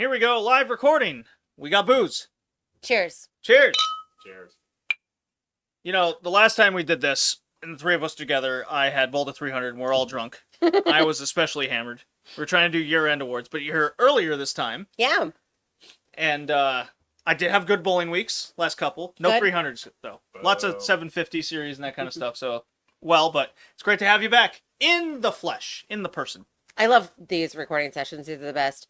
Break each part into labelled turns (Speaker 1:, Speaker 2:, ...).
Speaker 1: here we go, live recording. We got booze.
Speaker 2: Cheers.
Speaker 1: Cheers.
Speaker 3: Cheers.
Speaker 1: You know, the last time we did this, and the three of us together, I had Volta 300 and we're all drunk. I was especially hammered. We were trying to do year-end awards, but you're here earlier this time.
Speaker 2: Yeah.
Speaker 1: And I did have good bowling weeks, last couple. No
Speaker 2: Good.
Speaker 1: 300s, though. Lots of 750 series and that kind of stuff, so, well, but it's great to have you back. In the flesh, in the person.
Speaker 2: I love these recording sessions. These are the best.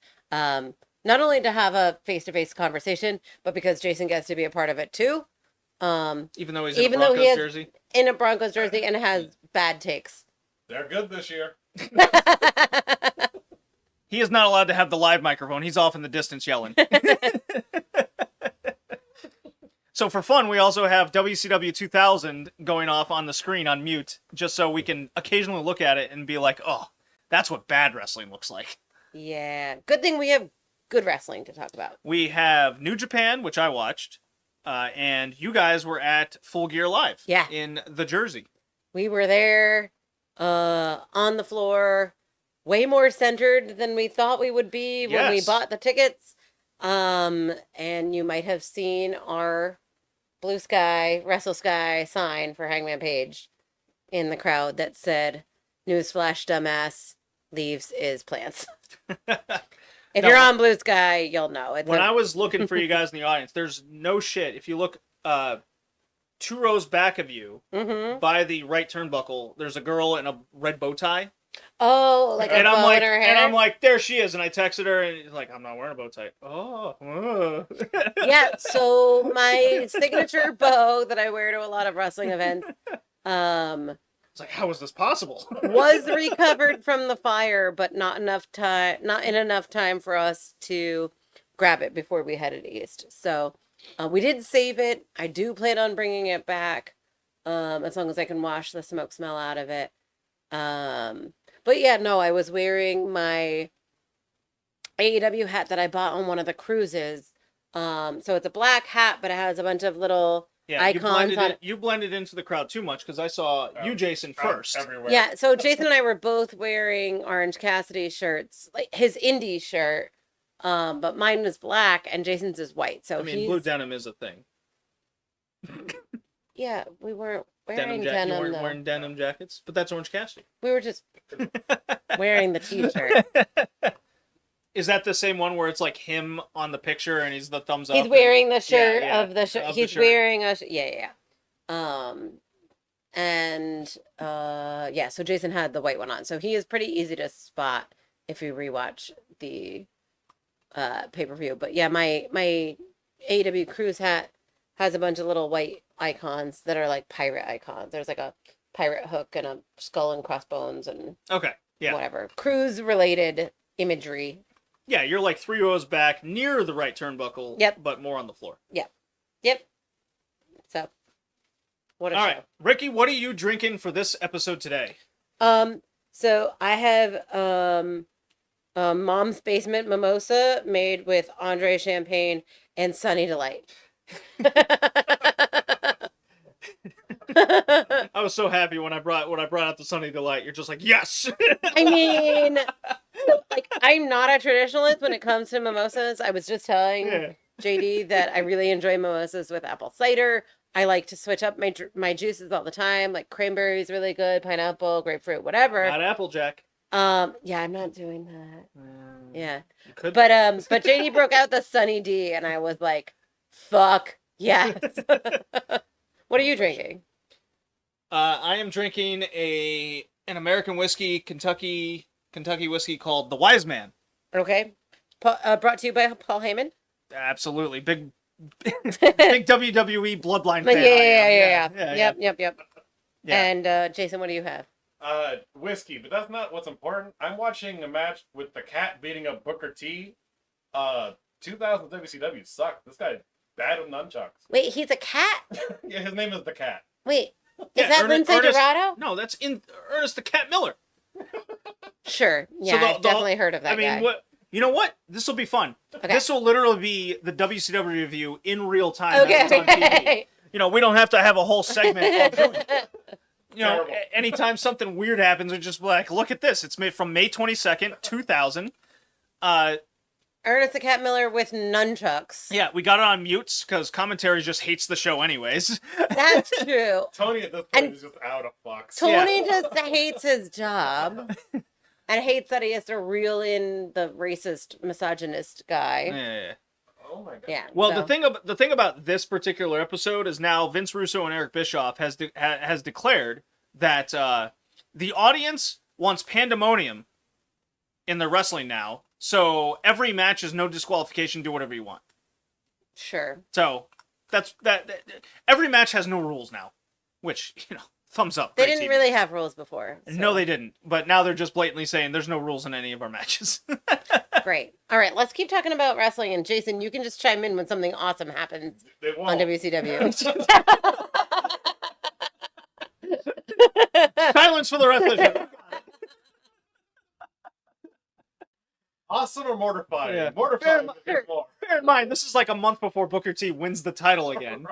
Speaker 2: Not only to have a face-to-face conversation, but because Jason gets to be a part of it too.
Speaker 1: Even though he's in a Broncos jersey.
Speaker 2: In a Broncos jersey and has bad takes.
Speaker 3: They're good this year.
Speaker 1: He is not allowed to have the live microphone. He's off in the distance yelling. So for fun, we also have WCW 2000 going off on the screen on mute, just so we can occasionally look at it and be like, oh, that's what bad wrestling looks like.
Speaker 2: Yeah. Good thing we have good wrestling to talk about.
Speaker 1: We have New Japan, which I watched, and you guys were at Full Gear Live.
Speaker 2: Yeah.
Speaker 1: In the Jersey.
Speaker 2: We were there on the floor, way more centered than we thought we would be when we bought the tickets. And you might have seen our Blue Sky, Wrestle Sky sign for Hangman Page in the crowd that said, "Newsflash, dumbass, leaves is plants." If you're on Blue Sky, you'll know.
Speaker 1: When I was looking for you guys in the audience, there's no shit. If you look 2 rows back of you, by the right turnbuckle, there's a girl in a red bow tie.
Speaker 2: Oh, like a bow in her hair?
Speaker 1: And I'm like, there she is. And I texted her, and she's like, I'm not wearing a bow tie. Oh.
Speaker 2: Yeah, so my signature bow that I wear to a lot of wrestling events,
Speaker 1: it's like, how is this possible?
Speaker 2: was recovered from the fire, but not in enough time for us to grab it before we headed east. So we did save it. I do plan on bringing it back, as long as I can wash the smoke smell out of it. But yeah, no, I was wearing my AEW hat that I bought on one of the cruises. So it's a black hat, but it has a bunch of little icons on it.
Speaker 1: You blended into the crowd too much because I saw you, Jason, first.
Speaker 3: Everywhere.
Speaker 2: Yeah, so Jason and I were both wearing Orange Cassidy shirts, like his indie shirt, but mine was black and Jason's is white. So
Speaker 1: blue denim is a thing.
Speaker 2: Yeah, we weren't wearing denim.
Speaker 1: You weren't wearing denim jackets, but that's Orange Cassidy.
Speaker 2: We were just wearing the t-shirt.
Speaker 1: Is that the same one where it's like him on the picture and he's the thumbs up?
Speaker 2: He's wearing the shirt of the shirt. He's wearing a yeah. So Jason had the white one on. So he is pretty easy to spot if you rewatch the pay-per-view. But yeah, my AEW cruise hat has a bunch of little white icons that are like pirate icons. There's like a pirate hook and a skull and crossbones and whatever. Cruise related imagery.
Speaker 1: Yeah, you're like 3 rows back near the right turnbuckle, but more on the floor.
Speaker 2: Yep. So, what a show.
Speaker 1: All right, Ricky, what are you drinking for this episode today?
Speaker 2: So I have Mom's Basement Mimosa made with Andre Champagne and Sunny Delight.
Speaker 1: I was so happy when I brought out the Sunny Delight. You're just like, yes.
Speaker 2: I mean, like, I'm not a traditionalist when it comes to mimosas. I was just telling JD that I really enjoy mimosas with apple cider. I like to switch up my juices all the time. Like cranberry is really good, pineapple, grapefruit, whatever.
Speaker 1: Not Applejack.
Speaker 2: Yeah, I'm not doing that. Yeah,
Speaker 1: you could.
Speaker 2: But JD broke out the Sunny D, and I was like, fuck yes. What are you drinking?
Speaker 1: I am drinking an American whiskey, Kentucky whiskey called the Wise Man.
Speaker 2: Okay. Brought to you by Paul Heyman?
Speaker 1: Absolutely. Big WWE bloodline fan.
Speaker 2: Yeah. Yep. And Jason, what do you have?
Speaker 3: Whiskey, but that's not what's important. I'm watching a match with the Cat beating up Booker T. 2000 WCW sucked. This guy bad with nunchucks.
Speaker 2: Wait, he's a cat?
Speaker 3: Yeah, his name is the Cat.
Speaker 2: Wait, is that Lindsay Dorado?
Speaker 1: No, that's Ernest the Cat Miller.
Speaker 2: Sure. Yeah, I've definitely heard of that guy.
Speaker 1: You know what? This will be fun.
Speaker 2: Okay.
Speaker 1: This will literally be the WCW review in real time. Okay. As it's on TV. You know, we don't have to have a whole segment of doing it. You know, anytime something weird happens, we just be like, look at this. It's made from May 22nd, 2000.
Speaker 2: Ernest the Cat Miller with nunchucks.
Speaker 1: Yeah, we got it on mutes because commentary just hates the show anyways.
Speaker 2: That's true.
Speaker 3: Tony at this point
Speaker 2: And
Speaker 3: is just out of fucks.
Speaker 2: Tony just hates his job and hates that he has to reel in the racist, misogynist guy.
Speaker 1: Yeah.
Speaker 3: Oh my god.
Speaker 2: Yeah.
Speaker 1: Well,
Speaker 2: so-
Speaker 1: the thing about this particular episode is now Vince Russo and Eric Bischoff has declared that the audience wants pandemonium in their wrestling now. So every match is no disqualification. Do whatever you want.
Speaker 2: Sure.
Speaker 1: So that's that. Every match has no rules now, which thumbs up.
Speaker 2: They
Speaker 1: great
Speaker 2: didn't
Speaker 1: TV.
Speaker 2: really have rules before. So.
Speaker 1: No, they didn't. But now they're just blatantly saying there's no rules in any of our matches.
Speaker 2: Great. All right, let's keep talking about wrestling. And Jason, you can just chime in when something awesome happens
Speaker 3: They
Speaker 2: on
Speaker 3: won't.
Speaker 2: WCW.
Speaker 1: Silence for the rest of the show.
Speaker 3: Awesome or mortifying?
Speaker 1: Yeah.
Speaker 3: Mortifying.
Speaker 1: Fair- Bear in mind, this is like a month before Booker T wins the title again.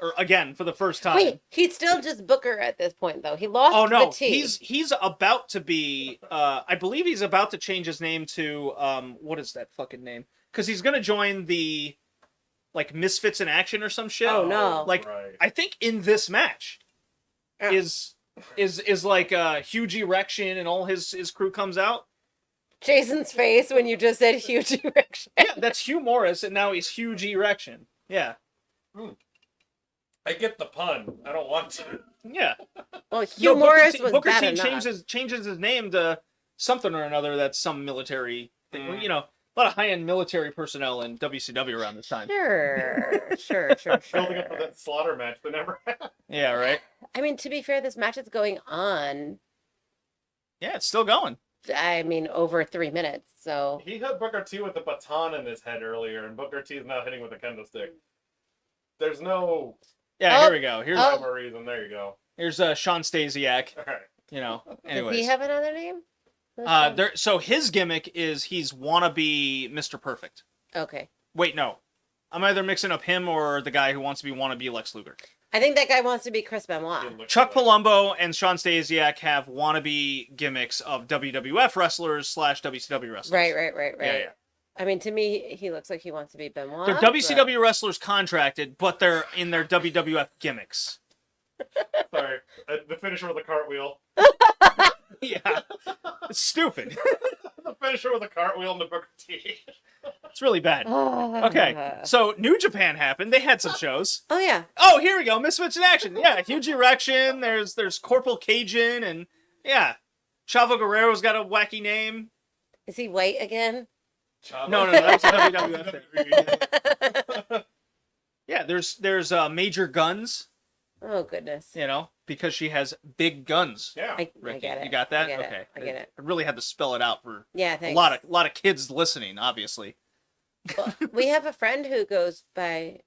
Speaker 1: Or again for the first time.
Speaker 2: Wait, he's still just Booker at this point, though. He lost
Speaker 1: Oh no,
Speaker 2: the T.
Speaker 1: he's about to be. I believe he's about to change his name to what is that fucking name? Because he's gonna join the like Misfits in Action or some shit.
Speaker 2: Oh, no.
Speaker 1: Like
Speaker 3: Right.
Speaker 1: I think in this match
Speaker 2: Yeah.
Speaker 1: is like a huge erection and all his crew comes out.
Speaker 2: Jason's face when you just said huge erection.
Speaker 1: Yeah, that's Hugh Morris, and now he's huge erection. Yeah,
Speaker 3: I get the pun. I don't want to.
Speaker 1: yeah.
Speaker 2: Well, Hugh
Speaker 1: No,
Speaker 2: Morris
Speaker 1: T,
Speaker 2: was
Speaker 1: Booker
Speaker 2: bad
Speaker 1: T
Speaker 2: enough.
Speaker 1: changes his name to something or another. That's some military thing.
Speaker 3: Mm.
Speaker 1: A lot of high-end military personnel in WCW around this time.
Speaker 2: Sure.
Speaker 3: Building up for that slaughter match that never happened.
Speaker 1: Yeah, right.
Speaker 2: I mean, to be fair, this match is going on,
Speaker 1: Yeah, it's still going.
Speaker 2: I mean, over 3 minutes. So,
Speaker 3: He hit Booker T with a baton in his head earlier, and Booker T is now hitting with a kendo stick. There's no
Speaker 1: Yeah,
Speaker 2: Oh,
Speaker 1: here we go. Here's
Speaker 2: oh.
Speaker 3: rhyme or reason. There you go.
Speaker 1: Sean Stasiak.
Speaker 3: All right.
Speaker 2: does
Speaker 1: Anyways.
Speaker 2: he have another name?
Speaker 1: So his gimmick is he's wannabe Mr. Perfect.
Speaker 2: Okay.
Speaker 1: Wait, no. I'm either mixing up him or the guy who wants to be wannabe Lex Luger.
Speaker 2: I think that guy wants to be Chris Benoit.
Speaker 3: It looks
Speaker 1: Chuck
Speaker 3: like-
Speaker 1: Palumbo and Sean Stasiak have wannabe gimmicks of WWF wrestlers / WCW wrestlers.
Speaker 2: Right.
Speaker 1: Yeah.
Speaker 2: I mean, to me, he looks like he wants to be Benoit.
Speaker 1: They're WCW wrestlers contracted, but they're in their WWF gimmicks.
Speaker 3: Sorry. The finisher with a cartwheel.
Speaker 1: Yeah. It's stupid.
Speaker 3: The finisher with a cartwheel and the Booker T.
Speaker 1: It's really bad.
Speaker 2: But...
Speaker 1: Okay, so New Japan happened. They had some shows.
Speaker 2: Oh, yeah.
Speaker 1: Oh, here we go. Misfits in Action. Yeah, huge erection. There's Corporal Cajun, and yeah, Chavo Guerrero's got a wacky name.
Speaker 2: Is he white again?
Speaker 1: No, that's a WWF thing. Yeah, there's Major Guns.
Speaker 2: Oh, goodness.
Speaker 1: Because she has big guns.
Speaker 3: Yeah.
Speaker 2: I
Speaker 1: Ricky,
Speaker 2: get it.
Speaker 1: you got that?
Speaker 2: I get
Speaker 1: Okay.
Speaker 2: It. I get it.
Speaker 1: I really had to spell it out for
Speaker 2: Yeah,
Speaker 1: a
Speaker 2: thanks.
Speaker 1: lot of kids listening, obviously.
Speaker 2: Well, we have a friend who goes by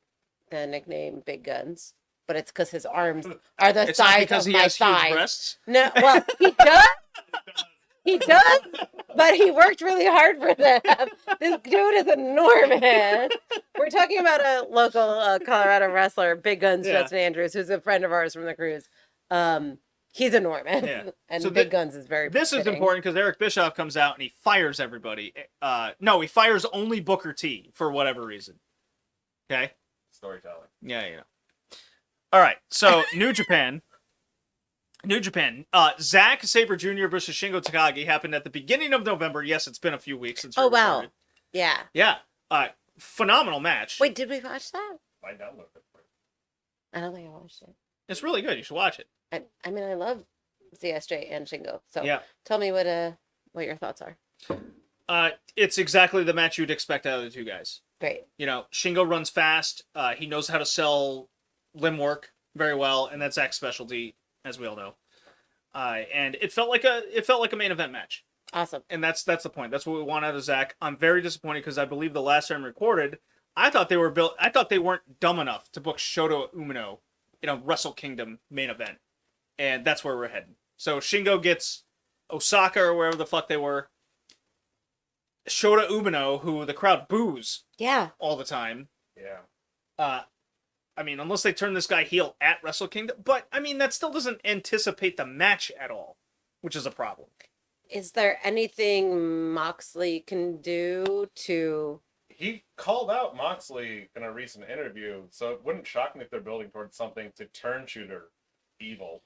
Speaker 2: the nickname Big Guns, but it's because his arms are the
Speaker 1: It's not
Speaker 2: size
Speaker 1: because
Speaker 2: of
Speaker 1: he
Speaker 2: my
Speaker 1: has huge
Speaker 2: thighs.
Speaker 1: breasts.
Speaker 2: No, well, he does. He does, but he worked really hard for them. This dude is enormous. We're talking about a local Colorado wrestler, Big Guns
Speaker 1: Yeah.
Speaker 2: Justin Andrews, who's a friend of ours from the cruise. He's enormous,
Speaker 1: Yeah.
Speaker 2: and
Speaker 1: So
Speaker 2: Big Guns is very.
Speaker 1: This is
Speaker 2: fitting.
Speaker 1: important because Eric Bischoff comes out and he fires everybody. No, he fires only Booker T for whatever reason. Okay?
Speaker 3: Storytelling.
Speaker 1: Yeah. All right, so New Japan. Zack Sabre Jr. versus Shingo Takagi happened at the beginning of November. Yes, it's been a few weeks since we
Speaker 2: Oh wow,
Speaker 1: recorded.
Speaker 2: yeah.
Speaker 1: Yeah. Phenomenal match.
Speaker 2: Wait, did we watch that?
Speaker 3: I downloaded it.
Speaker 2: I don't think I watched it.
Speaker 1: It's really good. You should watch it.
Speaker 2: I mean, I love CSJ and Shingo. So
Speaker 1: Yeah.
Speaker 2: tell me what your thoughts are.
Speaker 1: It's exactly the match you'd expect out of the two guys.
Speaker 2: Great.
Speaker 1: Shingo runs fast. He knows how to sell limb work very well, and that's Zack's specialty, as we all know. And it felt like a main event match,
Speaker 2: Awesome.
Speaker 1: and that's the point. That's what we want out of Zack. I'm very disappointed because I believe the last time recorded, I thought they weren't dumb enough to book Shota Umino in a Wrestle Kingdom main event, and that's where we're heading. So Shingo gets Osaka or wherever the fuck they were. Shota Umino, who the crowd boos
Speaker 2: Yeah.
Speaker 1: all the time.
Speaker 3: Yeah.
Speaker 1: I mean, unless they turn this guy heel at Wrestle Kingdom, but I mean that still doesn't anticipate the match at all, which is a problem.
Speaker 2: Is there anything Moxley can do to?
Speaker 3: He called out Moxley in a recent interview, so it wouldn't shock me if they're building towards something to turn Shooter evil.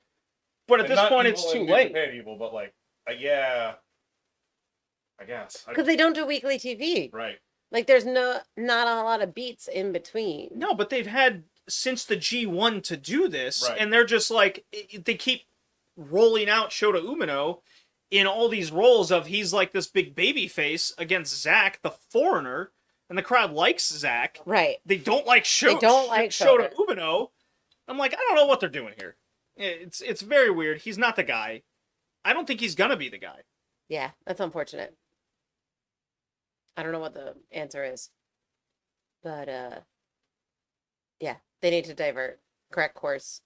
Speaker 1: But at
Speaker 3: And
Speaker 1: this
Speaker 3: not
Speaker 1: point,
Speaker 3: evil
Speaker 1: it's
Speaker 3: in
Speaker 1: too
Speaker 3: New
Speaker 1: late.
Speaker 3: Japan evil, but like, yeah, I guess.
Speaker 2: Because they don't do weekly TV.
Speaker 3: Right.
Speaker 2: Like, there's not a lot of beats in between.
Speaker 1: No, but they've had since the G1 to do this,
Speaker 3: Right.
Speaker 1: and they're just like, they keep rolling out Shota Umino in all these roles of he's like this big baby face against Zack, the foreigner, and the crowd likes Zack.
Speaker 2: Right.
Speaker 1: They don't like
Speaker 2: They don't like
Speaker 1: Shota
Speaker 2: Shota.
Speaker 1: Umino. I'm like, I don't know what they're doing here. It's very weird. He's not the guy. I don't think he's gonna be the guy.
Speaker 2: Yeah, that's unfortunate. I don't know what the answer is. But, yeah, they need to divert. Correct course.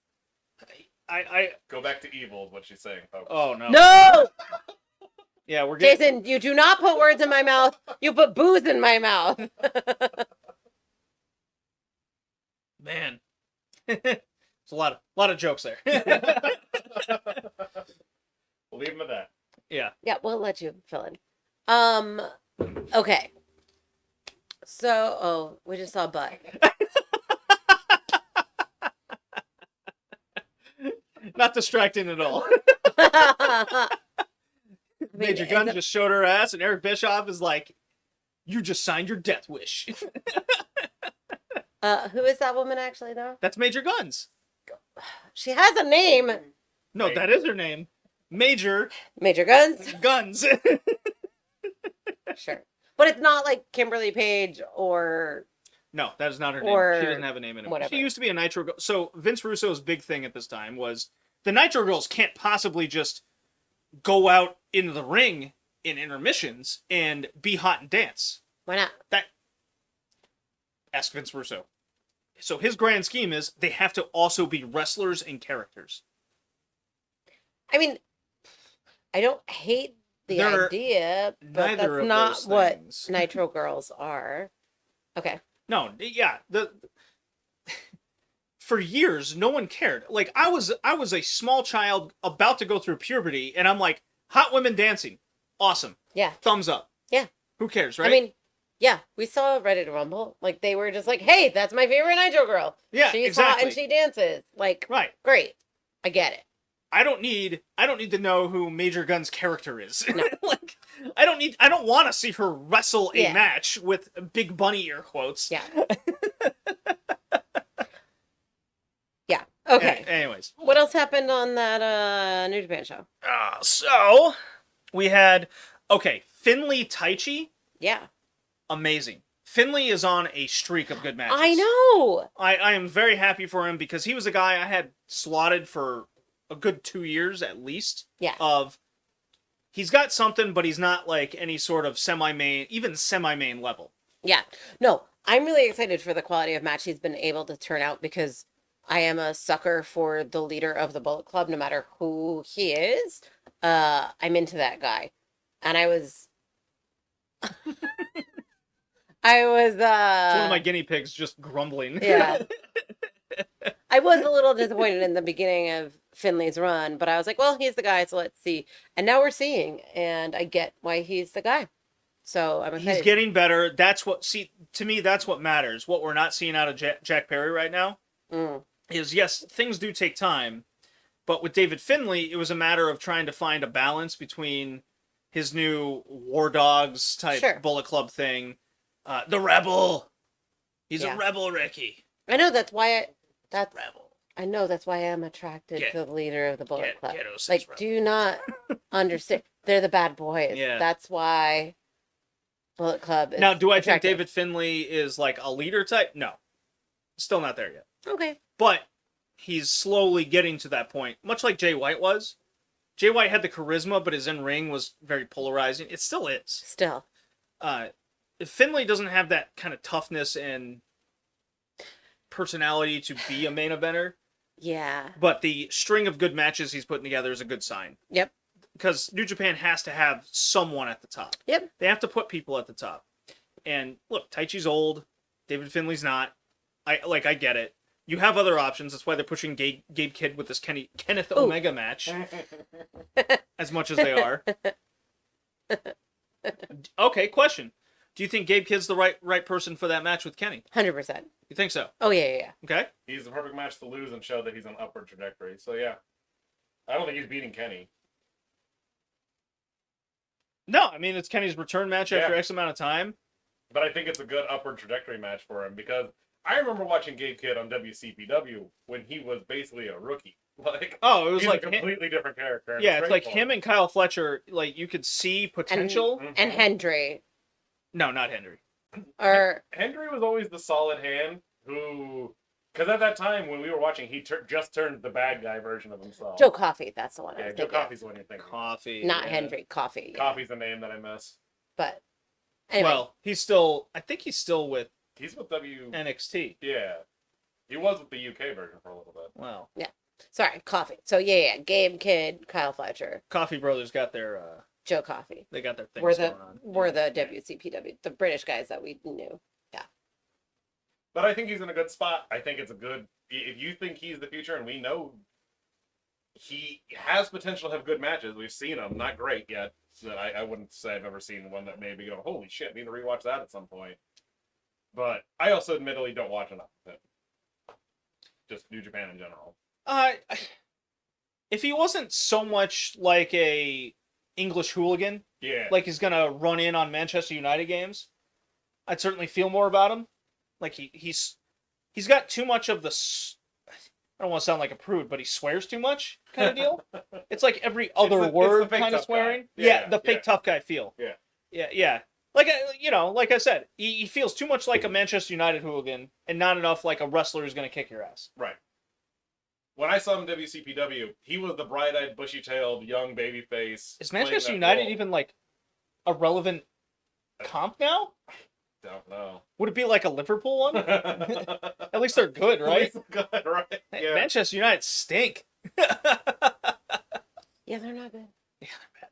Speaker 1: I
Speaker 3: Go back to evil, is what she's saying, folks.
Speaker 1: oh no.
Speaker 2: No!
Speaker 1: Yeah, we're getting
Speaker 2: Jason, you do not put words in my mouth. You put booze in my mouth.
Speaker 1: man. It's a lot of jokes there.
Speaker 3: We'll leave him at that.
Speaker 1: Yeah.
Speaker 2: Yeah, we'll let you fill in. Okay. So, we just saw butt.
Speaker 1: Not distracting at all. Major Gunn just showed her ass, and Eric Bischoff is like, "You just signed your death wish."
Speaker 2: Who is that woman actually, though?
Speaker 1: That's Major Guns.
Speaker 2: She has a name.
Speaker 1: No, that is her name. Major
Speaker 2: Major Guns.
Speaker 1: Guns.
Speaker 2: Sure. But it's not like Kimberly Page or...
Speaker 1: No, that is not her name.
Speaker 2: Or
Speaker 1: She doesn't have a name in it.
Speaker 2: whatever.
Speaker 1: She used to be a Nitro Girl. So Vince Russo's big thing at this time was the Nitro Girls can't possibly just go out into the ring in intermissions and be hot and dance.
Speaker 2: Why not?
Speaker 1: Ask Vince Russo. So his grand scheme is they have to also be wrestlers and characters.
Speaker 2: I mean, I don't hate the
Speaker 1: They're
Speaker 2: idea, but
Speaker 1: neither
Speaker 2: that's
Speaker 1: of
Speaker 2: not
Speaker 1: those
Speaker 2: what
Speaker 1: things.
Speaker 2: Nitro Girls are. Okay.
Speaker 1: No, yeah, for years no one cared. Like I was a small child about to go through puberty, and I'm like, hot women dancing, awesome,
Speaker 2: Yeah.
Speaker 1: thumbs up.
Speaker 2: Yeah.
Speaker 1: Who cares, right?
Speaker 2: I mean, yeah, we saw Ready to Rumble. Like, they were just like, hey, that's my favorite Nitro Girl.
Speaker 1: yeah,
Speaker 2: She's
Speaker 1: exactly.
Speaker 2: hot and she dances. Like,
Speaker 1: Right.
Speaker 2: great. I get it.
Speaker 1: I don't need to know who Major Gunn's character is.
Speaker 2: No.
Speaker 1: Like, I don't want to see her wrestle a
Speaker 2: Yeah.
Speaker 1: match with big bunny ear quotes.
Speaker 2: Yeah. Yeah. Okay.
Speaker 1: Anyways.
Speaker 2: What else happened on that New Japan show?
Speaker 1: So, we had, Finley Taichi,
Speaker 2: Yeah.
Speaker 1: amazing. Finley is on a streak of good matches.
Speaker 2: I know.
Speaker 1: I am very happy for him because he was a guy I had slotted for a good 2 years at least.
Speaker 2: Yeah.
Speaker 1: He's got something, but he's not like any sort of semi-main level.
Speaker 2: Yeah. No, I'm really excited for the quality of match he's been able to turn out because I am a sucker for the leader of the Bullet Club, no matter who he is. I'm into that guy. And I was...
Speaker 1: It's one of my guinea pigs just grumbling.
Speaker 2: Yeah. I was a little disappointed in the beginning of Finley's run, but I was like, well, he's the guy, so let's see. And now we're seeing, and I get why he's the guy. So I'm excited.
Speaker 1: He's getting better. To me, that's what matters. What we're not seeing out of Jack Perry right now is, yes, things do take time, but with David Finley, it was a matter of trying to find a balance between his new War Dogs type Bullet Club thing. The Rebel. He's a rebel, Ricky.
Speaker 2: I know that's why
Speaker 1: Rebel.
Speaker 2: I know that's why I'm attracted to the leader of the Bullet Club.
Speaker 1: Like,
Speaker 2: do you not understand? They're the bad boys.
Speaker 1: Yeah.
Speaker 2: That's why Bullet Club is
Speaker 1: Now, do I
Speaker 2: attractive.
Speaker 1: think David Finley is like a leader type? No. Still not there yet.
Speaker 2: Okay.
Speaker 1: But he's slowly getting to that point, much like Jay White was. Jay White had the charisma, but his in-ring was very polarizing. It still is.
Speaker 2: Still.
Speaker 1: Finley doesn't have that kind of toughness and personality to be a main eventer.
Speaker 2: Yeah.
Speaker 1: But the string of good matches he's putting together is a good sign.
Speaker 2: Yep.
Speaker 1: Because New Japan has to have someone at the top.
Speaker 2: Yep.
Speaker 1: They have to put people at the top. And look, Taichi's old. David Finley's not. I get it. You have other options. That's why they're pushing Gabe Kidd with this Kenneth Omega match. As much as they are. Okay, question. Do you think Gabe Kidd's the right person for that match with Kenny?
Speaker 2: 100%.
Speaker 1: You think so?
Speaker 2: Oh, yeah.
Speaker 1: Okay.
Speaker 3: He's the perfect match to lose and show that he's on upward trajectory. So yeah, I don't think he's beating Kenny.
Speaker 1: No, I mean, it's Kenny's return match after X amount of time.
Speaker 3: But I think it's a good upward trajectory match for him because I remember watching Gabe Kidd on WCPW when he was basically a rookie. Like,
Speaker 1: oh, it was
Speaker 3: he's
Speaker 1: like
Speaker 3: a completely different character.
Speaker 1: Yeah, it's like him and Kyle Fletcher. Like you could see potential.
Speaker 2: And Hendry.
Speaker 1: No, not Henry.
Speaker 2: Or
Speaker 3: Hendry was always the solid hand who, because at that time when we were watching, he just turned the bad guy version of himself.
Speaker 2: Joe Coffey, that's the one.
Speaker 3: Yeah,
Speaker 2: I was
Speaker 3: Joe
Speaker 2: thinking.
Speaker 3: Coffey's the one you're thinking.
Speaker 1: Coffee.
Speaker 2: Not Hendry, Coffey. Yeah.
Speaker 3: Coffey's the name that I miss.
Speaker 2: But anyway.
Speaker 1: Well, he's still. I think he's still with
Speaker 3: He's with
Speaker 1: NXT.
Speaker 3: Yeah, he was with the UK version for a little bit.
Speaker 1: Wow.
Speaker 2: Yeah. Sorry, Coffey. So yeah. Gabe Kidd, Kyle Fletcher,
Speaker 1: Coffee Brothers got their.
Speaker 2: Joe Coffey.
Speaker 1: They got their things
Speaker 2: We're
Speaker 1: going on.
Speaker 2: the WCPW, the British guys that we knew. Yeah.
Speaker 3: But I think he's in a good spot. I think it's a good. If you think he's the future, and we know he has potential to have good matches, we've seen him. Not great yet. So I wouldn't say I've ever seen one that maybe go, holy shit, need to rewatch that at some point. But I also admittedly don't watch enough of it. Just New Japan in general.
Speaker 1: If he wasn't so much like a English hooligan,
Speaker 3: Yeah.
Speaker 1: like he's gonna run in on Manchester United games, I'd certainly feel more about him. Like he's got too much of the. I don't want to sound like a prude, but he swears too much kind of deal. It's like every other word
Speaker 3: fake
Speaker 1: kind of
Speaker 3: tough
Speaker 1: swearing.
Speaker 3: guy.
Speaker 1: Yeah, the fake tough guy feel.
Speaker 3: Yeah.
Speaker 1: Yeah. Like like I said, he feels too much like a Manchester United hooligan and not enough like a wrestler who's gonna kick your ass.
Speaker 3: Right. When I saw him in WCPW, he was the bright-eyed, bushy-tailed, young baby face.
Speaker 1: Is Manchester United even like a relevant comp now?
Speaker 3: Don't know.
Speaker 1: Would it be like a Liverpool one? At least they're good, right?
Speaker 3: Good, right? Yeah.
Speaker 1: Manchester United stink.
Speaker 2: Yeah, they're not good.
Speaker 1: Yeah, they're bad.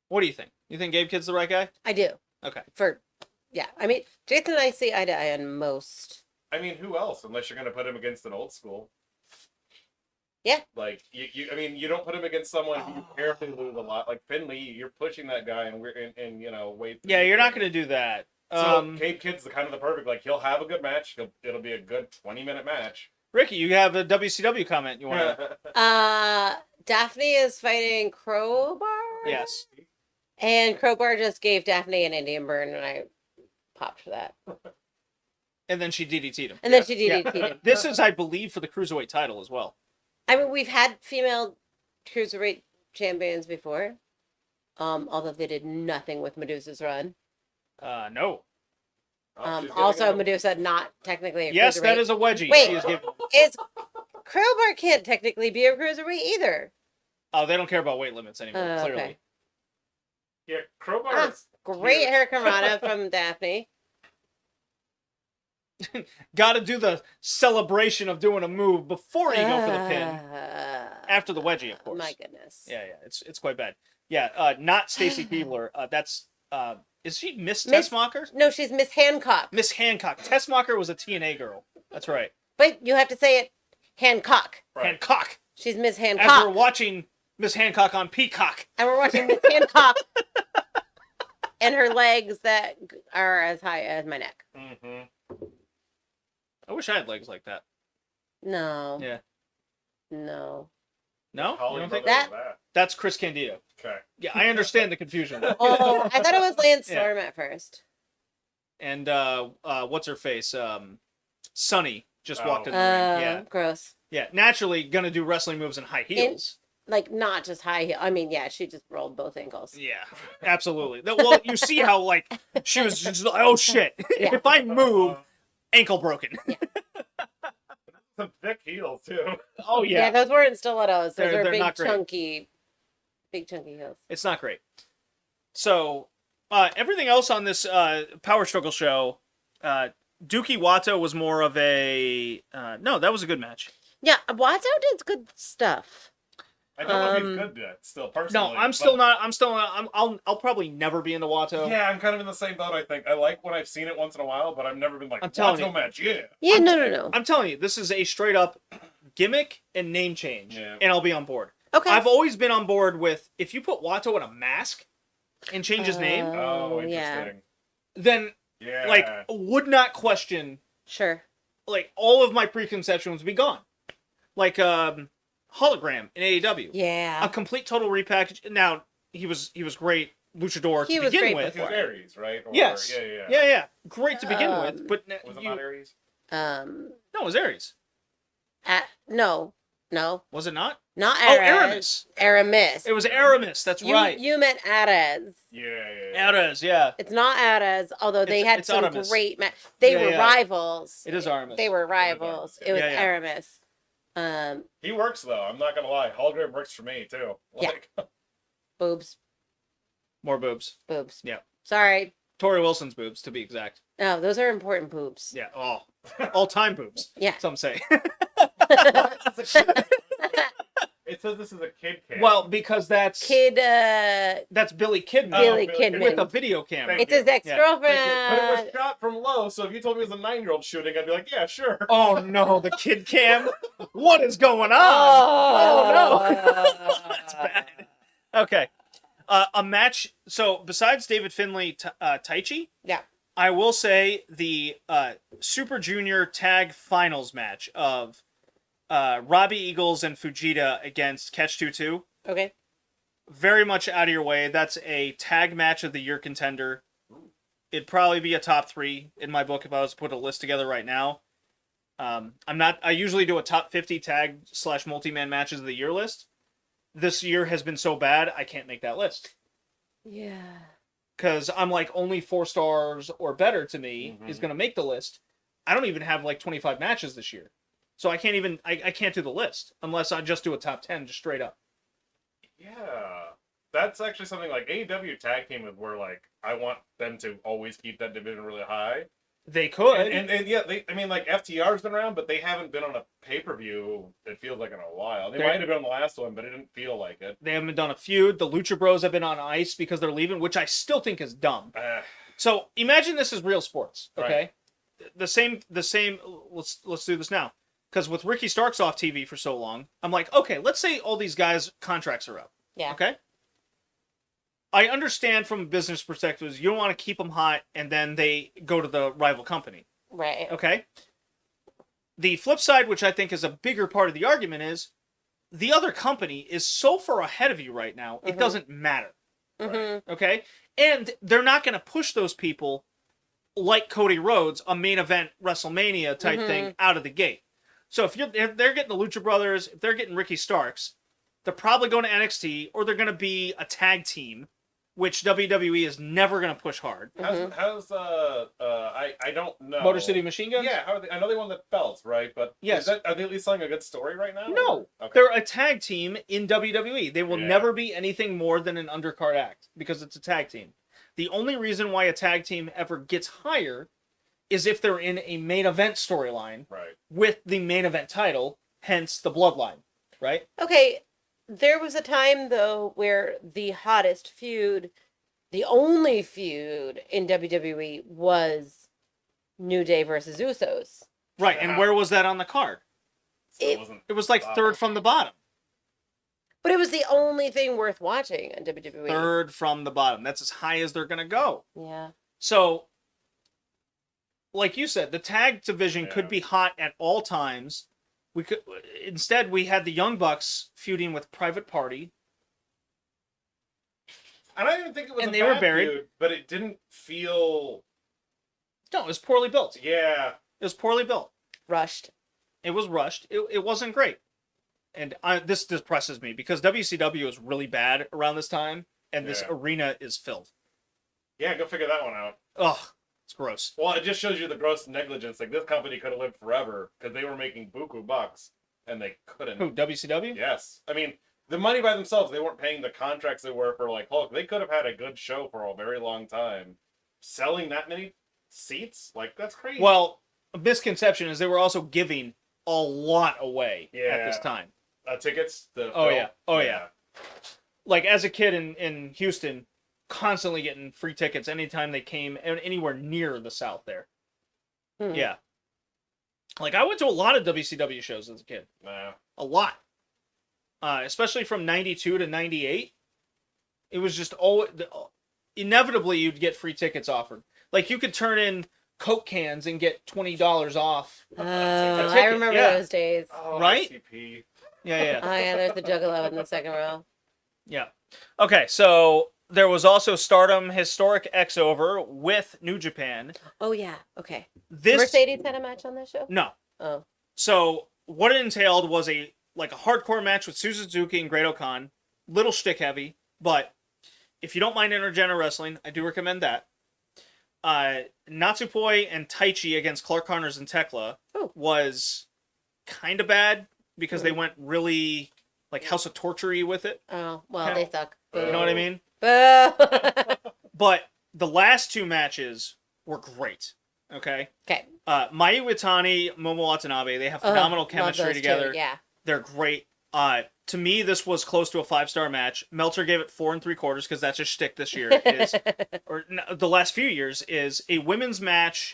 Speaker 1: What do you think? You think Gabe Kidd's the right guy?
Speaker 2: I do.
Speaker 1: Okay.
Speaker 2: I mean, Jason and I see eye to eye on most.
Speaker 3: I mean, who else? Unless you're going to put him against an old school.
Speaker 2: Yeah.
Speaker 3: Like I mean, you don't put him against someone who you carefully lose a lot. Like Finley, you're pushing that guy, and wait.
Speaker 1: Yeah, you're not going to do that.
Speaker 3: So Gabe Kidd's the perfect. Like he'll have a good match. It'll be a good 20-minute match.
Speaker 1: Ricky, you have a WCW comment you want to?
Speaker 2: Daphne is fighting Crowbar.
Speaker 1: Yes.
Speaker 2: And Crowbar just gave Daphne an Indian burn, and I popped for that.
Speaker 1: And then she DDT'd him.
Speaker 2: And then she DDT'd him.
Speaker 1: This is, I believe, for the Cruiserweight title as well.
Speaker 2: I mean, we've had female cruiserweight champions before, although they did nothing with Medusa's run.
Speaker 1: No.
Speaker 2: Also, Medusa not technically a
Speaker 1: Yes,
Speaker 2: cruiserweight.
Speaker 1: that is a wedgie.
Speaker 2: Wait,
Speaker 1: She is giving...
Speaker 2: Crowbar can't technically be a cruiserweight either.
Speaker 1: Oh, they don't care about weight limits anymore, clearly.
Speaker 2: Okay.
Speaker 3: Yeah, Crowbar.
Speaker 2: Great hurricanrana from Daphne.
Speaker 1: Got to do the celebration of doing a move before you go for the pin. After the wedgie, of course.
Speaker 2: My goodness.
Speaker 1: Yeah, it's quite bad. Yeah, not Stacy Keebler. That's is she Miss Tessmacher?
Speaker 2: No, she's Miss Hancock.
Speaker 1: Miss Hancock. Tessmacher was a TNA girl. That's right.
Speaker 2: But you have to say it Hancock.
Speaker 3: Right.
Speaker 1: Hancock.
Speaker 2: She's Miss
Speaker 1: As we're
Speaker 2: Hancock.
Speaker 1: watching Miss Hancock on Peacock.
Speaker 2: And we're watching Miss Hancock. And her legs that are as high as my neck.
Speaker 3: Mm-hmm.
Speaker 1: I wish I had legs like that.
Speaker 2: No.
Speaker 1: Yeah.
Speaker 2: No.
Speaker 1: No?
Speaker 3: Holly
Speaker 1: You don't think
Speaker 3: Brothers
Speaker 2: that-
Speaker 3: is
Speaker 1: That's Chris Candido.
Speaker 3: Okay.
Speaker 1: Yeah, I understand the confusion.
Speaker 2: Oh, I thought it was Lance
Speaker 1: Yeah.
Speaker 2: Storm at first.
Speaker 1: And what's her face? Sunny just walked in the ring. Yeah.
Speaker 2: Gross.
Speaker 1: Yeah. Naturally gonna do wrestling moves in high heels.
Speaker 2: Like, not just high heel. I mean, yeah, she just rolled both ankles.
Speaker 1: Yeah, absolutely. Well, you see how like she was just like, oh shit!
Speaker 2: Yeah.
Speaker 1: If I move, ankle broken.
Speaker 3: Some thick heels too.
Speaker 1: Oh
Speaker 2: Yeah,
Speaker 1: yeah,
Speaker 2: those weren't stilettos. Those
Speaker 1: They're
Speaker 2: are big,
Speaker 1: not great.
Speaker 2: big chunky heels.
Speaker 1: it's not great. So everything else on this Power Struggle show, Dookie Watto was more of a no. That was a good match.
Speaker 2: Yeah, Watto did good stuff.
Speaker 3: I don't know if he's good yet. Still, personally.
Speaker 1: No, I'm still not. I'll probably never be into Watto.
Speaker 3: Yeah, I'm kind of in the same boat. I think I like when I've seen it once in a while, but I've never been like
Speaker 1: I'm telling
Speaker 3: Watto
Speaker 1: you.
Speaker 3: match. Yeah.
Speaker 2: Yeah, no.
Speaker 1: I'm telling you, this is a straight up gimmick and name change,
Speaker 3: Yeah.
Speaker 1: and I'll be on board.
Speaker 2: Okay.
Speaker 1: I've always been on board with if you put Watto in a mask and change his name,
Speaker 3: Oh,
Speaker 2: yeah.
Speaker 3: interesting.
Speaker 1: then
Speaker 3: Yeah.
Speaker 1: like would not question,
Speaker 2: Sure.
Speaker 1: like all of my preconceptions would be gone. Like Hologram in AEW.
Speaker 2: Yeah.
Speaker 1: A complete total repackage. Now he was great luchador
Speaker 2: He
Speaker 1: to
Speaker 2: was
Speaker 1: begin
Speaker 2: great
Speaker 1: with.
Speaker 3: He was Aries, right? Or,
Speaker 1: Yes.
Speaker 3: Yeah.
Speaker 1: Yeah. Great to begin with, but
Speaker 3: Was it not Aries?
Speaker 2: Um.
Speaker 1: no, it was Aries.
Speaker 2: No.
Speaker 1: Was it not?
Speaker 2: Not
Speaker 1: Oh,
Speaker 2: Ares.
Speaker 1: Aramis.
Speaker 2: Aramis.
Speaker 1: It was Aramis. That's right.
Speaker 2: You meant Ares.
Speaker 3: Yeah.
Speaker 1: Ares, yeah.
Speaker 2: It's not Ares, although they
Speaker 1: It's-
Speaker 2: had
Speaker 1: it's
Speaker 2: some
Speaker 1: Aramis.
Speaker 2: great They
Speaker 1: Yeah,
Speaker 2: were
Speaker 1: yeah.
Speaker 2: rivals.
Speaker 1: It is Aramis.
Speaker 2: They were rivals. It was
Speaker 1: Yeah, yeah.
Speaker 2: Aramis.
Speaker 3: He works though. I'm not gonna lie. Hologram works for me too.
Speaker 2: Yeah. Boobs.
Speaker 1: More boobs.
Speaker 2: Boobs.
Speaker 1: Yeah.
Speaker 2: Sorry.
Speaker 1: Tori Wilson's boobs, to be exact.
Speaker 2: No, those are important boobs.
Speaker 1: Yeah. Oh, all-time boobs.
Speaker 2: Yeah.
Speaker 1: Some say.
Speaker 3: It says this is a kid cam.
Speaker 1: Well, because that's
Speaker 2: Kid,
Speaker 1: that's Billy Kidman
Speaker 2: Billy
Speaker 3: Billy
Speaker 2: Kidman.
Speaker 1: with a video camera.
Speaker 3: Thank
Speaker 2: It's his
Speaker 3: you.
Speaker 2: ex-girlfriend.
Speaker 3: But it was shot from low, so if you told me it was a 9-year-old shooting, I'd be like, yeah, sure.
Speaker 1: Oh no, the kid cam. What is going on?
Speaker 2: Oh,
Speaker 1: no. That's bad. Okay. A match. So besides David Finlay, Taichi,
Speaker 2: Yeah.
Speaker 1: I will say the Super Junior Tag Finals match of Robbie Eagles and Fujita against Catch 2-2.
Speaker 2: Okay.
Speaker 1: Very much out of your way. That's a tag match of the year contender. It'd probably be a top 3 in my book if I was to put a list together right now. I usually do a top 50 tag / multi-man matches of the year list. This year has been so bad, I can't make that list.
Speaker 2: Yeah.
Speaker 1: Because I'm like, only 4 stars or better to me is going to make the list. I don't even have like 25 matches this year. So I can't even, I can't do the list unless I just do a top 10 just straight up.
Speaker 3: Yeah. That's actually something like AEW tag team is where like I want them to always keep that division really high.
Speaker 1: They could.
Speaker 3: And yeah, I mean like FTR's been around, but they haven't been on a pay-per-view, it feels like, in a while. They might have been on the last one, but it didn't feel like it.
Speaker 1: They haven't done a feud. The Lucha Bros have been on ice because they're leaving, which I still think is dumb. So imagine this is real sports, okay? Right. The same. Let's do this now, because with Ricky Starks off TV for so long, I'm like, okay, let's say all these guys' contracts are up.
Speaker 2: Yeah.
Speaker 1: Okay. I understand from a business perspective, you don't want to keep them hot and then they go to the rival company.
Speaker 2: Right.
Speaker 1: Okay. The flip side, which I think is a bigger part of the argument, is the other company is so far ahead of you right now, it doesn't matter. Okay? And they're not going to push those people like Cody Rhodes, a main event WrestleMania type thing, out of the gate. So if they're getting the Lucha Brothers, if they're getting Ricky Starks, they're probably going to NXT, or they're going to be a tag team, which WWE is never going to push hard.
Speaker 3: How's I don't know.
Speaker 1: Motor City Machine Guns?
Speaker 3: Yeah, how are they? I know they won the belts, right? But
Speaker 1: yes,
Speaker 3: are they at least telling a good story right now?
Speaker 1: No,
Speaker 3: okay.
Speaker 1: They're a tag team in WWE. They will never be anything more than an undercard act because it's a tag team. The only reason why a tag team ever gets higher is if they're in a main event storyline,
Speaker 3: right, with
Speaker 1: the main event title, hence the bloodline, right?
Speaker 2: Okay. There was a time, though, where the hottest feud, the only feud in WWE was New Day versus Usos.
Speaker 1: Right, and where was that on the card?
Speaker 3: So
Speaker 1: it was like third from the bottom.
Speaker 2: But it was the only thing worth watching on WWE.
Speaker 1: Third from the bottom. That's as high as they're going to go.
Speaker 2: Yeah.
Speaker 1: So, like you said, the tag division could be hot at all times. Instead, we had the Young Bucks feuding with Private Party.
Speaker 3: And I didn't think it was
Speaker 1: and they were buried,
Speaker 3: feud, but it didn't feel...
Speaker 1: No, it was poorly built.
Speaker 3: Yeah.
Speaker 1: It was poorly built.
Speaker 2: Rushed.
Speaker 1: It was rushed. It wasn't great. And this depresses me because WCW is really bad around this time, and this arena is filled.
Speaker 3: Yeah, go figure that one out.
Speaker 1: Ugh, it's gross.
Speaker 3: Well, it just shows you the gross negligence. Like, this company could have lived forever because they were making buku bucks, and they couldn't.
Speaker 1: Who, WCW?
Speaker 3: Yes. I mean, the money by themselves, they weren't paying the contracts they were for, like, Hulk. They could have had a good show for a very long time. Selling that many seats? Like, that's crazy.
Speaker 1: Well, a misconception is they were also giving a lot away at this time.
Speaker 3: Tickets?
Speaker 1: Oh, yeah. Like, as a kid in Houston, constantly getting free tickets anytime they came anywhere near the South there. Yeah. Like, I went to a lot of WCW shows as a kid. A lot. Especially from 92 to 98. It was just inevitably you'd get free tickets offered. Like, you could turn in Coke cans and get $20 off.
Speaker 2: Oh,
Speaker 1: ticket,
Speaker 2: I remember
Speaker 1: yeah.
Speaker 2: those days.
Speaker 3: Oh,
Speaker 1: Right?
Speaker 3: ICP.
Speaker 1: Yeah.
Speaker 2: Oh yeah, there's the Juggalo in the second row.
Speaker 1: Yeah. Okay, so there was also Stardom Historic X-Over with New Japan.
Speaker 2: Oh yeah, okay.
Speaker 1: This
Speaker 2: Mercedes had a match on this show?
Speaker 1: No.
Speaker 2: Oh.
Speaker 1: So what it entailed was a hardcore match with Suzuki and Great Okan. Little shtick heavy, but if you don't mind intergender wrestling, I do recommend that. Natsupoi and Taichi against Clark Connors and Tekla was kind of bad because they went really like House of Torture-y with it.
Speaker 2: Oh, well, they suck. Boo.
Speaker 1: You know what I mean?
Speaker 2: Boo.
Speaker 1: But the last two matches were great. Okay?
Speaker 2: Okay.
Speaker 1: Mayu Iwatani, Momo Watanabe, they have phenomenal chemistry together.
Speaker 2: Two, yeah.
Speaker 1: They're great. To me, this was close to a 5-star match. Meltzer gave it 4 3/4 because that's a shtick this year. The last few years is a women's match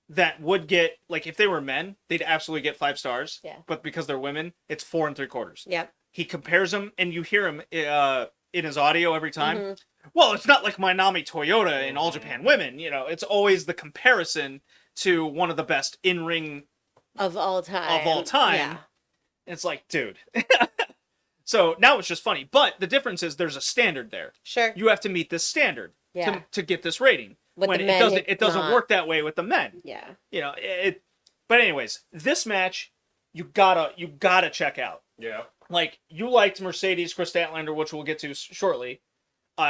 Speaker 1: that would get, like, if they were men, they'd absolutely get 5 stars.
Speaker 2: Yeah.
Speaker 1: But because they're women, it's 4 3/4.
Speaker 2: Yep.
Speaker 1: He compares them, and you hear him in his audio every time.
Speaker 2: Mm-hmm.
Speaker 1: Well, it's not like Minami Toyota in All Japan Women. You know, it's always the comparison to one of the best in-ring
Speaker 2: of all time. Yeah.
Speaker 1: It's like, dude. So now it's just funny. But the difference is there's a standard there.
Speaker 2: Sure.
Speaker 1: You have to meet this standard to get this rating.
Speaker 2: With
Speaker 1: when
Speaker 2: the
Speaker 1: it
Speaker 2: men,
Speaker 1: doesn't work that way with the men.
Speaker 2: Yeah.
Speaker 1: You know, but anyways, this match you gotta check out.
Speaker 3: Yeah.
Speaker 1: Like, you liked Mercedes Chris Statlander, which we'll get to shortly.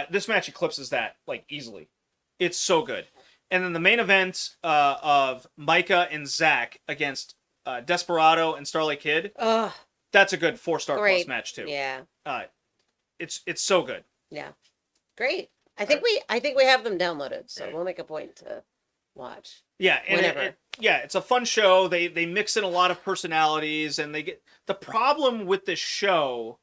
Speaker 1: This match eclipses that, like, easily. It's so good. And then the main event of Micah and Zach against Desperado and Starlight Kid.
Speaker 2: Ugh.
Speaker 1: That's a good 4-star plus match too.
Speaker 2: Yeah.
Speaker 1: It's so good.
Speaker 2: Yeah. Great. I think we have them downloaded, so we'll make a point to watch.
Speaker 1: Yeah, and
Speaker 2: whenever.
Speaker 1: It's a fun show. They mix in a lot of personalities, and they get the problem with this show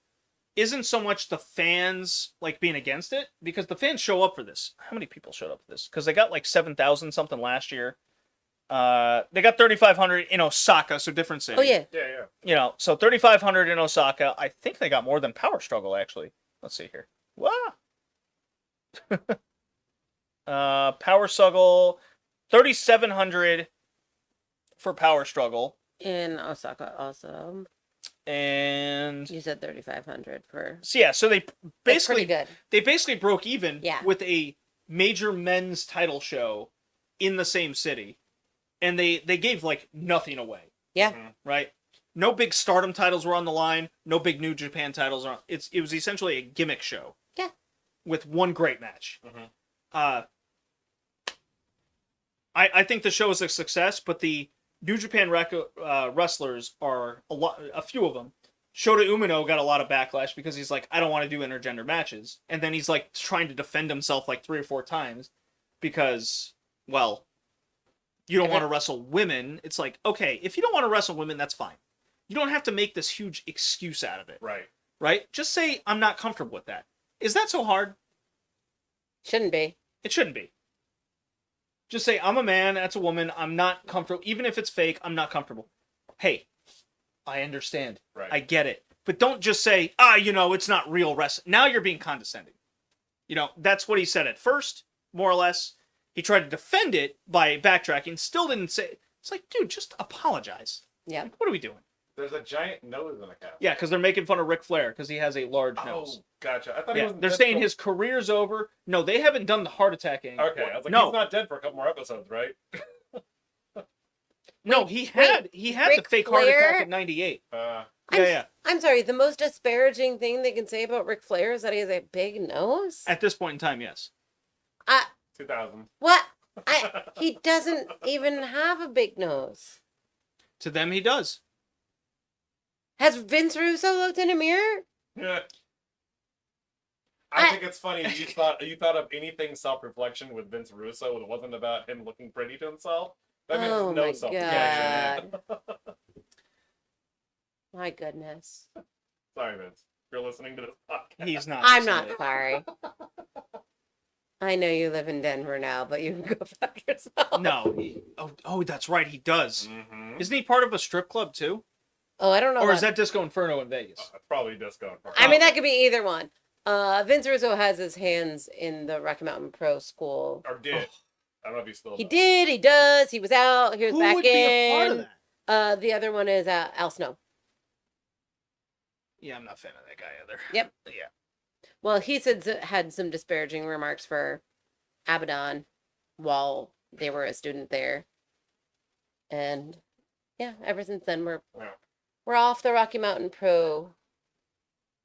Speaker 1: isn't so much the fans like being against it, because the fans show up for this. How many people showed up for this? Because they got like 7,000 something last year. They got 3,500 in Osaka, so different city.
Speaker 2: Oh yeah.
Speaker 3: Yeah.
Speaker 1: You know, so 3,500 in Osaka. I think they got more than Power Struggle, actually. Let's see here. Wow. Power Struggle, 3,700 for Power Struggle.
Speaker 2: In Osaka also.
Speaker 1: And
Speaker 2: you said 3,500 for.
Speaker 1: So yeah, so they basically
Speaker 2: good.
Speaker 1: They basically broke even
Speaker 2: Yeah.
Speaker 1: with a major men's title show in the same city. And they gave like nothing away.
Speaker 2: Yeah.
Speaker 1: Right? No big Stardom titles were on the line. No big New Japan titles are. It was essentially a gimmick show.
Speaker 2: Yeah.
Speaker 1: With one great match.
Speaker 3: Mm-hmm.
Speaker 1: I think the show is a success, but the New Japan wrestlers are a few of them. Shota Umino got a lot of backlash because he's like, I don't want to do intergender matches, and then he's like trying to defend himself like 3 or 4 times because, well, you don't want to wrestle women. It's like, okay, if you don't want to wrestle women, that's fine. You don't have to make this huge excuse out of it.
Speaker 3: Right.
Speaker 1: Right? Just say, I'm not comfortable with that. Is that so hard?
Speaker 2: Shouldn't be.
Speaker 1: It shouldn't be. Just say, I'm a man, that's a woman, I'm not comfortable. Even if it's fake, I'm not comfortable. Hey, I understand.
Speaker 3: Right.
Speaker 1: I get it. But don't just say, it's not real wrestling. Now you're being condescending. You know, that's what he said at first, more or less. He tried to defend it by backtracking, still didn't say. It's like, dude, just apologize.
Speaker 2: Yeah.
Speaker 1: Like, what are we doing?
Speaker 3: There's a giant nose in a cow.
Speaker 1: Yeah, because they're making fun of Ric Flair because he has a large nose.
Speaker 3: Oh, gotcha. I thought he was.
Speaker 1: They're saying his career's over. No, they haven't done the heart attack anymore.
Speaker 3: Okay, I was like,
Speaker 1: no.
Speaker 3: he's not dead for a couple more episodes, right?
Speaker 1: No, he had the fake heart attack in '98. Yeah.
Speaker 2: I'm sorry. The most disparaging thing they can say about Ric Flair is that he has a big nose.
Speaker 1: At this point in time, yes.
Speaker 3: 2000.
Speaker 2: What? He doesn't even have a big nose.
Speaker 1: To them, he does.
Speaker 2: Has Vince Russo looked in a mirror?
Speaker 3: Yeah. I think it's funny you thought of anything self-reflection with Vince Russo that wasn't about him looking pretty to himself. That makes no self-reflection.
Speaker 2: My goodness.
Speaker 3: Sorry, Vince. If you're listening to this podcast.
Speaker 1: He's not.
Speaker 2: I'm not sorry. I know you live in Denver now, but you can go fuck yourself.
Speaker 1: No. That's right. He does.
Speaker 3: Mm-hmm.
Speaker 1: Isn't he part of a strip club too?
Speaker 2: Oh, I don't know.
Speaker 1: Or is that Disco Inferno in Vegas?
Speaker 3: That's probably Disco Inferno.
Speaker 2: I mean, that could be either one. Vince Russo has his hands in the Rocky Mountain Pro School.
Speaker 3: Or did. I don't know if he's still
Speaker 2: He
Speaker 3: does.
Speaker 2: did. He does. He was out. He was
Speaker 1: Who
Speaker 2: back
Speaker 1: would be a part
Speaker 2: in.
Speaker 1: of that?
Speaker 2: The other one is Al Snow.
Speaker 1: Yeah, I'm not a fan of that guy either.
Speaker 2: Yep.
Speaker 1: Yeah.
Speaker 2: Well, he had some disparaging remarks for Abaddon while they were a student there, and yeah, ever since then
Speaker 3: Yeah.
Speaker 2: we're off the Rocky Mountain Pro.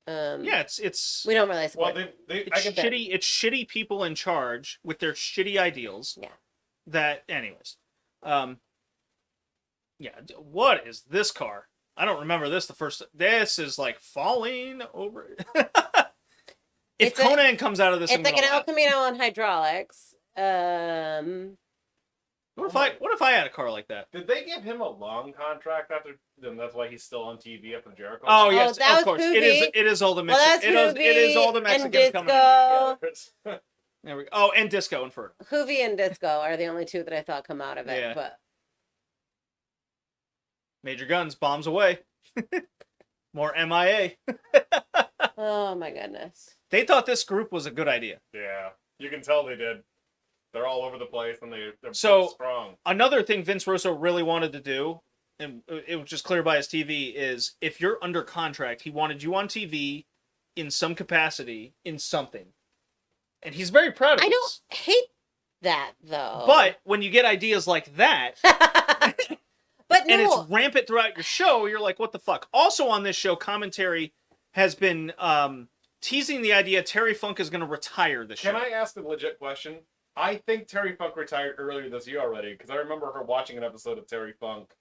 Speaker 1: Yeah, it's
Speaker 2: We don't really
Speaker 3: Well,
Speaker 2: support.
Speaker 3: they
Speaker 1: it's
Speaker 3: I can
Speaker 1: shitty. It's shitty people in charge with their shitty ideals.
Speaker 2: Yeah.
Speaker 1: That, anyways, yeah. What is this car? I don't remember this. This is like falling over. If
Speaker 2: It's a-
Speaker 1: Conan comes out of this,
Speaker 2: It's
Speaker 1: I'm
Speaker 2: like
Speaker 1: gonna
Speaker 2: an El
Speaker 1: laugh.
Speaker 2: Camino on hydraulics.
Speaker 1: What if I had a car like that?
Speaker 3: Did they give him a long contract after? Then that's why he's still on TV after Jericho.
Speaker 1: Oh yes,
Speaker 2: that
Speaker 1: of
Speaker 2: was
Speaker 1: course.
Speaker 2: Hoovy.
Speaker 1: It is all the
Speaker 2: Well,
Speaker 1: Mexicans.
Speaker 2: that's
Speaker 1: it is all the
Speaker 2: Hoovy
Speaker 1: Mexicans
Speaker 2: and
Speaker 1: coming. In.
Speaker 2: Disco.
Speaker 3: Yeah.
Speaker 1: There we go. Oh, and Disco Inferno.
Speaker 2: Hoovy and Disco are the only two that I thought come out of it.
Speaker 1: Yeah.
Speaker 2: But
Speaker 1: Major Guns, bombs away. More MIA.
Speaker 2: oh my goodness.
Speaker 1: They thought this group was a good idea.
Speaker 3: Yeah, you can tell they did. They're all over the place and they're
Speaker 1: So-
Speaker 3: both strong.
Speaker 1: Another thing Vince Russo really wanted to do, and it was just clear by his TV, is if you're under contract, he wanted you on TV in some capacity, in something. And he's very proud of
Speaker 2: I
Speaker 1: this.
Speaker 2: don't hate that though.
Speaker 1: But when you get ideas like that,
Speaker 2: but
Speaker 1: and
Speaker 2: no,
Speaker 1: it's rampant throughout your show, you're like, what the fuck? Also on this show, commentary has been teasing the idea Terry Funk is going to retire this show.
Speaker 3: Can I ask a legit question? I think Terry Funk retired earlier this year already because I remember her watching an episode of Terry Funk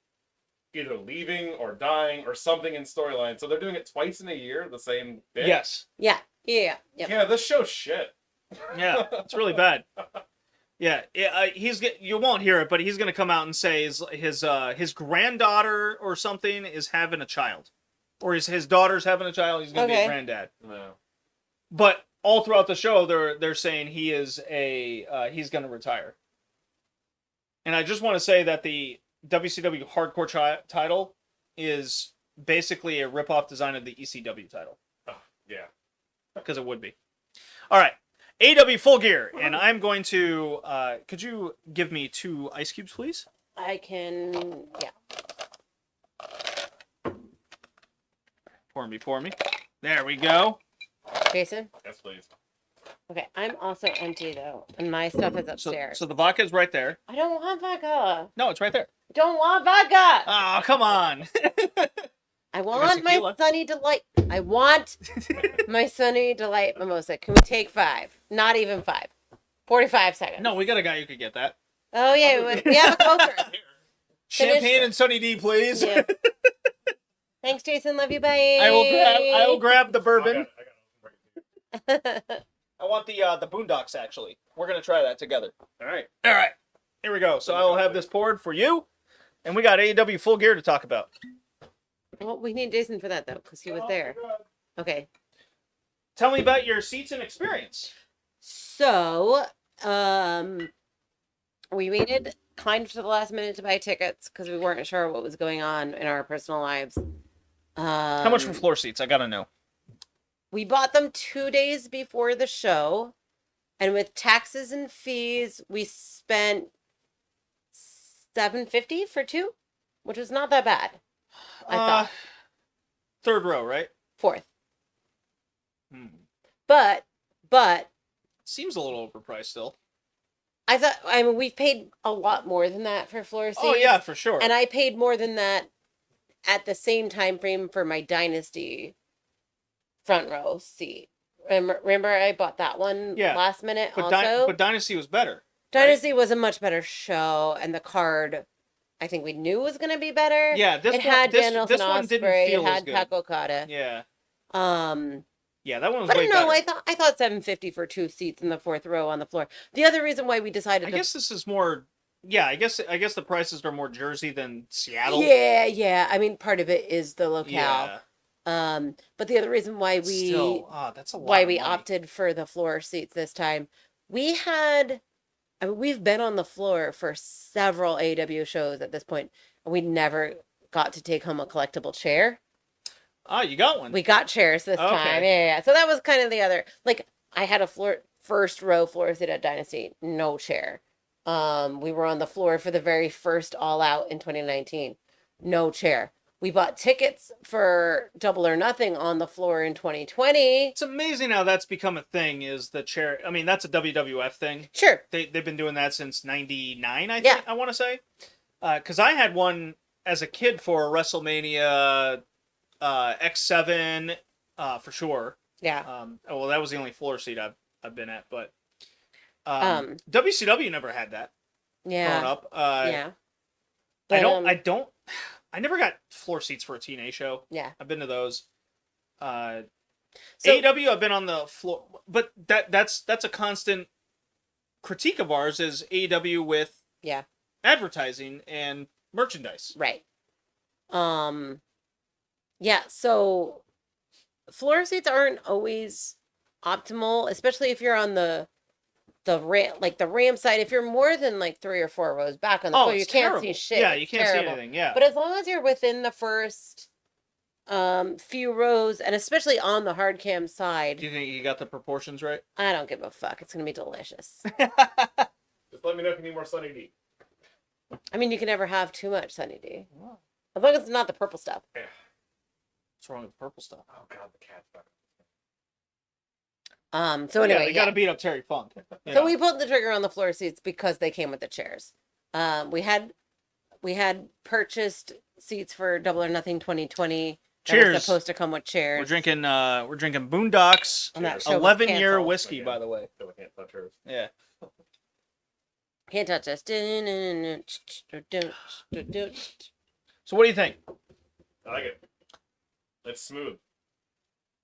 Speaker 3: either leaving or dying or something in storyline. So they're doing it twice in a year, the same bit.
Speaker 1: Yes.
Speaker 2: yeah. Yep.
Speaker 3: Yeah, this show's shit.
Speaker 1: Yeah, it's really bad. Yeah, you won't hear it, but he's going to come out and say his granddaughter or something is having a child, or his daughter's having a child. He's going to be a granddad.
Speaker 3: No.
Speaker 1: But all throughout the show, they're saying he's going to retire. And I just want to say that the WCW Hardcore title is basically a rip-off design of the ECW title,
Speaker 3: Oh, yeah.
Speaker 1: because it would be. All right. AEW Full Gear, and I'm going to. Could you give me 2 ice cubes, please?
Speaker 2: I can. Yeah.
Speaker 1: Pour me. There we go.
Speaker 2: Jason.
Speaker 3: Yes, please.
Speaker 2: Okay, I'm also empty though, and my stuff is upstairs.
Speaker 1: So the vodka is right there.
Speaker 2: I don't want vodka.
Speaker 1: No, it's right there.
Speaker 2: I don't want vodka.
Speaker 1: Oh, come on.
Speaker 2: I want my
Speaker 1: tequila.
Speaker 2: Sunny Delight. I want my Sunny Delight mimosa. Can we take 5? Not even 5. 45 seconds.
Speaker 1: No, we got a guy who could get that.
Speaker 2: Oh yeah, we have a poker.
Speaker 1: Champagne and Sunny D, please.
Speaker 2: Yeah. Thanks, Jason. Love you. Bye.
Speaker 1: I will grab the bourbon.
Speaker 3: I got
Speaker 1: I want the Boondocks, actually. We're going to try that together.
Speaker 3: All right.
Speaker 1: All right. Here we go. So I will have this poured for you. And we got AEW Full Gear to talk about.
Speaker 2: Well, we need Jason for that though, because he was there. Okay.
Speaker 1: Tell me about your seats and experience.
Speaker 2: So, we waited kind of to the last minute to buy tickets because we weren't sure what was going on in our personal lives.
Speaker 1: How much for floor seats? I got to know.
Speaker 2: We bought them 2 days before the show, and with taxes and fees, we spent $750 for 2, which was not that bad. I thought
Speaker 1: 3rd row, right?
Speaker 2: 4th,
Speaker 1: Hmm.
Speaker 2: but
Speaker 1: Seems a little overpriced still.
Speaker 2: I mean, we've paid a lot more than that for floor seats.
Speaker 1: Oh, yeah, for sure.
Speaker 2: And I paid more than that at the same time frame for my Dynasty front row seat. Remember I bought that one last minute
Speaker 1: but
Speaker 2: also?
Speaker 1: but Dynasty was better.
Speaker 2: Dynasty was a much better show, and the card I think we knew was going to be better.
Speaker 1: Yeah, this one didn't feel
Speaker 2: it had
Speaker 1: as good.
Speaker 2: Pac Okada.
Speaker 1: Yeah.
Speaker 2: Yeah,
Speaker 1: that one was
Speaker 2: but
Speaker 1: way
Speaker 2: no,
Speaker 1: better.
Speaker 2: I thought $750 for 2 seats in the 4th row on the floor. The other reason why we decided
Speaker 1: I guess this is more. Yeah, I guess the prices are more Jersey than Seattle.
Speaker 2: Yeah. I mean, part of it is the locale.
Speaker 1: Yeah.
Speaker 2: But the other reason why we
Speaker 1: that's a lot
Speaker 2: why
Speaker 1: of
Speaker 2: we
Speaker 1: money.
Speaker 2: opted for the floor seats this time, we've been on the floor for several AEW shows at this point, and we never got to take home a collectible chair.
Speaker 1: Oh, you got one.
Speaker 2: We got chairs this
Speaker 1: Okay.
Speaker 2: time. Yeah. So that was kind of the other. Like, I had a first row floor seat at Dynasty, no chair. We were on the floor for the very first All Out in 2019, no chair. We bought tickets for Double or Nothing on the floor in 2020.
Speaker 1: It's amazing how that's become a thing. Is the chair? I mean, that's a WWF thing.
Speaker 2: Sure.
Speaker 1: They've been doing that since '99. I think
Speaker 2: Yeah.
Speaker 1: I want to say, because I had one as a kid for WrestleMania X7 for sure.
Speaker 2: Yeah.
Speaker 1: Well, that was the only floor seat I've been at, but WCW never had that growing
Speaker 2: Yeah.
Speaker 1: up.
Speaker 2: Yeah.
Speaker 1: I never got floor seats for a TNA show.
Speaker 2: Yeah.
Speaker 1: I've been to those.
Speaker 2: So-
Speaker 1: AEW, I've been on the floor, but that's a constant critique of ours is AEW with
Speaker 2: Yeah.
Speaker 1: advertising and merchandise.
Speaker 2: Right. Yeah, so floor seats aren't always optimal, especially if you're on the ram side. If you're more than like 3 or 4 rows back on the floor, you
Speaker 1: it's
Speaker 2: can't
Speaker 1: terrible.
Speaker 2: see shit.
Speaker 1: Yeah, you
Speaker 2: It's
Speaker 1: can't see
Speaker 2: terrible.
Speaker 1: anything. Yeah,
Speaker 2: But as long as you're within the first few rows, and especially on the hard cam
Speaker 1: do
Speaker 2: side,
Speaker 1: you think you got the proportions right?
Speaker 2: I don't give a fuck. It's gonna be delicious.
Speaker 3: Just let me know if you need more Sunny D.
Speaker 2: I mean, you can never have too much Sunny D, as long as it's not the purple stuff.
Speaker 3: Yeah.
Speaker 1: What's wrong with the purple stuff?
Speaker 3: Oh god, the cat's back.
Speaker 2: So anyway,
Speaker 1: you got to beat up Terry Funk. you
Speaker 2: So
Speaker 1: know.
Speaker 2: we pulled the trigger on the floor seats because they came with the chairs. We had purchased seats for Double or Nothing 2020. That was
Speaker 1: Cheers.
Speaker 2: supposed to come with chairs.
Speaker 1: We're drinking Boondocks
Speaker 2: And that show was
Speaker 1: 11-year
Speaker 2: canceled.
Speaker 1: whiskey, by the way.
Speaker 3: Still can't touch hers.
Speaker 1: Yeah.
Speaker 2: Can't touch us.
Speaker 1: So what do you think?
Speaker 3: I like it. It's smooth.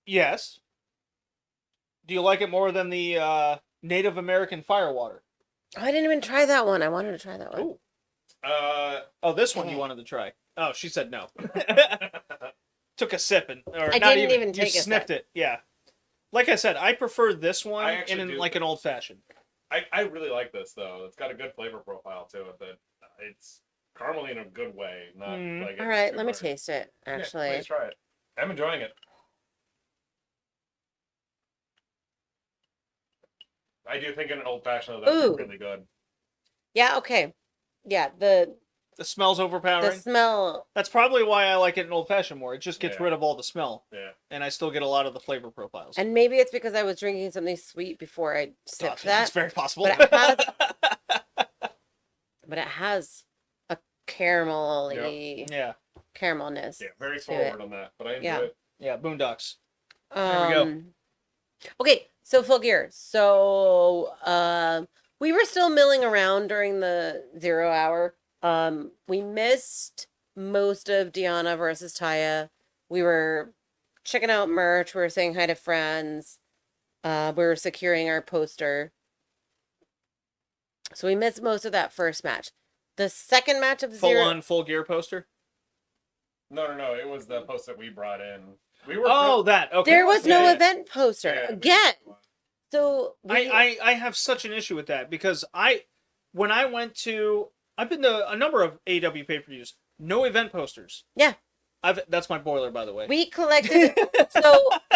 Speaker 1: Yes. Do you like it more than the Native American Firewater?
Speaker 2: Oh, I didn't even try that one. I wanted to try that one.
Speaker 1: Ooh.
Speaker 3: Oh,
Speaker 1: This one you wanted to try. Oh, she said no. Took a sip or
Speaker 2: I
Speaker 1: not
Speaker 2: didn't even take
Speaker 1: you
Speaker 2: a
Speaker 1: sniffed
Speaker 2: sip.
Speaker 1: it. Yeah. Like I said, I prefer this one
Speaker 3: I actually
Speaker 1: in
Speaker 3: do.
Speaker 1: like an old fashioned.
Speaker 3: I really like this though. It's got a good flavor profile to it. That it's caramely in a good way. Not like.
Speaker 2: All
Speaker 3: it's
Speaker 2: right,
Speaker 3: too
Speaker 2: let me
Speaker 3: hard.
Speaker 2: taste it.
Speaker 3: Yeah,
Speaker 2: Actually,
Speaker 3: please try it. I'm enjoying it. I do think an old fashioned that would
Speaker 2: Ooh.
Speaker 3: be really good.
Speaker 2: yeah, okay, yeah. The
Speaker 1: smell's overpowering.
Speaker 2: smell.
Speaker 1: That's probably why I like it in old fashioned more. It just gets
Speaker 3: Yeah.
Speaker 1: rid of all the smell,
Speaker 3: Yeah.
Speaker 1: and I still get a lot of the flavor profiles.
Speaker 2: And maybe it's because I was drinking something sweet before I sipped
Speaker 1: That's
Speaker 2: that.
Speaker 1: very possible.
Speaker 2: But it has a caramelly
Speaker 1: yeah.
Speaker 2: caramelness.
Speaker 3: Yeah, very
Speaker 2: to it.
Speaker 3: forward on that, but I enjoy
Speaker 2: Yeah.
Speaker 3: it.
Speaker 1: Yeah, Boondocks. There we go.
Speaker 2: Okay, so Full Gear. So we were still milling around during the 0 hour. We missed most of Deanna versus Taya. We were checking out merch. We were saying hi to friends. We were securing our poster. So we missed most of that first match. The second match of
Speaker 1: Full
Speaker 2: 0
Speaker 1: on Full Gear poster.
Speaker 3: No. It was the post that we brought in. We were.
Speaker 1: Oh, that. Okay.
Speaker 2: there was no
Speaker 1: Yeah, yeah.
Speaker 2: event poster
Speaker 3: Yeah,
Speaker 2: again. So
Speaker 1: I have such an issue with that because when I went to I've been to a number of AEW pay-per-views, no event posters.
Speaker 2: Yeah.
Speaker 1: That's my boiler, by the way.
Speaker 2: we collected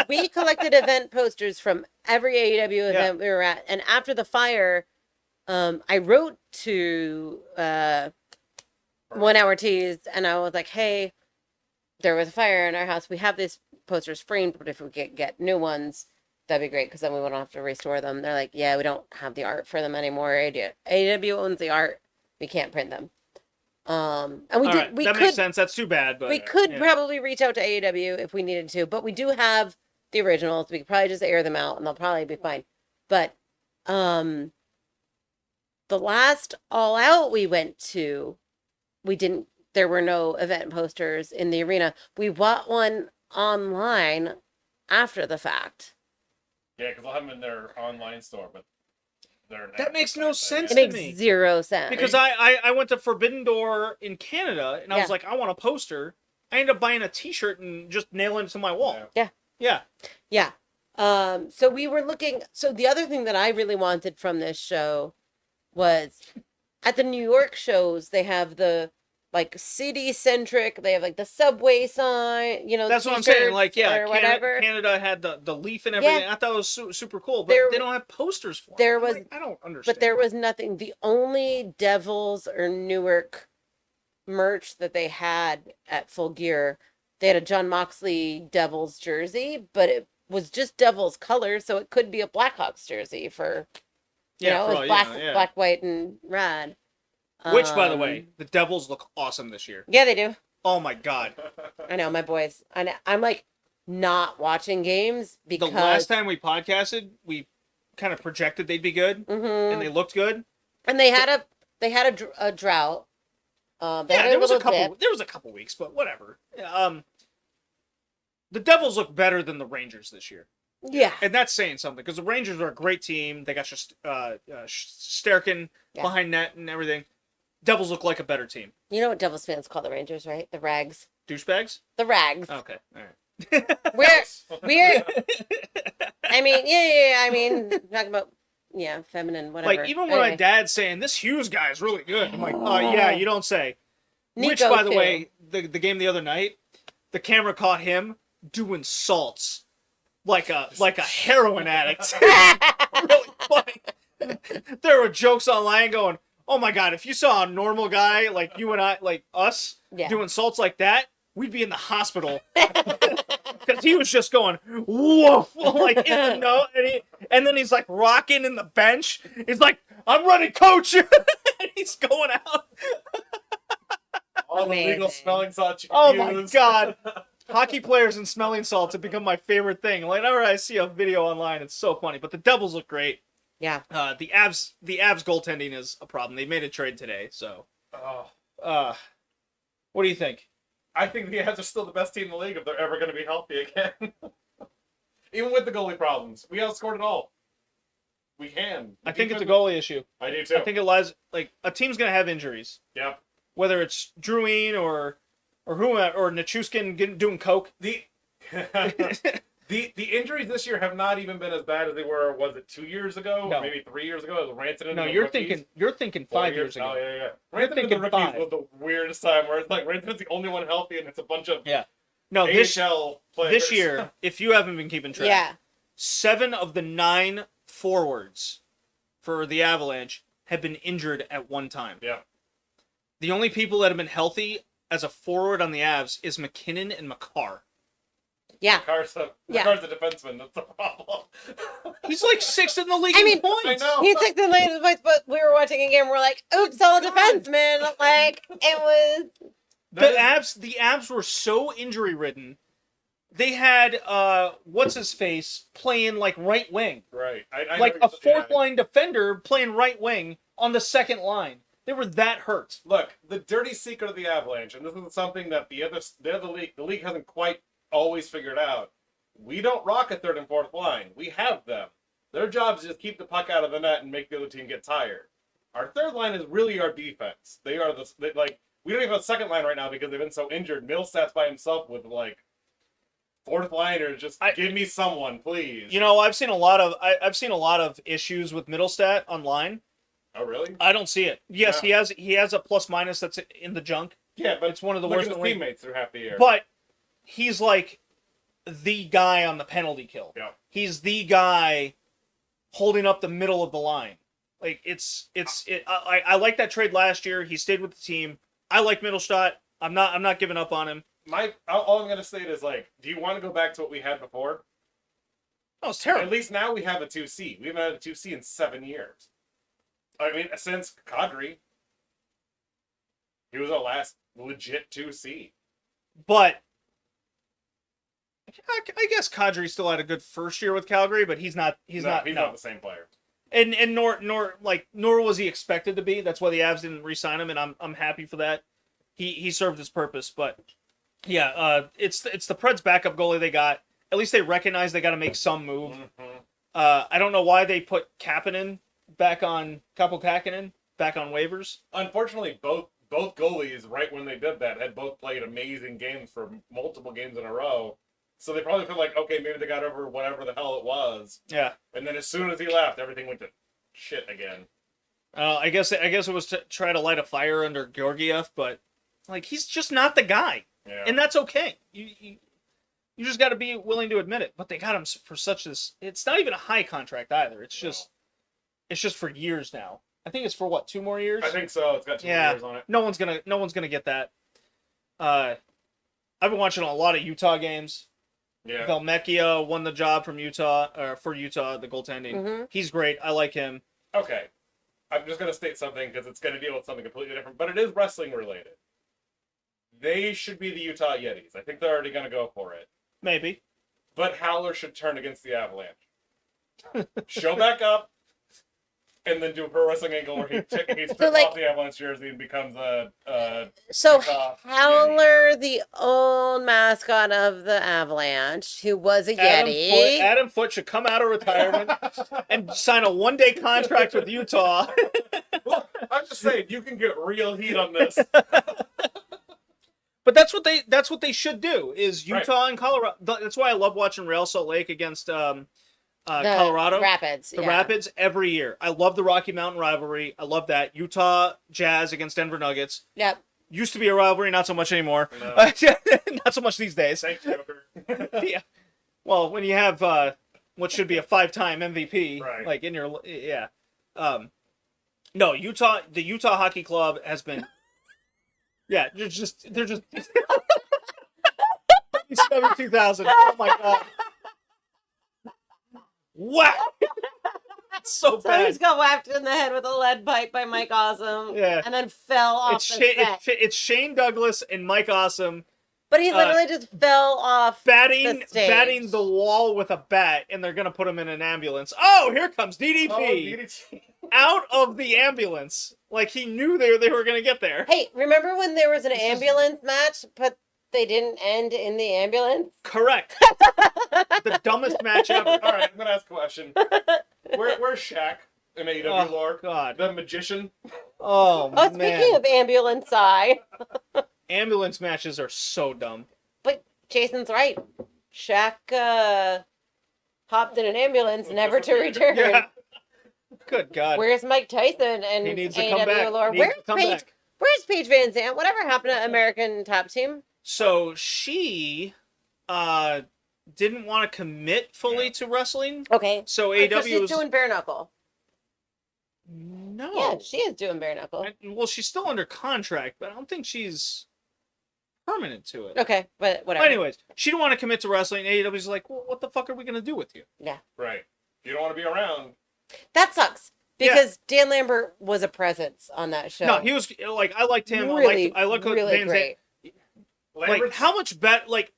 Speaker 2: event posters from every AEW event we were at, and after the fire, I wrote to 1 Hour Tees, and I was like, "Hey, there was a fire in our house. We have these posters framed, but if we get new ones, that'd be great because then we won't have to restore them." They're like, "Yeah, we don't have the art for them anymore. AEW owns the art. We can't print them." And we
Speaker 1: All
Speaker 2: did.
Speaker 1: right,
Speaker 2: We
Speaker 1: that
Speaker 2: could.
Speaker 1: makes sense. That's too bad, but
Speaker 2: We could
Speaker 1: yeah.
Speaker 2: probably reach out to AEW if we needed to, but we do have the originals. We could probably just air them out and they'll probably be fine. But the last All Out we went to, there were no event posters in the arena. We bought one online after the fact.
Speaker 3: Yeah, because they'll have them in their online store, but they're
Speaker 1: That makes no sense
Speaker 2: It
Speaker 1: to
Speaker 2: makes
Speaker 1: me.
Speaker 2: 0 sense.
Speaker 1: Because I went to Forbidden Door in Canada and I was
Speaker 2: Yeah.
Speaker 1: like, I want a poster. I ended up buying a T-shirt and just nailing it to my wall.
Speaker 3: Yeah.
Speaker 1: Yeah.
Speaker 2: Yeah. So we were looking. So the other thing that I really wanted from this show was at the New York shows, they have the like city centric. They have like the subway sign,
Speaker 1: That's what I'm saying. Like,
Speaker 2: t-shirts
Speaker 1: yeah,
Speaker 2: or whatever.
Speaker 1: Canada had the leaf and everything.
Speaker 2: Yeah.
Speaker 1: I thought it was super cool, but
Speaker 2: There-
Speaker 1: they don't have posters for it.
Speaker 2: there
Speaker 1: I'm
Speaker 2: was-
Speaker 1: like, I don't understand.
Speaker 2: But there was nothing. The only Devils or Newark merch that they had at Full Gear, they had a John Moxley Devils jersey, but it was just Devils colors, so it could be a Blackhawks jersey for you know,
Speaker 1: for
Speaker 2: it
Speaker 1: all
Speaker 2: was
Speaker 1: you
Speaker 2: black,
Speaker 1: know, yeah.
Speaker 2: black, white, and red.
Speaker 1: Which, by the way, the Devils look awesome this year.
Speaker 2: Yeah, they do.
Speaker 1: Oh my god!
Speaker 2: I know my boys. I'm like not watching games because
Speaker 1: The last time we podcasted, we kind of projected they'd be good,
Speaker 2: Mhm.
Speaker 1: and they looked good.
Speaker 2: And they had a drought. They had
Speaker 1: Yeah, there was a
Speaker 2: little
Speaker 1: couple.
Speaker 2: dip.
Speaker 1: There was a couple weeks, but whatever. The Devils look better than the Rangers this year,
Speaker 2: Yeah.
Speaker 1: and that's saying something because the Rangers are a great team. They got Sterkin
Speaker 2: Yeah.
Speaker 1: behind net and everything. Devils look like a better team.
Speaker 2: You know what Devils fans call the Rangers, right? The Rags.
Speaker 1: Douchebags.
Speaker 2: The Rags.
Speaker 1: Okay, all right.
Speaker 2: We're I mean, yeah. I mean, talking about feminine, whatever.
Speaker 1: Like even when my
Speaker 2: Anyway.
Speaker 1: dad's saying this Hughes guy is really good, I'm like, oh yeah, you don't say. Which,
Speaker 2: Nico,
Speaker 1: by the
Speaker 2: too.
Speaker 1: way, the game the other night, the camera caught him doing salts like a heroin addict. Really funny. There were jokes online going, "Oh my god, if you saw a normal guy like you and I, like us,
Speaker 2: Yeah.
Speaker 1: doing salts like that, we'd be in the hospital." Because he was just going, woof, like in the note, and then he's like rocking in the bench. He's like, "I'm ready, coach," and he's going out.
Speaker 3: All the legal
Speaker 2: Amazing.
Speaker 3: spelling salts you
Speaker 1: Oh
Speaker 3: can
Speaker 1: my
Speaker 3: use.
Speaker 1: god. Hockey players and smelling salts have become my favorite thing. Like, whenever I see a video online, it's so funny. But the Devils look great.
Speaker 2: Yeah.
Speaker 1: The Avs goaltending is a problem. They made a trade today, so.
Speaker 3: Oh,
Speaker 1: What do you think?
Speaker 3: I think the Avs are still the best team in the league if they're ever going to be healthy again. Even with the goalie problems, we outscored it all. We can.
Speaker 1: I think it's a goalie issue.
Speaker 3: I do too.
Speaker 1: I think it lies like a team's gonna have injuries.
Speaker 3: Yep.
Speaker 1: Whether it's Dreween or whomever or Nichushkin doing coke.
Speaker 3: The injuries this year have not even been as bad as they were. Was it 2 years ago?
Speaker 1: No.
Speaker 3: Or maybe 3 years ago? It was Rantanen.
Speaker 1: No,
Speaker 3: and the
Speaker 1: you're
Speaker 3: rookies.
Speaker 1: thinking
Speaker 3: 4
Speaker 1: 5 years ago.
Speaker 3: Oh yeah.
Speaker 1: You're
Speaker 3: Rantanen and the
Speaker 1: thinking
Speaker 3: rookies
Speaker 1: 5.
Speaker 3: was the weirdest time where it's like Rantanen's the only one healthy and it's a bunch of
Speaker 1: No,
Speaker 3: AHL players.
Speaker 1: this year, if you haven't been keeping track,
Speaker 2: Yeah.
Speaker 1: 7 of the 9 forwards for the Avalanche have been injured at one time.
Speaker 3: Yeah.
Speaker 1: The only people that have been healthy as a forward on the Avs is McKinnon and Makar.
Speaker 2: Yeah.
Speaker 3: Carr's a defenseman. That's the problem.
Speaker 1: He's like 6th in the league
Speaker 2: I
Speaker 1: in
Speaker 2: mean,
Speaker 1: points.
Speaker 3: I know.
Speaker 2: He's like the latest voice, but we were watching a game. We're like, "Oops, all defensemen!" Like it was.
Speaker 1: The Avs were so injury ridden. They had what's his face playing like right wing,
Speaker 3: Right. I
Speaker 1: like
Speaker 3: know
Speaker 1: a fourth line defender playing right wing on the second line. They were that hurt.
Speaker 3: Look, the dirty secret of the Avalanche, and this is something that the league hasn't quite always figured out. We don't rock a third and fourth line. We have them. Their job is just keep the puck out of the net and make the other team get tired. Our third line is really our defense. We don't even have a second line right now because they've been so injured. Millstat's by himself with like fourth liners. Just give me someone, please.
Speaker 1: You know, I've seen a lot of issues with Middlestat online.
Speaker 3: Oh really?
Speaker 1: I don't see it. Yes,
Speaker 3: Yeah.
Speaker 1: he has a plus minus that's in the junk.
Speaker 3: Yeah, but
Speaker 1: It's one of the
Speaker 3: look
Speaker 1: worst
Speaker 3: at
Speaker 1: in
Speaker 3: his
Speaker 1: the league.
Speaker 3: teammates through half the year.
Speaker 1: But he's like the guy on the penalty kill.
Speaker 3: Yeah.
Speaker 1: He's the guy holding up the middle of the line. Like I like that trade last year. He stayed with the team. I like Middlestat. I'm not giving up on him.
Speaker 3: All I'm gonna say is like, do you want to go back to what we had before?
Speaker 1: Oh, it's terrible.
Speaker 3: At least now we have a 2C. We haven't had a 2C in 7 years. I mean, since Kadri, he was our last legit 2C.
Speaker 1: But I guess Kadri still had a good first year with Calgary, but he's not
Speaker 3: the same player.
Speaker 1: And nor was he expected to be. That's why the Avs didn't re-sign him, and I'm happy for that. He served his purpose, but yeah, it's the Preds backup goalie they got. At least they recognize they got to make some move.
Speaker 3: Mm-hmm.
Speaker 1: I don't know why they put Kapanen back on waivers.
Speaker 3: Unfortunately, both goalies, right when they did that, had both played amazing games for multiple games in a row. So they probably feel like, okay, maybe they got over whatever the hell it was.
Speaker 1: Yeah.
Speaker 3: And then as soon as he left, everything went to shit again.
Speaker 1: I guess it was to try to light a fire under Georgiev, but Like, he's just not the guy.
Speaker 3: Yeah.
Speaker 1: And that's okay. You just got to be willing to admit it. But they got him for such this. It's not even a high contract either. It's just for years now. I think it's for what, 2 more years?
Speaker 3: I think so. It's got 2 more years on it.
Speaker 1: No one's gonna get that. I've been watching a lot of Utah games.
Speaker 3: Yeah.
Speaker 1: Velmecchia won the job from Utah, for Utah, the goaltending.
Speaker 2: Mm-hmm.
Speaker 1: He's great. I like him.
Speaker 3: Okay. I'm just going to state something because it's going to deal with something completely different, but it is wrestling related. They should be the Utah Yetis. I think they're already going to go for it.
Speaker 1: Maybe.
Speaker 3: But Howler should turn against the Avalanche. Show back up, and then do a pro wrestling angle where he strips off the Avalanche jersey and becomes a
Speaker 2: So
Speaker 3: Utah
Speaker 2: Howler, the old mascot of the Avalanche, who was a Yeti.
Speaker 1: Adam Foote should come out of retirement and sign a 1-day contract with Utah.
Speaker 3: Well, I'm just saying, you can get real heat on this.
Speaker 1: But that's what they should do. Is Utah and Colorado. That's why I love watching Real Salt Lake against Colorado
Speaker 2: Rapids.
Speaker 1: The Rapids every year. I love the Rocky Mountain rivalry. I love that. Utah Jazz against Denver Nuggets.
Speaker 2: Yep.
Speaker 1: Used to be a rivalry, not so much anymore.
Speaker 3: No.
Speaker 1: Not so much these days.
Speaker 3: Thanks, Joker.
Speaker 1: Yeah. Well, when you have what should be a 5-time MVP,
Speaker 3: Right.
Speaker 1: like in your no, Utah. The Utah Hockey Club has been. Yeah, they're just WCW 2000. Oh my god! Wow, it's so
Speaker 2: So he's
Speaker 1: bad.
Speaker 2: got whacked in the head with a lead pipe by Mike Awesome.
Speaker 1: Yeah.
Speaker 2: And then fell off
Speaker 1: It's
Speaker 2: the set.
Speaker 1: It's Shane Douglas and Mike Awesome
Speaker 2: But he literally just fell off
Speaker 1: batting
Speaker 2: the stage.
Speaker 1: the wall with a bat, and they're gonna put him in an ambulance. Oh, here comes DDP
Speaker 3: Oh, DDT.
Speaker 1: out of the ambulance, like he knew they were gonna get there.
Speaker 2: Hey, remember when there was an ambulance match, but they didn't end in the ambulance?
Speaker 1: Correct. The dumbest match ever.
Speaker 3: All right, I'm going to ask a question. Where's Shaq in AEW lore?
Speaker 1: God.
Speaker 3: The magician?
Speaker 1: Oh,
Speaker 2: Oh,
Speaker 1: man.
Speaker 2: speaking of ambulance eye,
Speaker 1: Ambulance matches are so dumb.
Speaker 2: but Jason's right. Shaq hopped in an ambulance, never to return.
Speaker 1: Yeah. Good God.
Speaker 2: Where's Mike Tyson and
Speaker 1: He needs to
Speaker 2: AEW
Speaker 1: come back.
Speaker 2: lore?
Speaker 1: Needs
Speaker 2: Where's
Speaker 1: to come
Speaker 2: Paige?
Speaker 1: back.
Speaker 2: Where's Paige Van Zandt? Whatever happened to American Top Team?
Speaker 1: So she didn't want to commit fully to wrestling.
Speaker 2: Okay.
Speaker 1: So
Speaker 2: Because
Speaker 1: AEW
Speaker 2: she's
Speaker 1: was
Speaker 2: doing bare knuckle.
Speaker 1: no.
Speaker 2: Yeah, she is doing bare knuckle.
Speaker 1: Well, she's still under contract, but I don't think she's permanent to it.
Speaker 2: Okay, but whatever.
Speaker 1: Anyways, she didn't want to commit to wrestling. AEW's like, well, what the fuck are we gonna do with you?
Speaker 3: Right. You don't want to be around.
Speaker 2: That sucks. Because Dan Lambert was a presence on that show.
Speaker 1: No, he was like, I liked him.
Speaker 2: Really,
Speaker 1: I like
Speaker 2: really
Speaker 1: Van Zandt.
Speaker 2: great.
Speaker 1: Like,
Speaker 3: Lambert's-
Speaker 1: how much better? Like,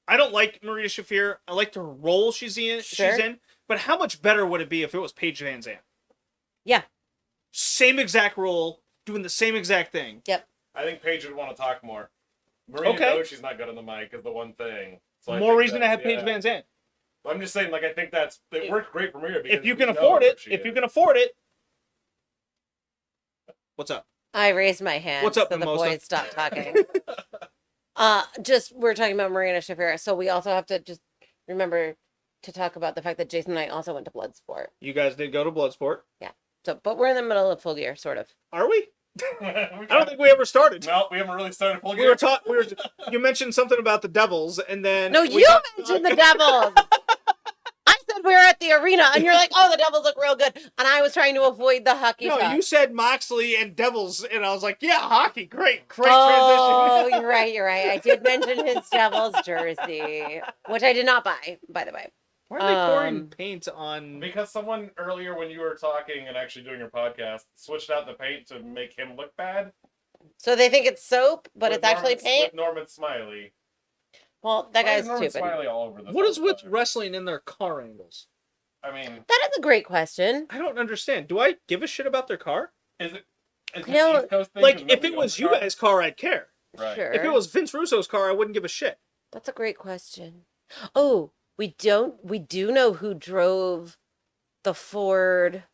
Speaker 1: I don't like Maria Shafir. I like the role she's in.
Speaker 2: Sure.
Speaker 1: She's in. But how much better would it be if it was Paige Van Zandt?
Speaker 2: Yeah.
Speaker 1: Same exact role, doing the same exact thing.
Speaker 3: I think Paige would want to talk more. Maria
Speaker 1: Okay.
Speaker 3: knows she's not good on the mic is the one thing. So I
Speaker 1: More
Speaker 3: think
Speaker 1: reason to have
Speaker 3: that's-
Speaker 1: Paige Van Zandt.
Speaker 3: I'm just saying, like, I think it worked great for Maria. Because
Speaker 1: If you
Speaker 3: we
Speaker 1: can
Speaker 3: know
Speaker 1: afford
Speaker 3: what
Speaker 1: it,
Speaker 3: she
Speaker 1: if
Speaker 3: is.
Speaker 1: you can afford it. What's up?
Speaker 2: I raised my hand
Speaker 1: What's up,
Speaker 2: so the
Speaker 1: Mimosa?
Speaker 2: boys stopped talking. We're talking about Marina Shafir, so we also have to just remember to talk about the fact that Jason and I also went to Bloodsport.
Speaker 1: You guys did go to Bloodsport.
Speaker 2: So, but we're in the middle of Full Gear, sort of.
Speaker 1: Are we? I don't think we ever started.
Speaker 3: No, we haven't really started full
Speaker 1: We
Speaker 3: gear.
Speaker 1: were talking. You mentioned something about the Devils, and then
Speaker 2: No, you mentioned the Devils. I said we were at the arena, and you're like, "Oh, the Devils look real good," and I was trying to avoid the hockey
Speaker 1: No,
Speaker 2: talk.
Speaker 1: you said Moxley and Devils, and I was like, yeah, hockey, great
Speaker 2: Oh,
Speaker 1: transition.
Speaker 2: you're right. You're right. I did mention his Devils jersey, which I did not buy, by the way.
Speaker 1: Why are they pouring
Speaker 2: Um,
Speaker 1: paint on?
Speaker 3: Because someone earlier, when you were talking and actually doing your podcast, switched out the paint to make him look bad.
Speaker 2: So they think it's soap, but
Speaker 3: With
Speaker 2: it's actually
Speaker 3: Norman-
Speaker 2: paint.
Speaker 3: With Norman Smiley.
Speaker 2: Well, that
Speaker 3: Why is
Speaker 2: guy's
Speaker 3: Norman
Speaker 2: stupid.
Speaker 3: Smiley all over this.
Speaker 1: What is
Speaker 3: all
Speaker 1: with
Speaker 3: the time?
Speaker 1: wrestling in their car angles?
Speaker 3: I mean,
Speaker 2: That is a great question.
Speaker 1: I don't understand. Do I give a shit about their car?
Speaker 3: is it? Is it
Speaker 2: No,
Speaker 3: East Coast thing?
Speaker 1: Like,
Speaker 3: 'Cause
Speaker 1: if
Speaker 3: nobody
Speaker 1: it was
Speaker 3: owns
Speaker 1: you
Speaker 3: cars?
Speaker 1: guys' car, I'd care.
Speaker 3: Right.
Speaker 2: Sure.
Speaker 1: If it was Vince Russo's car, I wouldn't give a shit.
Speaker 2: That's a great question. Oh, we do know who drove the Ford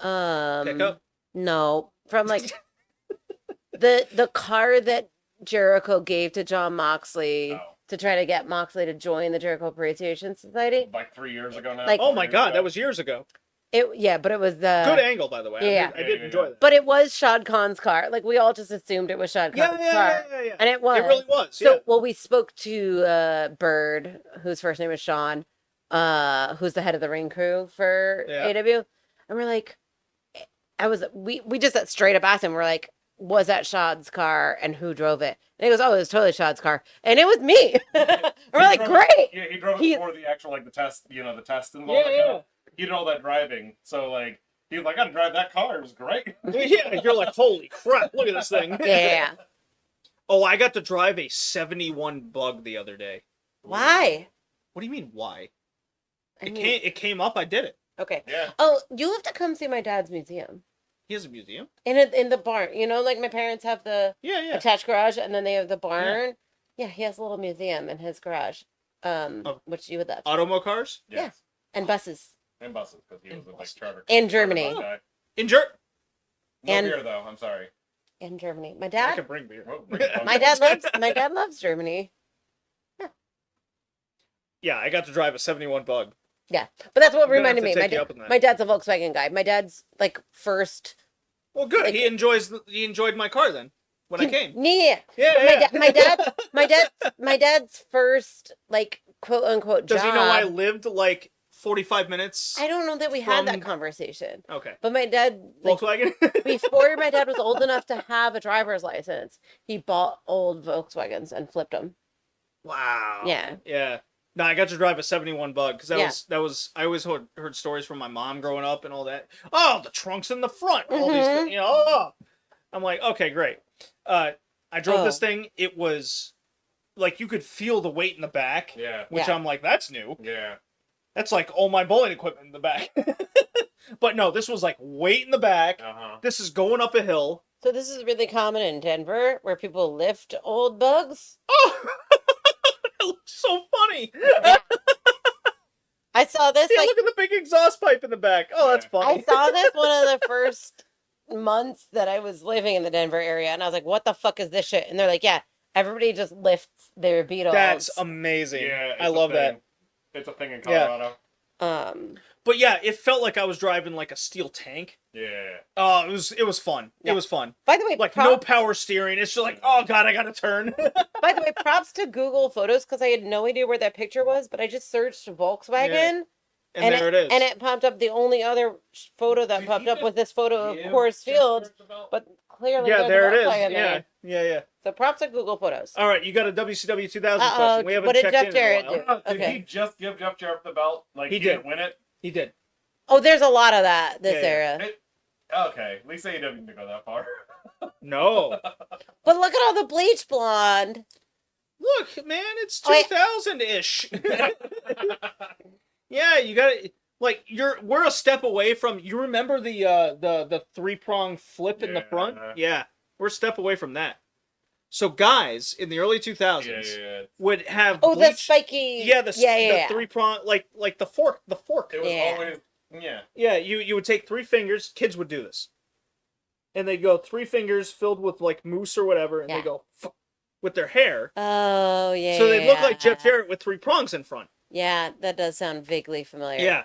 Speaker 1: Pickup?
Speaker 2: no, from like the car that Jericho gave to John Moxley
Speaker 3: Oh,
Speaker 2: to try to get Moxley to join the Jericho Appreciation Society.
Speaker 3: like 3 years ago now.
Speaker 2: Like-
Speaker 1: Oh my god, that was years ago.
Speaker 2: But it was the
Speaker 1: Good angle, by the way.
Speaker 2: Yeah.
Speaker 1: I did enjoy that.
Speaker 2: But it was Shad Khan's car. Like, we all just assumed it was Shad Khan's car.
Speaker 1: Yeah.
Speaker 2: And it was.
Speaker 1: It really was.
Speaker 2: So,
Speaker 1: Yeah.
Speaker 2: well, we spoke to Bird, whose first name is Sean, who's the head of the ring crew for AEW. And we're like, we just straight up asked him, we're like, was that Shad's car and who drove it? And he goes, oh, it was totally Shad's car. And it was me. And we're like, great.
Speaker 3: Yeah, he drove it for the actual, like, the test, the test and all that kind of. He did all that driving. So, like, he was like, I gotta drive that car. It was great.
Speaker 1: Yeah, you're like, holy crap, look at this thing.
Speaker 2: Yeah.
Speaker 1: Oh, I got to drive a 71 bug the other day.
Speaker 2: Why?
Speaker 1: What do you mean, why?
Speaker 2: I mean,
Speaker 1: It came up, I did it.
Speaker 2: Okay.
Speaker 3: Yeah.
Speaker 2: Oh, you'll have to come see my dad's museum.
Speaker 1: He has a museum?
Speaker 2: In the barn. You know, like my parents have the
Speaker 1: Yeah.
Speaker 2: attached garage and then they have the barn. Yeah, he has a little museum in his garage. Which you would love.
Speaker 1: Automo cars?
Speaker 2: Yeah. And buses.
Speaker 3: And buses, because he was a big charter.
Speaker 2: In Germany.
Speaker 3: Guy.
Speaker 1: No
Speaker 3: beer, though. I'm sorry.
Speaker 2: In Germany. My
Speaker 1: I
Speaker 2: dad.
Speaker 1: can bring beer.
Speaker 2: My dad loves Germany.
Speaker 1: Yeah, I got to drive a 71 bug.
Speaker 2: Yeah, but that's what
Speaker 1: I'm gonna
Speaker 2: reminded
Speaker 1: have
Speaker 2: me.
Speaker 1: to take you up on that.
Speaker 2: My dad's a Volkswagen guy. My dad's like first.
Speaker 1: Well, good.
Speaker 2: Like,
Speaker 1: He enjoyed my car then when I came.
Speaker 2: Yeah.
Speaker 1: Yeah.
Speaker 2: My dad's first like quote unquote job.
Speaker 1: Does he know I lived like 45 minutes?
Speaker 2: I don't know that we had that
Speaker 1: from-
Speaker 2: conversation.
Speaker 1: Okay.
Speaker 2: But my dad, like,
Speaker 1: Volkswagen?
Speaker 2: before my dad was old enough to have a driver's license, he bought old Volkswagens and flipped them.
Speaker 1: Wow.
Speaker 2: Yeah.
Speaker 1: Yeah. No, I got to drive a 71 bug because
Speaker 2: Yeah.
Speaker 1: that was I always heard stories from my mom growing up and all that. Oh, the trunk's in the front. All
Speaker 2: Mhm.
Speaker 1: these, oh. I'm like, okay, great. I drove this
Speaker 2: Oh.
Speaker 1: thing. It was like you could feel the weight in the back.
Speaker 3: Yeah.
Speaker 1: Which
Speaker 2: Yeah.
Speaker 1: I'm like, that's new.
Speaker 3: Yeah.
Speaker 1: That's like all my bowling equipment in the back. But no, this was like weight in the back.
Speaker 3: Uh-huh.
Speaker 1: This is going up a hill.
Speaker 2: So this is really common in Denver, where people lift old bugs.
Speaker 1: Oh, that looks so funny.
Speaker 2: I saw this.
Speaker 1: Yeah,
Speaker 2: Like,
Speaker 1: look at the big exhaust pipe in the back. Oh, that's
Speaker 3: Yeah.
Speaker 1: funny.
Speaker 2: I saw this one of the first months that I was living in the Denver area, and I was like, "What the fuck is this shit?" And they're like, "Yeah, everybody just lifts their Beetles."
Speaker 1: That's amazing.
Speaker 3: Yeah.
Speaker 1: I love that.
Speaker 3: It's a thing in
Speaker 1: Yeah.
Speaker 3: Colorado.
Speaker 1: But yeah, it felt like I was driving like a steel tank.
Speaker 3: Yeah.
Speaker 1: Oh, it was fun.
Speaker 2: Yeah.
Speaker 1: It was fun.
Speaker 2: By the way,
Speaker 1: Like no power steering. It's just like, oh god, I gotta turn.
Speaker 2: by the way, props to Google Photos because I had no idea where that picture was, but I just searched Volkswagen.
Speaker 1: And there it is.
Speaker 2: And it popped up. The only other photo that
Speaker 3: Did
Speaker 2: popped
Speaker 3: he
Speaker 2: up was this photo of
Speaker 3: give
Speaker 2: Coors
Speaker 3: Jeff
Speaker 2: Field,
Speaker 3: Roosevelt?
Speaker 2: but clearly
Speaker 1: Yeah,
Speaker 2: there's a
Speaker 1: there it is.
Speaker 2: Volkswagen there.
Speaker 1: Yeah.
Speaker 2: So props to Google Photos.
Speaker 1: All right, you got a WCW 2000
Speaker 2: Uh-oh,
Speaker 1: question. We haven't
Speaker 2: what did
Speaker 1: checked
Speaker 2: Jeff
Speaker 1: in
Speaker 2: Jarrett
Speaker 1: in a
Speaker 2: do?
Speaker 1: while.
Speaker 3: Did
Speaker 2: Okay.
Speaker 3: he just give Jeff Jarrett the belt? Like,
Speaker 1: He
Speaker 3: he
Speaker 1: did.
Speaker 3: didn't win it?
Speaker 1: He did.
Speaker 2: Oh, there's a lot of that this
Speaker 1: Yeah.
Speaker 2: era.
Speaker 3: Okay, at least AEW didn't go that far.
Speaker 1: No.
Speaker 2: But look at all the bleach blonde.
Speaker 1: Look, man, it's
Speaker 2: Oh, yeah.
Speaker 1: 2000-ish. Yeah, you got to like we're a step away from. You remember the 3-prong flip in the front?
Speaker 3: Yeah.
Speaker 1: Yeah, we're a step away from that. So guys in the early 2000s
Speaker 3: Yeah.
Speaker 1: would have
Speaker 2: Oh, the
Speaker 1: bleach.
Speaker 2: spiky.
Speaker 1: Yeah, the
Speaker 2: yeah.
Speaker 1: 3-prong like the fork.
Speaker 3: It was
Speaker 2: Yeah.
Speaker 3: always, yeah.
Speaker 1: Yeah, you would take 3 fingers. Kids would do this, and they'd go 3 fingers filled with like mousse or whatever, and
Speaker 2: Yeah.
Speaker 1: they go with their hair.
Speaker 2: Oh, yeah.
Speaker 1: So they look
Speaker 2: yeah.
Speaker 1: like Jeff Jarrett with 3 prongs in front.
Speaker 2: Yeah, that does sound vaguely familiar.
Speaker 1: Yeah.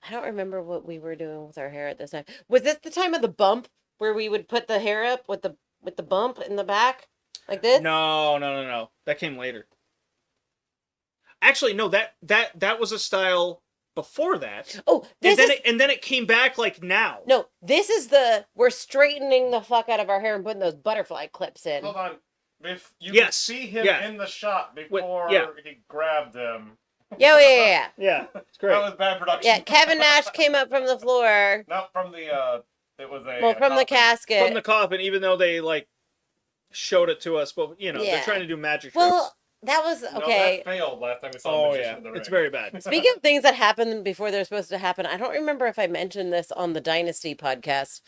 Speaker 2: I don't remember what we were doing with our hair at this time. Was this the time of the bump where we would put the hair up with the bump in the back like this?
Speaker 1: No. That came later. Actually, no. That was a style before that,
Speaker 2: Oh,
Speaker 1: and
Speaker 2: this
Speaker 1: then it came back like now.
Speaker 2: no. This is we're straightening the fuck out of our hair and putting those butterfly clips in.
Speaker 3: Hold on. If you
Speaker 1: Yes.
Speaker 3: could see him
Speaker 1: Yeah.
Speaker 3: in the shot before
Speaker 1: yeah.
Speaker 3: he grabbed him.
Speaker 2: Yeah.
Speaker 1: Yeah, it's great.
Speaker 3: That was bad production.
Speaker 2: Yeah, Kevin Nash came up from the floor.
Speaker 3: Not from the, it was a...
Speaker 2: Well, from the
Speaker 3: coffin.
Speaker 2: casket.
Speaker 1: From the coffin, even though they like showed it to us, but they're
Speaker 2: Yeah.
Speaker 1: trying to do magic tricks.
Speaker 2: Well, that was
Speaker 3: No,
Speaker 2: okay.
Speaker 3: that failed last time we saw
Speaker 1: Oh
Speaker 3: the
Speaker 1: yeah,
Speaker 3: in the
Speaker 1: it's
Speaker 3: ring.
Speaker 1: very bad.
Speaker 2: Speaking of things that happened before they're supposed to happen, I don't remember if I mentioned this on the Dynasty podcast,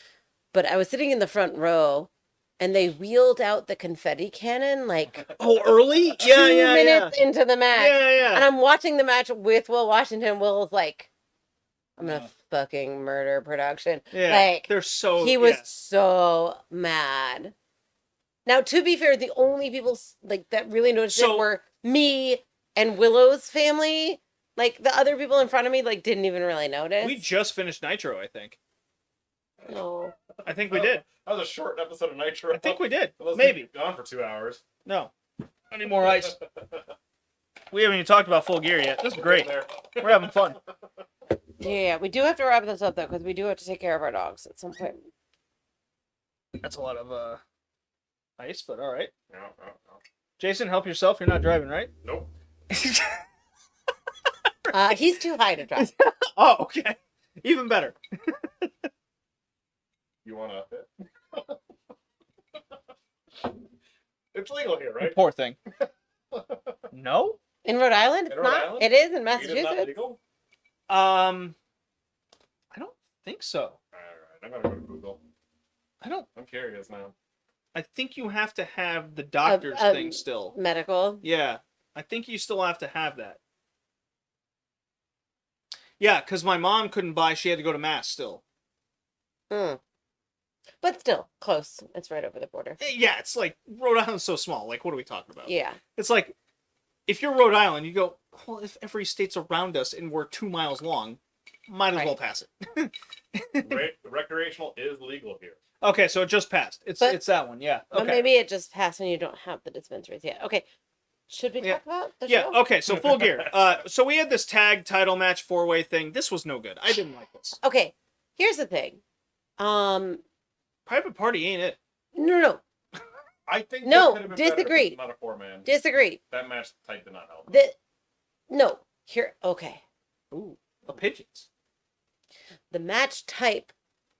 Speaker 2: but I was sitting in the front row and they wheeled out the confetti cannon like
Speaker 1: Oh, early? Yeah,
Speaker 2: 2
Speaker 1: yeah,
Speaker 2: minutes into the match.
Speaker 1: yeah.
Speaker 2: And I'm watching the match with Will Washington. Will's like, I'm
Speaker 3: Yeah.
Speaker 2: gonna fucking murder production.
Speaker 1: Yeah,
Speaker 2: Like,
Speaker 1: they're so.
Speaker 2: he was
Speaker 1: yeah.
Speaker 2: so mad. Now, to be fair, the only people like that really noticed
Speaker 1: So-
Speaker 2: it were me and Willow's family. Like the other people in front of me, like didn't even really notice.
Speaker 1: We just finished Nitro, I think.
Speaker 2: No.
Speaker 1: I think we did.
Speaker 3: That was a short episode of Nitro.
Speaker 1: I think we did.
Speaker 3: Unless
Speaker 1: Maybe.
Speaker 3: we've gone for 2 hours.
Speaker 1: No. I need more ice. We haven't even talked about Full Gear yet. This is great.
Speaker 3: There.
Speaker 1: We're having fun.
Speaker 2: Yeah, we do have to wrap this up though, because we do have to take care of our dogs at some point.
Speaker 1: That's a lot of ice, but all right.
Speaker 3: No.
Speaker 1: Jason, help yourself. You're not driving, right?
Speaker 3: Nope.
Speaker 2: He's too high to drive.
Speaker 1: Oh, okay. Even better.
Speaker 3: You wanna? It's legal here, right?
Speaker 1: Poor thing. No?
Speaker 2: In Rhode Island, it's
Speaker 3: In Rhode
Speaker 2: not.
Speaker 3: Island?
Speaker 2: It is in
Speaker 3: Weed is not
Speaker 2: Massachusetts.
Speaker 3: legal?
Speaker 1: I don't think so.
Speaker 3: All right. I'm gonna go to Google. I'm curious now.
Speaker 1: I think you have to have the doctor's thing still.
Speaker 2: Medical.
Speaker 1: Yeah. I think you still have to have that. Yeah, because my mom couldn't buy. She had to go to Mass still.
Speaker 2: Hmm. But still, close. It's right over the border.
Speaker 1: Yeah, it's like Rhode Island's so small. Like, what are we talking about?
Speaker 2: Yeah.
Speaker 1: It's like, if you're Rhode Island, you go, well, if every state's around us and we're 2 miles long, might as well pass it.
Speaker 3: Recreational is legal here.
Speaker 1: Okay, so it just passed. It's that one, yeah.
Speaker 2: But
Speaker 1: Okay.
Speaker 2: maybe it just passed and you don't have the dispensaries yet. Okay. Should we talk about the
Speaker 1: Yeah,
Speaker 2: show?
Speaker 1: okay, so Full Gear. So we had this tag title match 4-way thing. This was no good. I didn't like this.
Speaker 2: Okay. Here's the thing.
Speaker 1: Private Party ain't it.
Speaker 2: No.
Speaker 3: I think
Speaker 2: No,
Speaker 3: this could have been better if
Speaker 2: disagree.
Speaker 3: it's not a 4-man.
Speaker 2: Disagree.
Speaker 3: That match type did not help.
Speaker 2: No. Here. Okay.
Speaker 1: Ooh, opinions.
Speaker 2: The match type.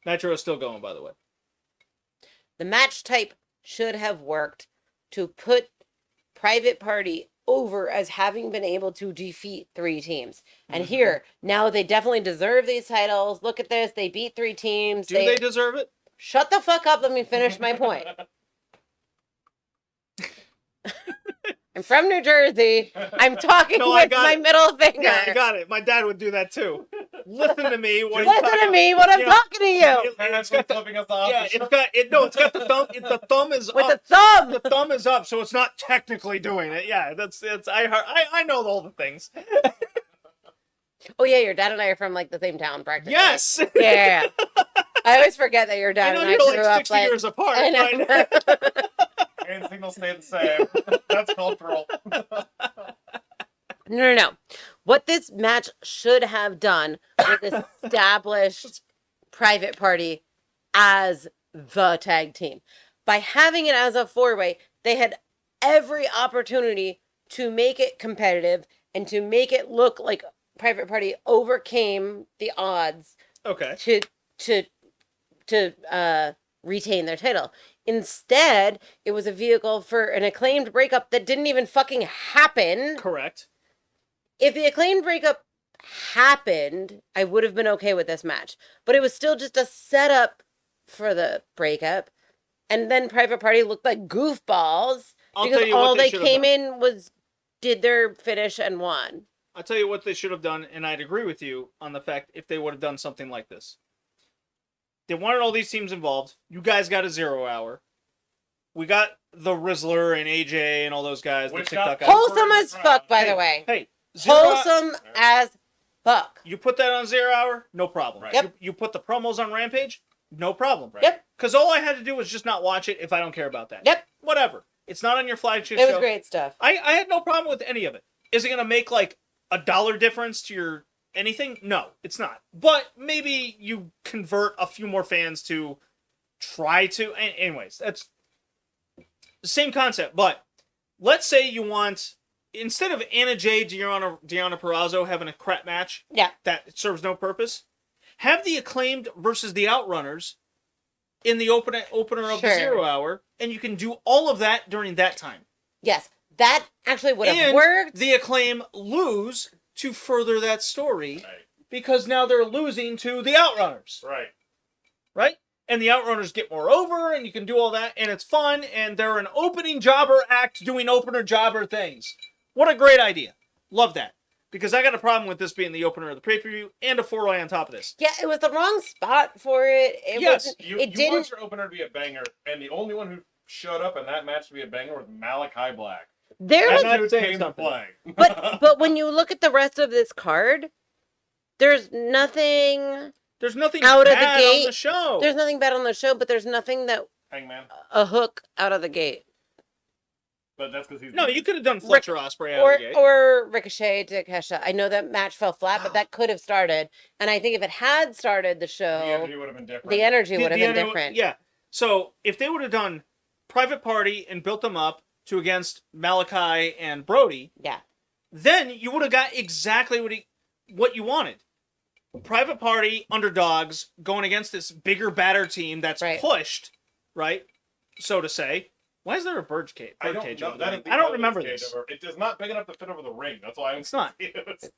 Speaker 1: Nitro is still going, by the way.
Speaker 2: The match type should have worked to put Private Party over as having been able to defeat 3 teams. And here, now they definitely deserve these titles. Look at this. They beat 3 teams.
Speaker 1: Do they deserve it?
Speaker 2: Shut the fuck up. Let me finish my point. I'm from New Jersey. I'm talking
Speaker 1: No, I
Speaker 2: with
Speaker 1: got
Speaker 2: my
Speaker 1: it.
Speaker 2: middle finger.
Speaker 1: Yeah, I got it. My dad would do that too. Listen to me.
Speaker 2: Listen to me when I'm talking to you.
Speaker 3: Parents
Speaker 1: got the-
Speaker 3: flipping us off.
Speaker 1: Yeah, it's got the thumb. The thumb is
Speaker 2: With
Speaker 1: up.
Speaker 2: the thumb.
Speaker 1: The thumb is up, so it's not technically doing it. Yeah, I know all the things.
Speaker 2: Oh yeah, your dad and I are from like the same town, practically.
Speaker 1: Yes.
Speaker 2: Yeah. I always forget that your
Speaker 1: I
Speaker 2: dad
Speaker 1: know
Speaker 2: and I
Speaker 1: you're
Speaker 2: grew
Speaker 1: like
Speaker 2: up
Speaker 1: 60
Speaker 2: like.
Speaker 1: years apart.
Speaker 2: I know.
Speaker 3: And signals stay the same. That's cultural.
Speaker 2: No. What this match should have done was established Private Party as the tag team. By having it as a 4-way, they had every opportunity to make it competitive and to make it look like Private Party overcame the odds
Speaker 1: Okay.
Speaker 2: to retain their title. Instead, it was a vehicle for an Acclaimed breakup that didn't even fucking happen.
Speaker 1: Correct.
Speaker 2: If the Acclaimed breakup happened, I would have been okay with this match. But it was still just a setup for the breakup. And then Private Party looked like goofballs
Speaker 1: I'll
Speaker 2: because
Speaker 1: tell you what
Speaker 2: all they
Speaker 1: should have
Speaker 2: came
Speaker 1: done.
Speaker 2: in did their finish and won.
Speaker 1: I'll tell you what they should have done, and I'd agree with you on the fact if they would have done something like this. They wanted all these teams involved. You guys got a 0 hour. We got the Rizzler and AJ and all those guys,
Speaker 3: Which
Speaker 1: the TikTok
Speaker 3: got
Speaker 1: guys.
Speaker 2: Wholesome as fuck, by the way.
Speaker 1: Hey, 0 hour,
Speaker 2: Wholesome as fuck.
Speaker 1: you put that on 0 hour, no problem.
Speaker 3: Right.
Speaker 2: Yep.
Speaker 1: You put the promos on Rampage, no problem.
Speaker 3: Right.
Speaker 2: Yep.
Speaker 1: Because all I had to do was just not watch it if I don't care about that.
Speaker 2: Yep.
Speaker 1: Whatever. It's not on your flagship
Speaker 2: It
Speaker 1: show.
Speaker 2: was great stuff.
Speaker 1: I had no problem with any of it. Is it going to make like $1 difference to your anything? No, it's not. But maybe you convert a few more fans to try to. Anyways, that's the same concept. But let's say you want, instead of Anna Jay, Deanna Purrazzo having a crap match that serves no purpose, have the Acclaimed versus the Outrunners in the opener of the
Speaker 2: Sure.
Speaker 1: 0 hour, and you can do all of that during that time.
Speaker 2: Yes, that actually would have
Speaker 1: And
Speaker 2: worked.
Speaker 1: the Acclaim lose to further that story
Speaker 3: Right.
Speaker 1: because now they're losing to the Outrunners,
Speaker 3: Right.
Speaker 1: right? And the Outrunners get more over, and you can do all that, and it's fun, and they're an opening jobber act doing opener jobber things. What a great idea. Love that. Because I got a problem with this being the opener of the pay-per-view and a 4-way on top of this.
Speaker 2: Yeah, it was the wrong spot for it.
Speaker 1: Yes,
Speaker 2: wasn't,
Speaker 3: You
Speaker 2: it didn't.
Speaker 3: want your opener to be a banger, and the only one who showed up in that match to be a banger was Malachi Black.
Speaker 2: There
Speaker 1: I'm
Speaker 2: was,
Speaker 1: not
Speaker 3: Dude
Speaker 1: saying
Speaker 3: came to
Speaker 1: something.
Speaker 3: play.
Speaker 2: but when you look at the rest of this card, there's nothing
Speaker 1: There's nothing
Speaker 2: out of the
Speaker 1: bad on
Speaker 2: gate.
Speaker 1: the show.
Speaker 2: There's nothing bad on the show, but there's nothing that
Speaker 3: Hangman.
Speaker 2: a hook out of the gate.
Speaker 3: But that's because he's
Speaker 1: No, you could have done Fletcher Osprey out of the gate.
Speaker 2: Or Ricochet to Kesha. I know that match fell flat, but that could have started. And I think if it had started the
Speaker 3: the
Speaker 2: show,
Speaker 3: energy would have been different.
Speaker 2: the energy would have been
Speaker 1: The-
Speaker 2: different.
Speaker 1: Yeah. So if they would have done Private Party and built them up to against Malachi and Brody,
Speaker 2: Yeah.
Speaker 1: then you would have got exactly what you wanted. Private Party underdogs going against this bigger, badder team that's
Speaker 2: Right.
Speaker 1: pushed, right? So to say. Why is there a bird cage?
Speaker 3: I don't
Speaker 1: Cage
Speaker 3: know.
Speaker 1: over the
Speaker 3: That
Speaker 1: ring?
Speaker 3: is the
Speaker 1: I don't
Speaker 3: other
Speaker 1: remember
Speaker 3: cage
Speaker 1: this.
Speaker 3: over- It is not big enough to fit over the ring. That's why I'm.
Speaker 1: It's not.
Speaker 3: Is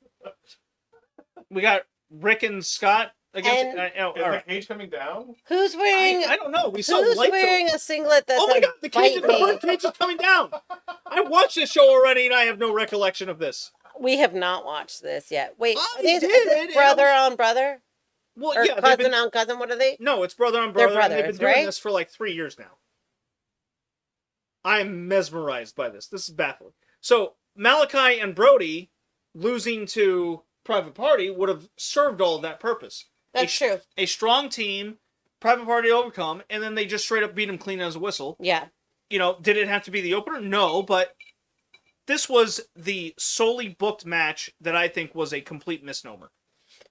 Speaker 1: We got Rick and Scott against.
Speaker 2: And-
Speaker 1: all
Speaker 3: the
Speaker 1: right.
Speaker 3: cage coming down?
Speaker 2: Who's wearing
Speaker 1: I don't know. We saw
Speaker 2: who's
Speaker 1: lights.
Speaker 2: wearing a singlet that
Speaker 1: Oh my
Speaker 2: says
Speaker 1: god, the cage,
Speaker 2: "Bite me"?
Speaker 1: the cage is coming down. I watched this show already and I have no recollection of this.
Speaker 2: We have not watched this yet. Wait,
Speaker 1: I
Speaker 2: are these,
Speaker 1: did,
Speaker 2: is this
Speaker 1: and
Speaker 2: brother on brother?
Speaker 1: Well,
Speaker 2: Or
Speaker 1: yeah, they've
Speaker 2: cousin
Speaker 1: been,
Speaker 2: on cousin? What are they?
Speaker 1: no, it's brother on
Speaker 2: They're
Speaker 1: brother. And they've been
Speaker 2: brothers,
Speaker 1: doing
Speaker 2: right?
Speaker 1: this for like 3 years now. I'm mesmerized by this. This is baffling. So Malachi and Brody losing to Private Party would have served all of that purpose.
Speaker 2: That's true.
Speaker 1: A strong team, Private Party overcome, and then they just straight up beat them clean as a whistle.
Speaker 2: Yeah.
Speaker 1: You know, did it have to be the opener? No, but this was the solely booked match that I think was a complete misnomer.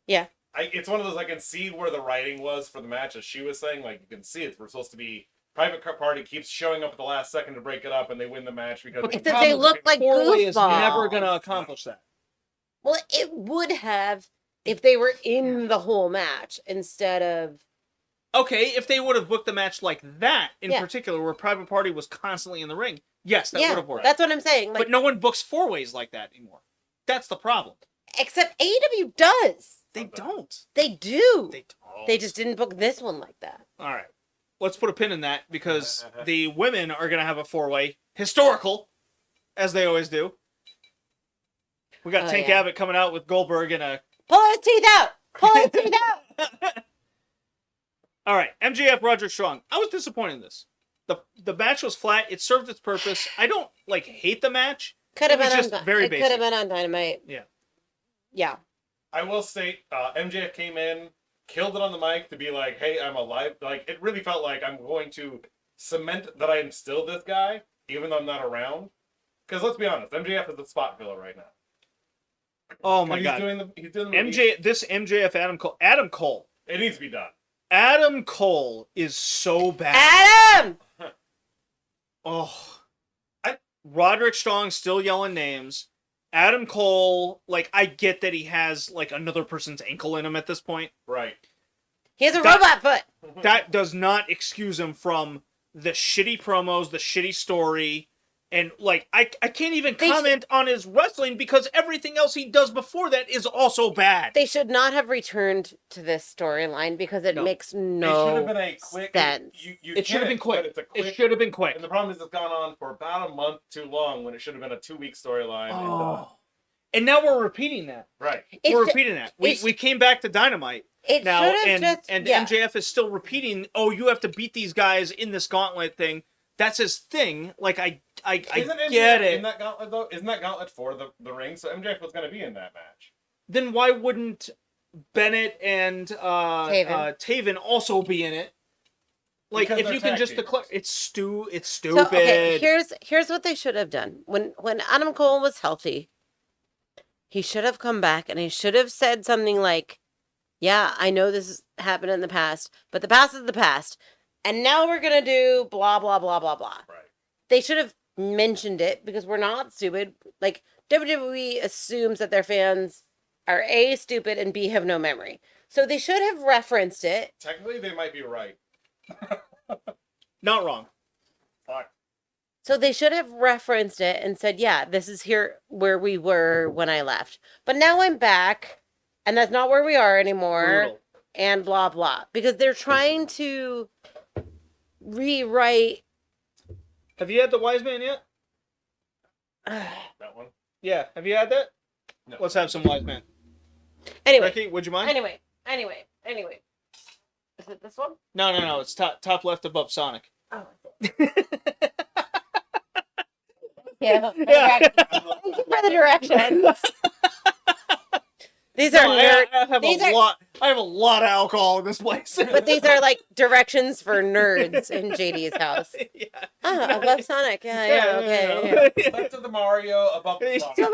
Speaker 2: Yeah.
Speaker 3: It's one of those I can see where the writing was for the match, as she was saying. Like, you can see it. We're supposed to be Private Party keeps showing up at the last second to break it up, and they win the match because
Speaker 1: But
Speaker 2: Except
Speaker 1: the
Speaker 2: they
Speaker 1: problem
Speaker 2: look
Speaker 1: is
Speaker 2: like
Speaker 1: four-way is
Speaker 2: goofballs.
Speaker 1: never going to accomplish that.
Speaker 2: Well, it would have if they were in the whole match instead of.
Speaker 1: Okay, if they would have booked the match like that in
Speaker 2: Yeah.
Speaker 1: particular, where Private Party was constantly in the ring, yes, that would
Speaker 2: Yeah,
Speaker 1: have worked.
Speaker 2: that's what I'm saying. Like,
Speaker 1: But no one books four ways like that anymore. That's the problem.
Speaker 2: except AEW does.
Speaker 1: They don't.
Speaker 2: They do.
Speaker 1: They don't.
Speaker 2: They just didn't book this one like that.
Speaker 1: All right. Let's put a pin in that because the women are going to have a four-way historical, as they always do. We got
Speaker 2: Oh,
Speaker 1: Tank
Speaker 2: yeah.
Speaker 1: Abbott coming out with Goldberg in a.
Speaker 2: Pull his teeth out. Pull his teeth out.
Speaker 1: All right, MJF Roderick Strong. I was disappointed in this. The match was flat. It served its purpose. I don't hate the match.
Speaker 2: Could have
Speaker 1: It was
Speaker 2: been
Speaker 1: just
Speaker 2: on.
Speaker 1: very
Speaker 2: It could
Speaker 1: basic.
Speaker 2: have been on Dynamite.
Speaker 1: Yeah.
Speaker 2: Yeah.
Speaker 3: I will state, MJF came in, killed it on the mic to be like, "Hey, I'm alive." Like, it really felt like I'm going to cement that I am still this guy, even though I'm not around. Because let's be honest, MJF is the spot filler right now.
Speaker 1: Oh my
Speaker 3: he's
Speaker 1: god.
Speaker 3: doing the movie.
Speaker 1: This MJF Adam Cole.
Speaker 3: It needs to be done.
Speaker 1: Adam Cole is so bad.
Speaker 2: Adam.
Speaker 1: Oh. Roderick Strong still yelling names. Adam Cole, like, I get that he has, like, another person's ankle in him at this point.
Speaker 3: Right.
Speaker 2: He has a
Speaker 1: That-
Speaker 2: robot foot.
Speaker 1: That does not excuse him from the shitty promos, the shitty story, and, like, I can't even
Speaker 2: They
Speaker 1: comment on his wrestling because everything else he does before that is also bad.
Speaker 2: They should not have returned to this storyline because it
Speaker 1: No.
Speaker 2: makes
Speaker 3: It should have
Speaker 2: no
Speaker 3: been a quick.
Speaker 2: sense.
Speaker 3: You
Speaker 1: It should have
Speaker 3: get
Speaker 1: been
Speaker 3: but
Speaker 1: quick.
Speaker 3: It's a quick.
Speaker 1: It should have been quick.
Speaker 3: And the problem is it's gone on for about a month too long when it should have been a 2-week storyline.
Speaker 1: Oh. And now we're repeating that.
Speaker 3: Right.
Speaker 1: We're
Speaker 2: It,
Speaker 1: repeating that. We came back to Dynamite
Speaker 2: it
Speaker 1: now,
Speaker 2: should have
Speaker 1: and
Speaker 2: just
Speaker 1: and
Speaker 2: yeah.
Speaker 1: MJF is still repeating. Oh, you have to beat these guys in this gauntlet thing. That's his thing. Like I
Speaker 3: Isn't MJF
Speaker 1: get
Speaker 3: in
Speaker 1: it.
Speaker 3: that gauntlet though? Isn't that gauntlet for the ring? So MJF was going to be in that match.
Speaker 1: Then why wouldn't Bennett and Taven also be in it? Like
Speaker 3: Because
Speaker 1: if
Speaker 3: they're
Speaker 1: you can
Speaker 3: tag
Speaker 1: just
Speaker 3: teams.
Speaker 1: declare it's stupid.
Speaker 2: So, okay, here's what they should have done. When Adam Cole was healthy, he should have come back and he should have said something like, "Yeah, I know this has happened in the past, but the past is the past, and now we're gonna do blah blah blah blah blah."
Speaker 3: Right.
Speaker 2: They should have mentioned it because we're not stupid. Like WWE assumes that their fans are A, stupid, and B, have no memory. So they should have referenced it.
Speaker 3: Technically, they might be right.
Speaker 1: Not wrong.
Speaker 3: Fuck.
Speaker 2: So they should have referenced it and said, "Yeah, this is here where we were when I left. But now I'm back, and that's not where we are anymore."
Speaker 1: Brutal.
Speaker 2: And blah blah. Because they're trying to rewrite
Speaker 1: Have you had the Wise Man yet?
Speaker 3: That one.
Speaker 1: Yeah. Have you had that?
Speaker 3: No.
Speaker 1: Let's have some Wise Man.
Speaker 2: anyway.
Speaker 1: Becky, would you mind?
Speaker 2: Anyway. Is it this one?
Speaker 1: No. It's top left above Sonic.
Speaker 2: Oh. you.
Speaker 1: Yeah.
Speaker 2: Thank you for the directions. These are
Speaker 1: No,
Speaker 2: nerd.
Speaker 1: I have
Speaker 2: these
Speaker 1: a
Speaker 2: are-
Speaker 1: lot. I have a lot of alcohol in this place.
Speaker 2: But these are like directions for nerds in JD's house.
Speaker 1: Yeah.
Speaker 2: Oh, I love Sonic. Yeah, okay. Yeah.
Speaker 3: Left of the Mario, above the
Speaker 2: So
Speaker 3: song.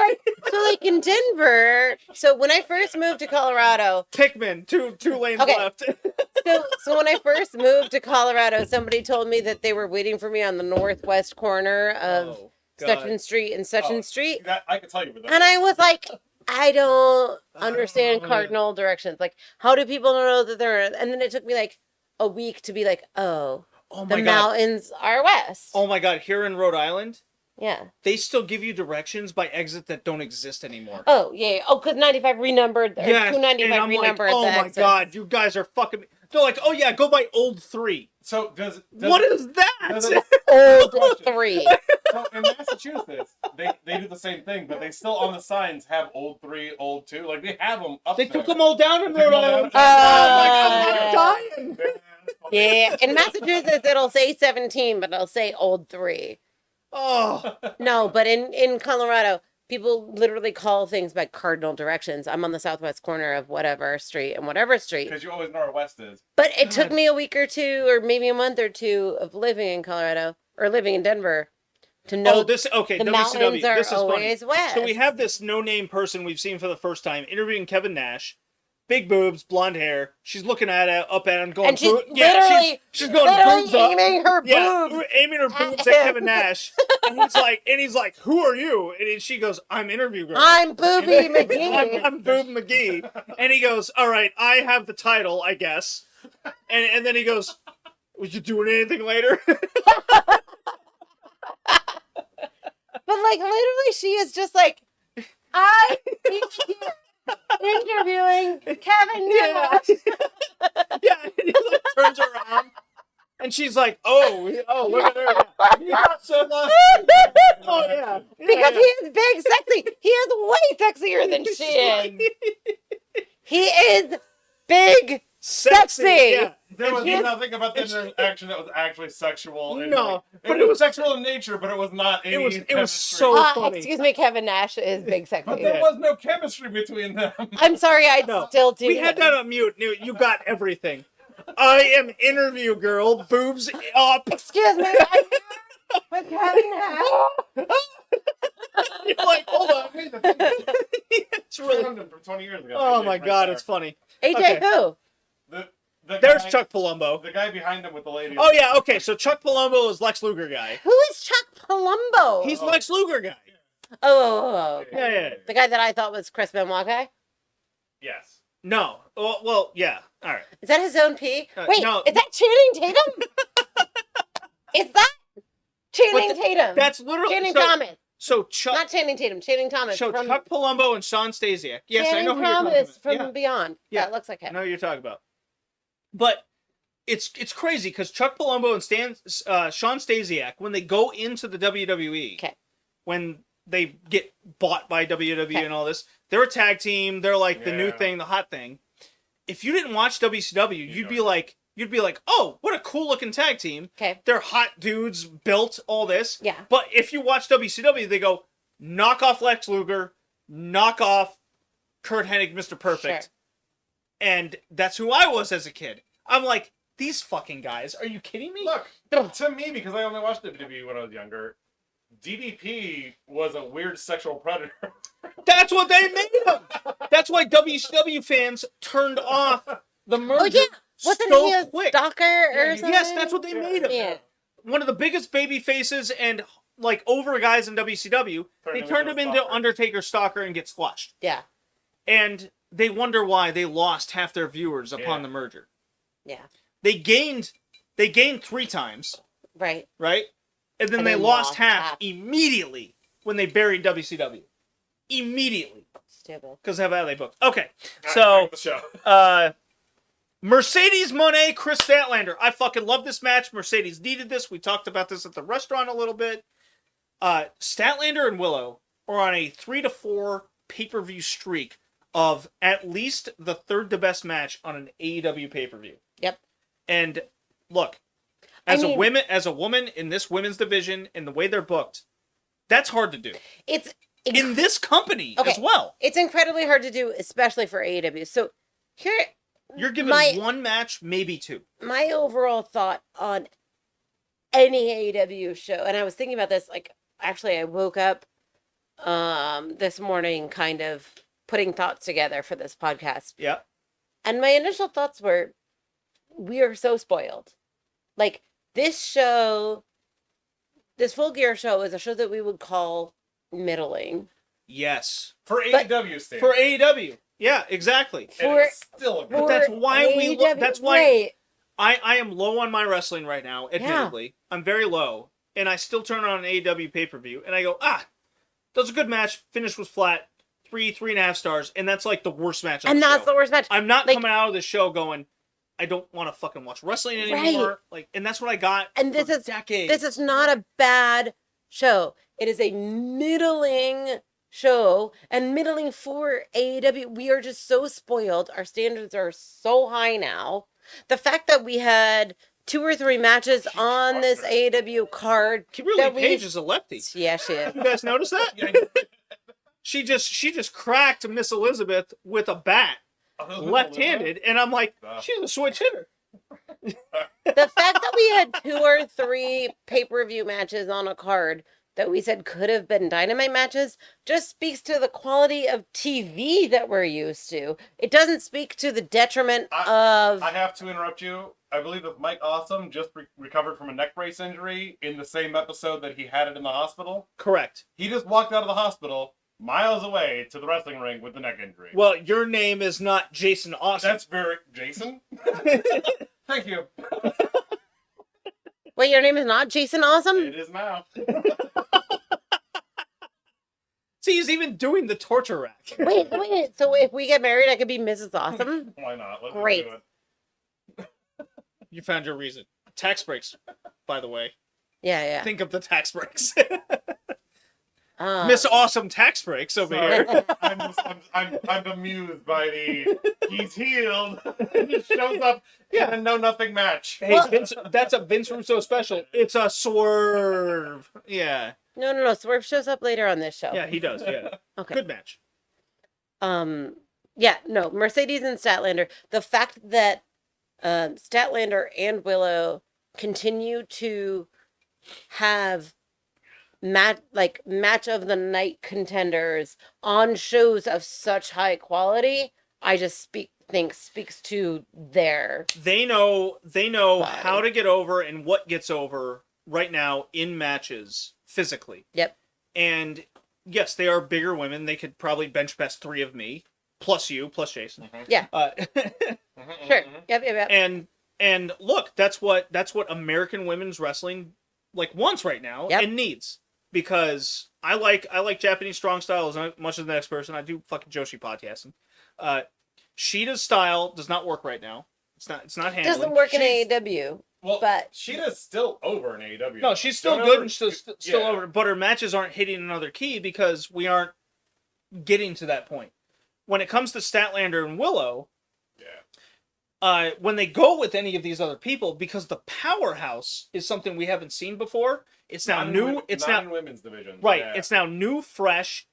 Speaker 2: like in Denver. So when I first moved to Colorado,
Speaker 1: Pikmin, two lanes
Speaker 2: Okay.
Speaker 1: left.
Speaker 2: so when I first moved to Colorado, somebody told me that they were waiting for me on the northwest corner of
Speaker 1: Oh,
Speaker 2: such
Speaker 1: God.
Speaker 2: and street and such and street,
Speaker 3: I can tell you where that
Speaker 2: and I was like, I don't understand
Speaker 1: know.
Speaker 2: cardinal directions. Like, how do people know that they're? And then it took me like a week to be like, oh,
Speaker 1: Oh
Speaker 2: the
Speaker 1: my God.
Speaker 2: mountains are west.
Speaker 1: Oh my God. Here in Rhode Island,
Speaker 2: Yeah.
Speaker 1: they still give you directions by exit that don't exist anymore.
Speaker 2: Oh yeah. Oh, because 95 renumbered. Or
Speaker 1: Yeah,
Speaker 2: 295
Speaker 1: and I'm like,
Speaker 2: renumbered.
Speaker 1: oh
Speaker 2: the
Speaker 1: my
Speaker 2: exits.
Speaker 1: God, you guys are fucking. They're like, oh yeah, go by Old 3.
Speaker 3: So does
Speaker 1: What is that?
Speaker 3: does it-
Speaker 2: Old 3.
Speaker 3: So in Massachusetts, they do the same thing, but they still on the signs have Old 3, Old 2. Like they have them up
Speaker 1: They
Speaker 3: there.
Speaker 1: took them all down in
Speaker 3: They took
Speaker 1: Rhode
Speaker 3: them all
Speaker 1: Island.
Speaker 3: down.
Speaker 1: Oh my God, I'm dying.
Speaker 2: Yeah. In Massachusetts, it'll say 17, but it'll say Old 3.
Speaker 1: Oh,
Speaker 2: No, but in Colorado, people literally call things by cardinal directions. I'm on the southwest corner of whatever street and whatever street.
Speaker 3: Because you always know where west is.
Speaker 2: But it took
Speaker 1: God.
Speaker 2: me a week or two, or maybe a month or two of living in Colorado or living in Denver to know
Speaker 1: oh, this okay.
Speaker 2: the
Speaker 1: WCW.
Speaker 2: mountains are
Speaker 1: This is funny.
Speaker 2: always west.
Speaker 1: So we have this no-name person we've seen for the first time interviewing Kevin Nash. Big boobs, blonde hair. She's looking up at him, going,
Speaker 2: and she's
Speaker 1: yeah,
Speaker 2: literally,
Speaker 1: she's going
Speaker 2: literally
Speaker 1: boobs up.
Speaker 2: aiming her
Speaker 1: Yeah,
Speaker 2: boobs.
Speaker 1: aiming her boobs
Speaker 2: at
Speaker 1: at
Speaker 2: him.
Speaker 1: Kevin Nash, and he's like, "Who are you?" And she goes, "I'm interview girl.
Speaker 2: I'm Booby McGee.
Speaker 1: I'm Boob McGee." And he goes, "All right, I have the title, I guess." And then he goes, "Was you doing anything later?"
Speaker 2: But like literally, she is just like, I need you interviewing Kevin
Speaker 1: Yeah.
Speaker 2: Nash.
Speaker 1: Yeah, and he like turns around, and she's like, "Oh, look at her! Yeah, so lost. Oh yeah,
Speaker 2: Because he is big, sexy. He is way sexier than she is. He is big, sexy.
Speaker 1: Yeah.
Speaker 3: There was
Speaker 2: Yes.
Speaker 3: nothing about the interaction that was actually sexual. and,
Speaker 1: No,
Speaker 3: like,
Speaker 1: but
Speaker 3: it was sexual in nature, but it was not any
Speaker 1: It was
Speaker 3: chemistry.
Speaker 1: so funny.
Speaker 2: Excuse me, Kevin Nash is big,
Speaker 3: But
Speaker 2: sexy.
Speaker 3: there
Speaker 1: Yeah.
Speaker 3: was no chemistry between them.
Speaker 2: I'm sorry, I
Speaker 1: No,
Speaker 2: still do.
Speaker 1: We had that on mute. You got everything. I am interview girl. Boobs up.
Speaker 2: Excuse me, I'm here with Kevin Nash.
Speaker 1: You're like, hold on. It's really.
Speaker 3: From 20 years ago.
Speaker 1: Oh
Speaker 3: AJ
Speaker 1: my
Speaker 3: right
Speaker 1: God,
Speaker 3: there.
Speaker 1: it's funny.
Speaker 2: AJ
Speaker 1: Okay.
Speaker 2: who?
Speaker 3: The
Speaker 1: There's
Speaker 3: guy,
Speaker 1: Chuck Palumbo.
Speaker 3: The guy behind him with the lady.
Speaker 1: Oh yeah, okay. So Chuck Palumbo is Lex Luger guy.
Speaker 2: Who is Chuck Palumbo?
Speaker 1: He's Lex Luger guy.
Speaker 2: Oh.
Speaker 1: Yeah.
Speaker 2: The guy that I thought was Chris Benoit guy?
Speaker 3: Yes.
Speaker 1: No. Well, yeah. All right.
Speaker 2: Is that his own P? Wait,
Speaker 1: no.
Speaker 2: is that Channing Tatum? Is that Channing Tatum?
Speaker 1: That's literally
Speaker 2: Channing
Speaker 1: so,
Speaker 2: Thomas.
Speaker 1: So Chuck.
Speaker 2: Not Channing Tatum, Channing Thomas.
Speaker 1: So
Speaker 2: from
Speaker 1: Chuck Palumbo and Sean Stasiak. Yes, I
Speaker 2: Channing
Speaker 1: know who you're talking
Speaker 2: Thomas
Speaker 1: about.
Speaker 2: from
Speaker 1: Yeah.
Speaker 2: Beyond.
Speaker 1: Yeah.
Speaker 2: That looks like
Speaker 1: I
Speaker 2: him.
Speaker 1: know who you're talking about. But it's crazy because Chuck Palumbo and Sean Stasiak, when they go into the WWE,
Speaker 2: Okay.
Speaker 1: when they get bought by WWE
Speaker 2: Okay.
Speaker 1: and all this, they're a tag team. They're like the new
Speaker 3: Yeah.
Speaker 1: thing, the hot thing. If you didn't watch WCW, you'd be like, oh, what a cool looking tag team.
Speaker 2: Okay.
Speaker 1: They're hot dudes, built, all this.
Speaker 2: Yeah.
Speaker 1: But if you watch WCW, they go, knock off Lex Luger, knock off Kurt Hennig, Mr. Perfect.
Speaker 2: Sure.
Speaker 1: And that's who I was as a kid. I'm like, these fucking guys, are you kidding me?
Speaker 3: Look, to me, because I only watched WWE when I was younger, DDP was a weird sexual predator.
Speaker 1: That's what they made him. That's why WCW fans turned off the merger.
Speaker 2: Oh, yeah. Wasn't
Speaker 1: so
Speaker 2: he a
Speaker 1: quick.
Speaker 2: stalker or something?
Speaker 1: Yes, that's what they made him.
Speaker 2: Yeah.
Speaker 1: One of the biggest baby faces and like over guys in WCW. They turned him into
Speaker 3: Stalker.
Speaker 1: Undertaker stalker and get squashed.
Speaker 2: Yeah.
Speaker 1: And they wonder why they lost half their viewers upon
Speaker 3: Yeah.
Speaker 1: the merger.
Speaker 2: Yeah.
Speaker 1: They gained 3 times,
Speaker 2: Right.
Speaker 1: right? And then
Speaker 2: And
Speaker 1: they
Speaker 2: then
Speaker 1: lost
Speaker 2: lost
Speaker 1: half
Speaker 2: half.
Speaker 1: immediately when they buried WCW. Immediately.
Speaker 2: Stupid.
Speaker 1: Because of how they booked. Okay.
Speaker 3: All
Speaker 1: So
Speaker 3: right, back to the show.
Speaker 1: Mercedes Moné, Chris Statlander. I fucking love this match. Mercedes needed this. We talked about this at the restaurant a little bit. Statlander and Willow are on a 3 to 4 pay-per-view streak of at least the third to best match on an AEW pay-per-view.
Speaker 2: Yep.
Speaker 1: And look, as a woman in this women's division and the way they're booked, That's hard to do
Speaker 2: It's
Speaker 1: in this company
Speaker 2: Okay.
Speaker 1: as well.
Speaker 2: It's incredibly hard to do, especially for AEW. So here,
Speaker 1: You're given one match, maybe two.
Speaker 2: my overall thought on any AEW show, and I was thinking about this, like, actually I woke up this morning kind of putting thoughts together for this podcast.
Speaker 1: Yeah.
Speaker 2: And my initial thoughts were, we are so spoiled. Like, this show, this Full Gear show is a show that we would call middling.
Speaker 1: Yes.
Speaker 3: For AEW standards.
Speaker 1: For AEW. Yeah, exactly.
Speaker 3: And
Speaker 2: For-
Speaker 3: it's still a
Speaker 1: But that's why we
Speaker 2: AEW
Speaker 1: that's why
Speaker 2: Wait,
Speaker 1: I am low on my wrestling right now, admittedly. I'm very low. And I still turn on an AEW pay-per-view and I go, that was a good match. Finish was flat. 3.5 stars. And that's like the worst match on
Speaker 2: and
Speaker 1: the
Speaker 2: that's
Speaker 1: show.
Speaker 2: the worst match.
Speaker 1: I'm not
Speaker 2: like-
Speaker 1: coming out of this show going, I don't want to fucking watch wrestling anymore.
Speaker 2: Right.
Speaker 1: Like, and that's what I got
Speaker 2: And
Speaker 1: for
Speaker 2: this is-
Speaker 1: decades.
Speaker 2: This is not a bad show. It is a middling show, and middling for AEW. We are just so spoiled. Our standards are so high now. The fact that we had 2 or 3 matches on this AEW card.
Speaker 1: Kimberly
Speaker 2: that we-
Speaker 1: Page is a lefty.
Speaker 2: Yeah, she is.
Speaker 1: You guys notice that?
Speaker 3: Yeah,
Speaker 1: She just cracked Miss Elizabeth with a bat, left-handed, and I'm like, she's a switch hitter.
Speaker 2: The fact that we had 2 or 3 pay-per-view matches on a card that we said could have been Dynamite matches just speaks to the quality of TV that we're used to. It doesn't speak to the detriment of...
Speaker 3: I have to interrupt you. I believe that Mike Awesome just recovered from a neck brace injury in the same episode that he had it in the hospital.
Speaker 1: Correct.
Speaker 3: He just walked out of the hospital miles away to the wrestling ring with the neck injury.
Speaker 1: Well, your name is not Jason Awesome.
Speaker 3: That's very... Jason? Thank you.
Speaker 2: Wait, your name is not Jason Awesome?
Speaker 3: It is now.
Speaker 1: See, he's even doing the torture rack.
Speaker 2: Wait. So if we get married, I could be Mrs. Awesome?
Speaker 3: Why not? Let's
Speaker 2: Great.
Speaker 3: do it.
Speaker 1: You found your reason. Tax breaks, by the way.
Speaker 2: Yeah.
Speaker 1: Think of the tax breaks.
Speaker 2: Uh,
Speaker 1: Miss Awesome tax breaks over
Speaker 3: Sorry.
Speaker 1: here.
Speaker 3: I'm bemused by the he's healed. He just shows up in a know nothing match.
Speaker 1: Hey, Vince, that's a Vince Russo special. It's a swerve. Yeah.
Speaker 2: No. Swerve shows up later on this show.
Speaker 1: Yeah, he does. Yeah.
Speaker 2: Okay.
Speaker 1: Good match.
Speaker 2: Yeah, no, Mercedes and Statlander. The fact that Statlander and Willow continue to have match of the night contenders on shows of such high quality, I just think speaks to their...
Speaker 1: They know
Speaker 2: Body.
Speaker 1: how to get over and what gets over right now in matches physically.
Speaker 2: Yep.
Speaker 1: And yes, they are bigger women. They could probably bench press 3 of me, plus you, plus Jason.
Speaker 2: Yeah. Sure. Yep.
Speaker 1: And look, that's what American women's wrestling wants right now
Speaker 2: Yep.
Speaker 1: and needs. Because I like Japanese strong style as much as the next person. I do fucking joshi podcasting. Sheeta's style does not work right now. It's not handling.
Speaker 2: Doesn't work in AEW.
Speaker 3: Well,
Speaker 2: But-
Speaker 3: Sheeta's still over in AEW.
Speaker 1: No, she's still
Speaker 3: Don't
Speaker 1: good
Speaker 3: ever-
Speaker 1: and still
Speaker 3: yeah.
Speaker 1: over, but her matches aren't hitting another key because we aren't getting to that point. When it comes to Statlander and Willow, when they go with any of these other people, because the powerhouse is something we haven't seen before, it's now new. It's
Speaker 3: not
Speaker 1: now
Speaker 3: in women's division.
Speaker 1: right.
Speaker 3: Yeah.
Speaker 1: It's now new, fresh,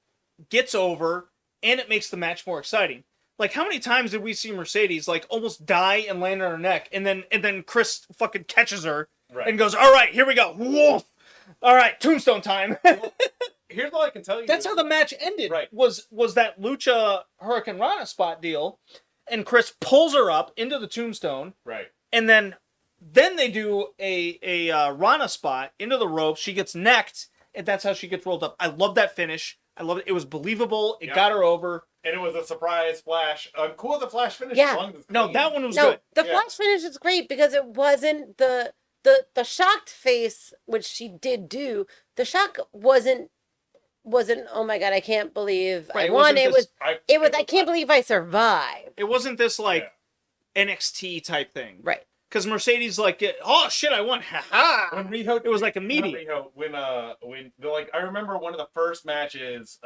Speaker 1: gets over, and it makes the match more exciting. Like, how many times did we see Mercedes almost die and land on her neck, and then Chris fucking catches her
Speaker 3: Right.
Speaker 1: and goes, "All right, here we go, woof! All right, tombstone time."
Speaker 3: Here's all I can tell you.
Speaker 1: That's how the match ended.
Speaker 3: Right.
Speaker 1: Was that Lucha Hurricane Rana spot deal, and Chris pulls her up into the tombstone,
Speaker 3: Right.
Speaker 1: and then they do a Rana spot into the ropes. She gets necked, and that's how she gets rolled up. I love that finish. I love it. It was believable. It
Speaker 3: Yep.
Speaker 1: got her over.
Speaker 3: And it was a surprise flash. I'm cool with the flash finish.
Speaker 2: Yeah.
Speaker 3: As long as it's
Speaker 1: No,
Speaker 3: clean.
Speaker 1: that one was
Speaker 2: No,
Speaker 1: good.
Speaker 2: the
Speaker 3: Yeah.
Speaker 2: flash finish is great because it wasn't the shocked face, which she did do. The shock wasn't oh my god, I can't believe
Speaker 1: Right,
Speaker 2: I
Speaker 1: it
Speaker 2: won.
Speaker 1: wasn't
Speaker 2: It
Speaker 1: this-
Speaker 2: was I can't believe I survived.
Speaker 1: It wasn't this
Speaker 3: Yeah.
Speaker 1: NXT type thing.
Speaker 2: Right.
Speaker 1: because Mercedes like, oh shit, I won, haha.
Speaker 3: When Riho,
Speaker 1: It was like immediate.
Speaker 3: when like I remember one of the first matches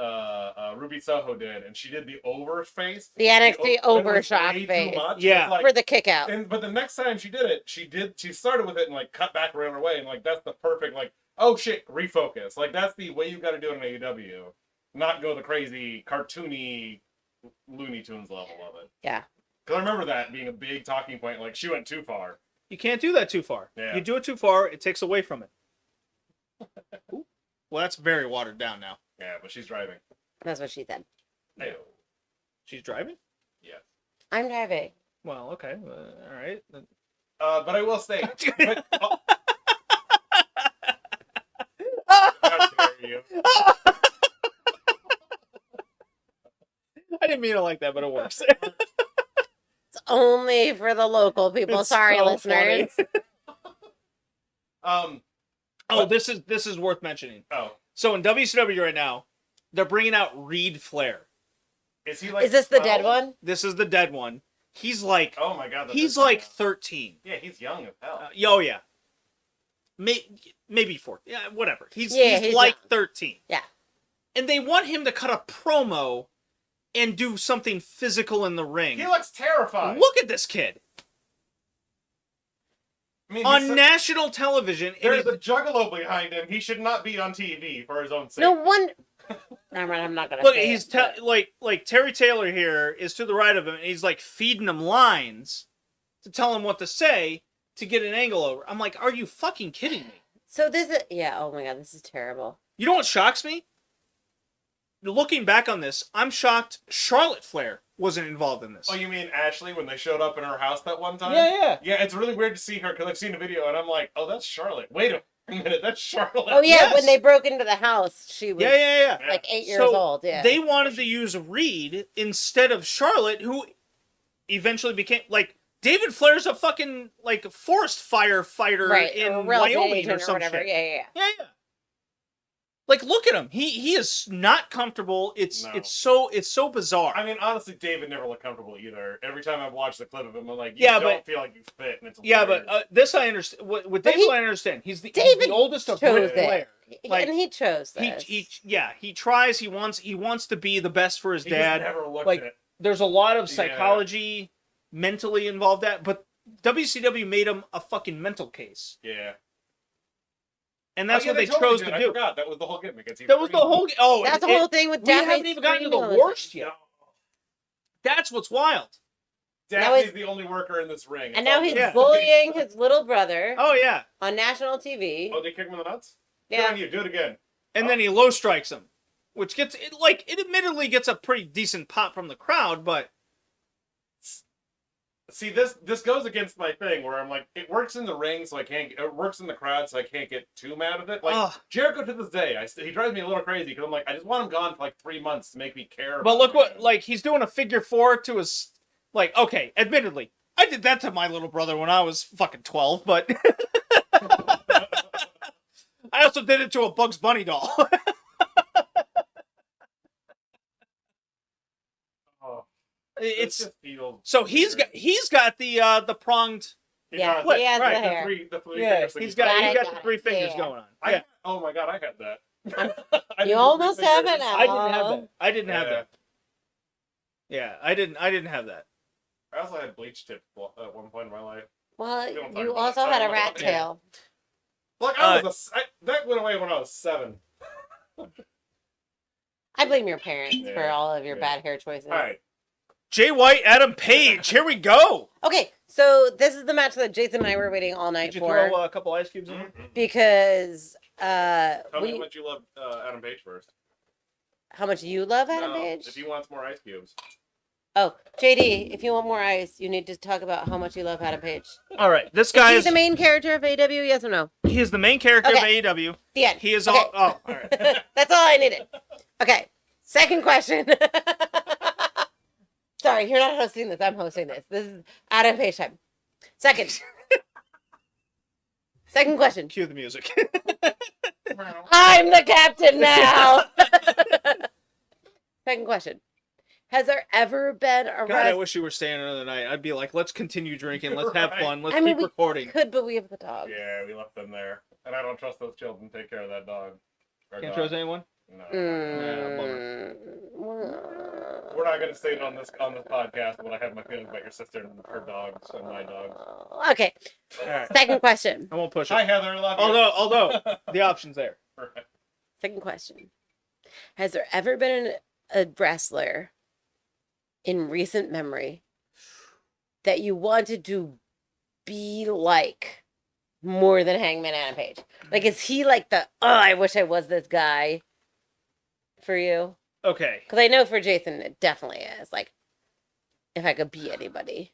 Speaker 3: Ruby Soho did, and she did the over face.
Speaker 2: The NXT
Speaker 3: o- it was
Speaker 2: overshot
Speaker 3: way
Speaker 2: face.
Speaker 3: Too much.
Speaker 1: Yeah.
Speaker 3: It's like,
Speaker 2: For the kick out.
Speaker 3: but the next time she did it, she started with it and like cut back around her way, and like that's the perfect like, oh shit, refocus. Like that's the way you got to do it in AEW, not go the crazy cartoony Looney Tunes level of it.
Speaker 2: Yeah.
Speaker 3: Because I remember that being a big talking point. Like she went too far.
Speaker 1: You can't do that too far.
Speaker 3: Yeah.
Speaker 1: You do it too far, it takes away from it. Ooh. Well, that's very watered down now.
Speaker 3: Yeah, but she's driving.
Speaker 2: That's what she said.
Speaker 3: Hey.
Speaker 1: She's driving?
Speaker 3: Yeah.
Speaker 2: I'm driving.
Speaker 1: Well, okay. All right.
Speaker 3: But I will say, but,
Speaker 1: I
Speaker 3: how dare you?
Speaker 1: didn't mean it like that, but it works.
Speaker 2: It's only for the local people.
Speaker 1: It's
Speaker 2: Sorry,
Speaker 1: so
Speaker 2: listeners.
Speaker 1: Oh, this is worth mentioning.
Speaker 3: Oh,
Speaker 1: So in WCW right now, they're bringing out Reed Flair.
Speaker 3: is he like?
Speaker 2: Is this the
Speaker 3: 12?
Speaker 2: dead one?
Speaker 1: This is the dead one. He's like,
Speaker 3: Oh my god.
Speaker 1: he's like 13.
Speaker 3: Yeah, he's young as hell.
Speaker 1: Oh yeah. Maybe 14. Yeah, whatever. He's
Speaker 2: He's
Speaker 1: like
Speaker 2: young.
Speaker 1: 13.
Speaker 2: Yeah.
Speaker 1: And they want him to cut a promo and do something physical in the ring.
Speaker 3: He looks terrified.
Speaker 1: Look at this kid
Speaker 3: I mean,
Speaker 1: on national television. and
Speaker 3: there's
Speaker 1: he's-
Speaker 3: a juggalo behind him. He should not be on TV for his own sake.
Speaker 2: No one. Never mind. I'm not gonna.
Speaker 1: Look,
Speaker 2: say
Speaker 1: he's
Speaker 2: it, but-
Speaker 1: like Terry Taylor here is to the right of him, and he's like feeding him lines to tell him what to say to get an angle over. I'm like, are you fucking kidding me?
Speaker 2: So this is Oh my god, this is terrible.
Speaker 1: You know what shocks me? Looking back on this, I'm shocked Charlotte Flair wasn't involved in this.
Speaker 3: Oh, you mean Ashley when they showed up in her house that one time?
Speaker 1: yeah.
Speaker 3: Yeah, it's really weird to see her because I've seen the video and I'm like, oh, that's Charlotte. Wait a minute, that's Charlotte.
Speaker 2: Oh yeah,
Speaker 1: Yes.
Speaker 2: when they broke into the house, she was
Speaker 1: Yeah.
Speaker 2: like 8 years
Speaker 1: So,
Speaker 2: old. Yeah.
Speaker 1: They wanted to use Reed instead of Charlotte, who eventually became like David Flair's a fucking like forest firefighter
Speaker 2: right.
Speaker 1: in
Speaker 2: or Rail's
Speaker 1: Wyoming
Speaker 2: agent
Speaker 1: or some
Speaker 2: whatever.
Speaker 1: shit.
Speaker 2: Yeah.
Speaker 1: Yeah. Like look at him. He is not comfortable. It's so bizarre.
Speaker 3: I mean, honestly, David never looked comfortable either. Every time I've watched the clip of him, I'm like,
Speaker 1: Yeah,
Speaker 3: don't
Speaker 1: but-
Speaker 3: feel like you fit. And it's
Speaker 1: yeah,
Speaker 3: weird.
Speaker 1: but this I understand. With
Speaker 2: But
Speaker 1: David,
Speaker 2: he-
Speaker 1: I understand. He's the
Speaker 2: David
Speaker 1: oldest of
Speaker 2: chose
Speaker 1: Ric
Speaker 2: it.
Speaker 1: Flair. Like,
Speaker 2: And he chose this.
Speaker 1: He tries. He wants to be the best for his
Speaker 3: he
Speaker 1: dad.
Speaker 3: just never looked
Speaker 1: like,
Speaker 3: at it.
Speaker 1: There's a lot of
Speaker 3: Yeah.
Speaker 1: psychology, mentally involved that, but WCW made him a fucking mental case,
Speaker 3: Yeah.
Speaker 1: and that's
Speaker 3: Oh, yeah,
Speaker 1: what they
Speaker 3: totally
Speaker 1: chose
Speaker 3: did.
Speaker 1: to
Speaker 3: I
Speaker 1: do.
Speaker 3: forgot. That was the whole gimmick.
Speaker 1: That was the whole. Oh,
Speaker 2: That's the whole thing with
Speaker 1: We
Speaker 2: Daphne.
Speaker 1: haven't even gotten to the
Speaker 2: screaming.
Speaker 1: worst yet. That's what's wild.
Speaker 2: Now
Speaker 3: Daphne's
Speaker 2: he's-
Speaker 3: the only worker in this ring.
Speaker 2: And
Speaker 3: It's
Speaker 2: now
Speaker 3: all
Speaker 2: he's
Speaker 3: good.
Speaker 1: Yeah.
Speaker 2: bullying his little brother
Speaker 1: Oh yeah,
Speaker 2: on national TV.
Speaker 3: Oh, they kick him in the nuts? Good
Speaker 2: Yeah.
Speaker 3: on you. Do it again.
Speaker 1: and then he low strikes him, which gets it. Like it admittedly gets a pretty decent pop from the crowd, but
Speaker 3: See, this goes against my thing where I'm like, it works in the ring, so I can't. It works in the crowd, so I can't get too mad at it. Like
Speaker 1: Ugh.
Speaker 3: Jericho to this day, he drives me a little crazy because I'm like, I just want him gone for like 3 months to make me care.
Speaker 1: But
Speaker 3: about
Speaker 1: look
Speaker 3: him
Speaker 1: what,
Speaker 3: again.
Speaker 1: like, he's doing a figure four to his, like, okay, admittedly, I did that to my little brother when I was fucking 12, but I also did it to a Bugs Bunny doll.
Speaker 3: Oh,
Speaker 1: It's
Speaker 3: just feels
Speaker 1: so he's
Speaker 3: weird.
Speaker 1: got the pronged.
Speaker 2: Yeah,
Speaker 1: Flip,
Speaker 2: he has
Speaker 1: right,
Speaker 2: the hair.
Speaker 3: The three
Speaker 1: Yeah,
Speaker 3: fingers thing
Speaker 1: he's
Speaker 3: is
Speaker 1: got
Speaker 3: fine.
Speaker 1: he
Speaker 2: Got
Speaker 1: got
Speaker 2: it,
Speaker 1: the three fingers
Speaker 2: yeah.
Speaker 1: going on.
Speaker 3: I,
Speaker 1: Yeah,
Speaker 3: oh my god, I had that. I
Speaker 2: You
Speaker 3: did the
Speaker 2: almost
Speaker 3: three
Speaker 2: have
Speaker 3: fingers.
Speaker 2: it now.
Speaker 1: I didn't have that. I didn't have
Speaker 3: Yeah.
Speaker 1: that. Yeah, I didn't have that.
Speaker 3: I also had bleach tip at one point in my life.
Speaker 2: Well,
Speaker 3: We don't talk
Speaker 2: you
Speaker 3: about
Speaker 2: also
Speaker 3: that.
Speaker 2: had a
Speaker 3: I
Speaker 2: rat
Speaker 3: don't
Speaker 2: tail.
Speaker 3: Like that went away when I was 7.
Speaker 2: I blame your parents for
Speaker 3: Yeah,
Speaker 2: all of your
Speaker 3: yeah.
Speaker 2: bad hair choices.
Speaker 3: All right.
Speaker 1: Jay White, Adam Page. Here we go.
Speaker 2: Okay, so this is the match that Jason and I were waiting all night
Speaker 1: Did you
Speaker 2: for
Speaker 1: throw a couple ice cubes in there?
Speaker 2: because
Speaker 3: Tell me how
Speaker 2: we
Speaker 3: much you love Adam Page first.
Speaker 2: how much you love Adam
Speaker 3: No,
Speaker 2: Page.
Speaker 3: if he wants more ice cubes.
Speaker 2: Oh, JD, if you want more ice, you need to talk about how much you love Adam Page.
Speaker 1: All right, this
Speaker 2: Is
Speaker 1: guy
Speaker 2: he
Speaker 1: is
Speaker 2: the main character of AW? Yes or no?
Speaker 1: he is the main character
Speaker 2: Okay.
Speaker 1: of AEW.
Speaker 2: The end.
Speaker 1: He is
Speaker 2: Okay.
Speaker 1: all. Oh, all right.
Speaker 2: That's all I needed. Okay, second question. Sorry, you're not hosting this. I'm hosting this. This is Adam Page time. Second question.
Speaker 1: Cue the music.
Speaker 2: I'm the captain now. Second question. Has there ever been a
Speaker 1: God, I wish you were staying another night. I'd be like, let's continue drinking. Let's have
Speaker 3: Right.
Speaker 1: fun. Let's
Speaker 2: I mean,
Speaker 1: keep
Speaker 2: we
Speaker 1: recording.
Speaker 2: could, but we have the dog.
Speaker 3: Yeah, we left them there, and I don't trust those children to take care of that dog. Our
Speaker 1: Can't
Speaker 3: dog.
Speaker 1: trust anyone?
Speaker 3: No.
Speaker 1: bummer.
Speaker 3: We're not gonna say it on this podcast, but I have my feelings about your sister and her dogs and my dogs.
Speaker 2: Okay.
Speaker 1: All right.
Speaker 2: Second question.
Speaker 1: I won't push
Speaker 3: Hi
Speaker 1: it.
Speaker 3: Heather, love you.
Speaker 1: Although the option's there.
Speaker 3: Right.
Speaker 2: Second question. Has there ever been a wrestler in recent memory that you wanted to be like more than Hangman Adam Page? Like, is he like the, I wish I was this guy for you?
Speaker 1: Okay.
Speaker 2: Because I know for Jason, it definitely is. Like, if I could be anybody.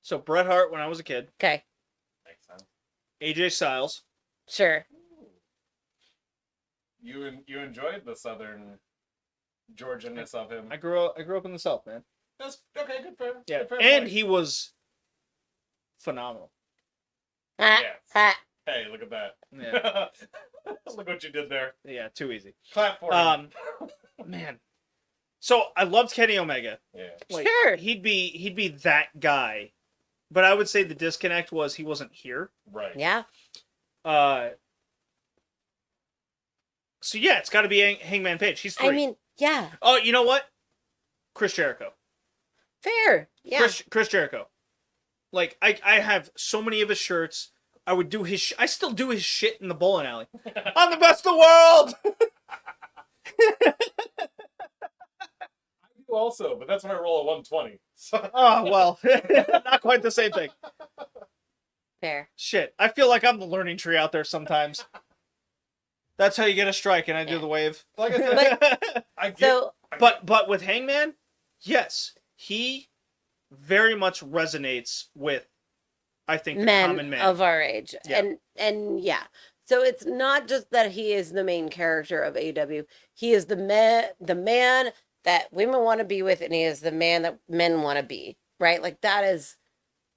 Speaker 1: So Bret Hart when I was a kid.
Speaker 2: Okay,
Speaker 3: Makes sense.
Speaker 1: AJ Styles.
Speaker 2: sure.
Speaker 3: You enjoyed the southern Georgianness of him.
Speaker 1: I grew up in the South, man.
Speaker 3: That's okay. Good for him.
Speaker 1: Yeah.
Speaker 3: Good for him.
Speaker 1: And he was phenomenal.
Speaker 2: Ah,
Speaker 3: Yes.
Speaker 2: ah.
Speaker 3: Hey, look at that.
Speaker 1: Yeah.
Speaker 3: Look what you did there.
Speaker 1: Yeah, too easy.
Speaker 3: Clap for him.
Speaker 1: Man. So I loved Kenny Omega.
Speaker 3: Yeah.
Speaker 1: Like,
Speaker 2: Sure.
Speaker 1: He'd be that guy. But I would say the disconnect was he wasn't here.
Speaker 3: Right.
Speaker 2: Yeah.
Speaker 1: So yeah, it's got to be Hangman Page. He's 3.
Speaker 2: I mean, yeah.
Speaker 1: Oh, you know what? Chris Jericho.
Speaker 2: Fair. Yeah.
Speaker 1: Chris Jericho. Like I have so many of his shirts. I would do his. I still do his shit in the bowling alley. I'm the best in the world.
Speaker 3: I do also, but that's when I roll a 120. So.
Speaker 1: Oh well, not quite the same thing.
Speaker 2: Fair.
Speaker 1: Shit, I feel like I'm the learning tree out there sometimes. That's how you get a strike, and I do
Speaker 2: Yeah.
Speaker 1: the wave.
Speaker 3: Like I said, I get.
Speaker 2: So,
Speaker 1: But with Hangman, yes, he very much resonates with, I think, the
Speaker 2: men
Speaker 1: common man.
Speaker 2: of our age.
Speaker 1: Yeah.
Speaker 2: And yeah. So it's not just that he is the main character of AEW. He is the man that women want to be with, and he is the man that men want to be. Right? Like that's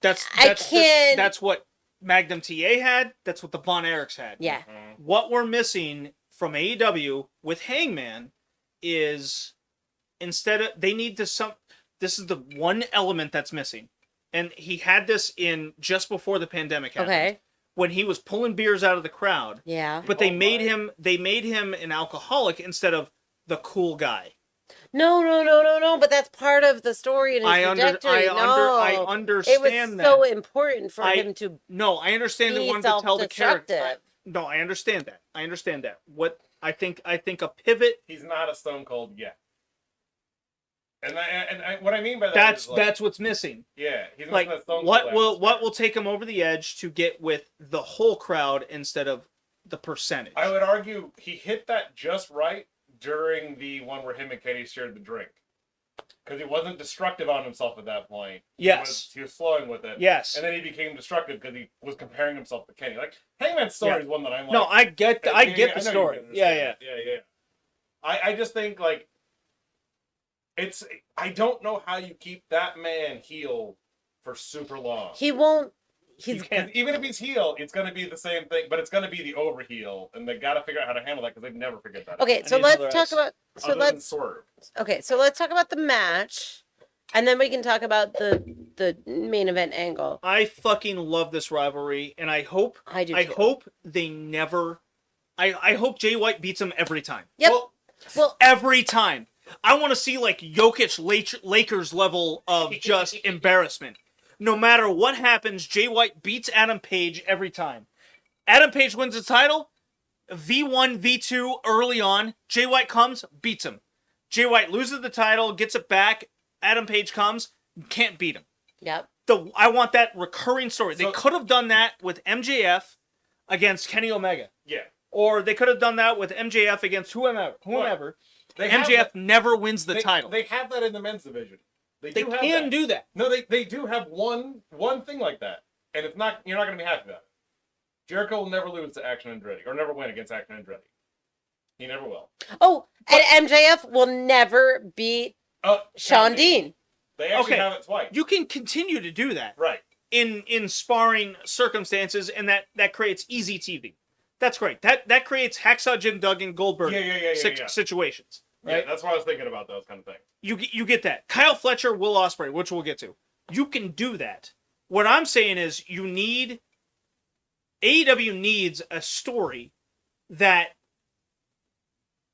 Speaker 1: that's what Magnum TA had. That's what the Von Erichs had.
Speaker 2: yeah.
Speaker 1: What we're missing from AEW with Hangman is they need to this is the one element that's missing. And he had this in just before the pandemic happened.
Speaker 2: Okay.
Speaker 1: When he was pulling beers out of the crowd.
Speaker 2: Yeah.
Speaker 1: But they made him an alcoholic instead of the cool guy.
Speaker 2: No. But that's part of the story and his trajectory.
Speaker 1: I understand
Speaker 2: it was
Speaker 1: that.
Speaker 2: so important for him to
Speaker 1: No, I understand they
Speaker 2: be
Speaker 1: wanted to tell the character.
Speaker 2: self-destructive.
Speaker 1: No, I understand that. What I think a pivot.
Speaker 3: He's not a Stone Cold yet. And what I mean by that is
Speaker 1: That's what's missing.
Speaker 3: yeah, he's not
Speaker 1: Like
Speaker 3: a Stone Cold.
Speaker 1: what will take him over the edge to get with the whole crowd instead of the percentage.
Speaker 3: I would argue he hit that just right during the one where him and Kenny shared the drink. Because he wasn't destructive on himself at that point.
Speaker 1: Yes.
Speaker 3: He was flowing with it.
Speaker 1: Yes.
Speaker 3: And then he became destructive because he was comparing himself to Kenny. Like, Hangman's story is one that I'm like...
Speaker 1: No, I get the
Speaker 3: I know you
Speaker 1: story.
Speaker 3: can
Speaker 1: Yeah.
Speaker 3: understand it. Yeah. I just think, like, I don't know how you keep that man heel for super long.
Speaker 2: he won't
Speaker 3: You can't. Even if he's heel, it's going to be the same thing, but it's going to be the over heel, and they got to figure out how to handle that because they've never figured that out.
Speaker 2: Okay, so
Speaker 1: need
Speaker 2: let's
Speaker 1: another
Speaker 2: talk
Speaker 1: ice.
Speaker 2: about
Speaker 3: Other than Swerve.
Speaker 2: so let's talk about the match, and then we can talk about the main event angle.
Speaker 1: I fucking love this rivalry, and I hope
Speaker 2: I do. Too.
Speaker 1: hope they never. I hope Jay White beats him every time.
Speaker 2: Yep. Well,
Speaker 1: Every time. I want to see like Jokic Lakers level of just embarrassment. No matter what happens, Jay White beats Adam Page every time. Adam Page wins the title. V1, V2 early on. Jay White comes, beats him. Jay White loses the title, gets it back. Adam Page comes, can't beat him.
Speaker 2: yep.
Speaker 1: I want that recurring story. They
Speaker 3: So-
Speaker 1: could have done that with MJF against Kenny Omega.
Speaker 3: Yeah.
Speaker 1: Or they could have done that with MJF against whomever.
Speaker 3: They have
Speaker 1: MJF
Speaker 3: that-
Speaker 1: never wins the
Speaker 3: they,
Speaker 1: title.
Speaker 3: They have that in the men's division.
Speaker 1: They
Speaker 3: do have
Speaker 1: can
Speaker 3: that.
Speaker 1: do that.
Speaker 3: No, they do have one thing like that, and it's not. You're not going to be happy about it. Jericho will never lose to Action Andretti, or never win against Action Andretti. He never will.
Speaker 2: Oh, and MJF will never beat Sean Dean.
Speaker 3: They actually
Speaker 1: Okay.
Speaker 3: have it twice.
Speaker 1: You can continue to do that
Speaker 3: Right.
Speaker 1: in sparring circumstances, and that creates easy TV. That's great. That creates Hacksaw Jim Duggan Goldberg
Speaker 3: Yeah.
Speaker 1: situations. right?
Speaker 3: Yeah, that's what I was thinking about, those kind of things.
Speaker 1: You get that. Kyle Fletcher, Will Ospreay, which we'll get to. You can do that. What I'm saying is AEW needs a story that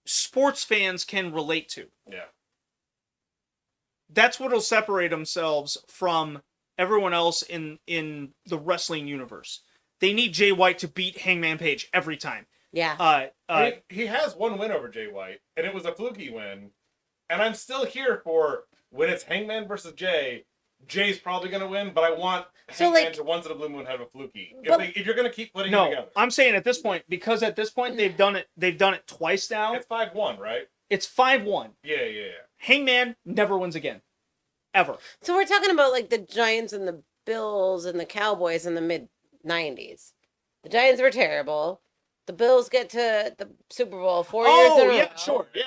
Speaker 1: sports fans can relate to.
Speaker 3: Yeah.
Speaker 1: That's what'll separate themselves from everyone else in the wrestling universe. They need Jay White to beat Hangman Page every time.
Speaker 2: Yeah.
Speaker 3: I mean, he has one win over Jay White, and it was a fluky win. And I'm still here for when it's Hangman versus Jay. Jay's probably going to win, but I want Hangman to once in a blue moon have a fluky. If you're going to keep putting it together.
Speaker 1: I'm saying at this point, because at this point they've done it twice now.
Speaker 3: It's 5-1, right?
Speaker 1: It's 5-1.
Speaker 3: Yeah.
Speaker 1: Hangman never wins again. Ever.
Speaker 2: So we're talking about like the Giants and the Bills and the Cowboys in the mid-90s. The Giants were terrible. The Bills get to the Super Bowl 4 years in a row.
Speaker 1: Yeah, sure. Yeah.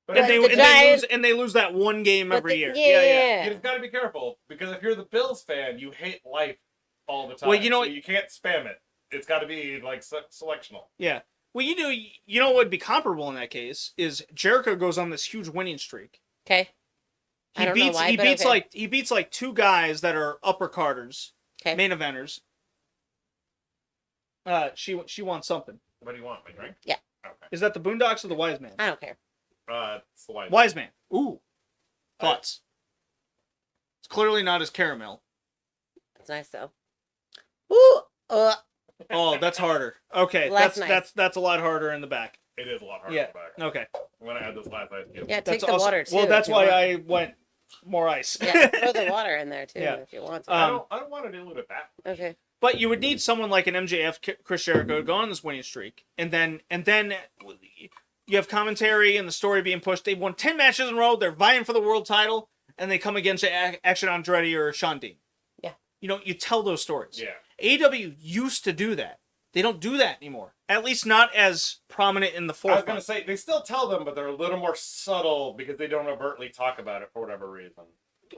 Speaker 2: But
Speaker 1: And
Speaker 2: the Giants-
Speaker 1: they lose that one game
Speaker 2: But
Speaker 1: every year.
Speaker 2: Yeah.
Speaker 3: You just got to be careful, because if you're the Bills fan, you hate life all the time.
Speaker 1: Well, you know
Speaker 3: so you can't spam it. It's got to be like selectional.
Speaker 1: Yeah. Well, you know what would be comparable in that case is Jericho goes on this huge winning streak.
Speaker 2: Okay. I don't know why, but okay.
Speaker 1: He beats like two guys that are upper carders,
Speaker 2: Okay.
Speaker 1: main eventers. She wants something.
Speaker 3: What do you want, my drink?
Speaker 2: Yeah.
Speaker 3: Okay.
Speaker 1: Is that the Boondocks or the Wise Man?
Speaker 2: I don't care.
Speaker 3: It's the wine.
Speaker 1: Wise Man. Ooh. Thoughts? It's clearly not as caramel.
Speaker 2: It's nice though. Ooh.
Speaker 1: Oh, that's harder. Okay,
Speaker 2: Well, that's nice.
Speaker 1: that's a lot harder in the back.
Speaker 3: It is a lot harder
Speaker 1: Yeah.
Speaker 3: back.
Speaker 1: Okay.
Speaker 3: When I had this last ice cube.
Speaker 2: Yeah, take
Speaker 1: That's
Speaker 2: the
Speaker 1: also-
Speaker 2: water too.
Speaker 1: Well, that's
Speaker 2: if you
Speaker 1: why
Speaker 2: want.
Speaker 1: I went more ice.
Speaker 2: Yeah, throw the water in there too
Speaker 1: Yeah.
Speaker 2: if you want to.
Speaker 3: I don't want to dilute it that.
Speaker 2: Okay.
Speaker 1: But you would need someone like an MJF, Chris Jericho, to go on this winning streak, and then you have commentary and the story being pushed. They've won 10 matches in a row. They're vying for the world title, and they come against Action Andretti or Sean Dean.
Speaker 2: Yeah.
Speaker 1: You tell those stories.
Speaker 3: Yeah.
Speaker 1: AEW used to do that. They don't do that anymore. At least not as prominent in the
Speaker 3: I was
Speaker 1: forefront.
Speaker 3: going to say, they still tell them, but they're a little more subtle because they don't overtly talk about it for whatever reason.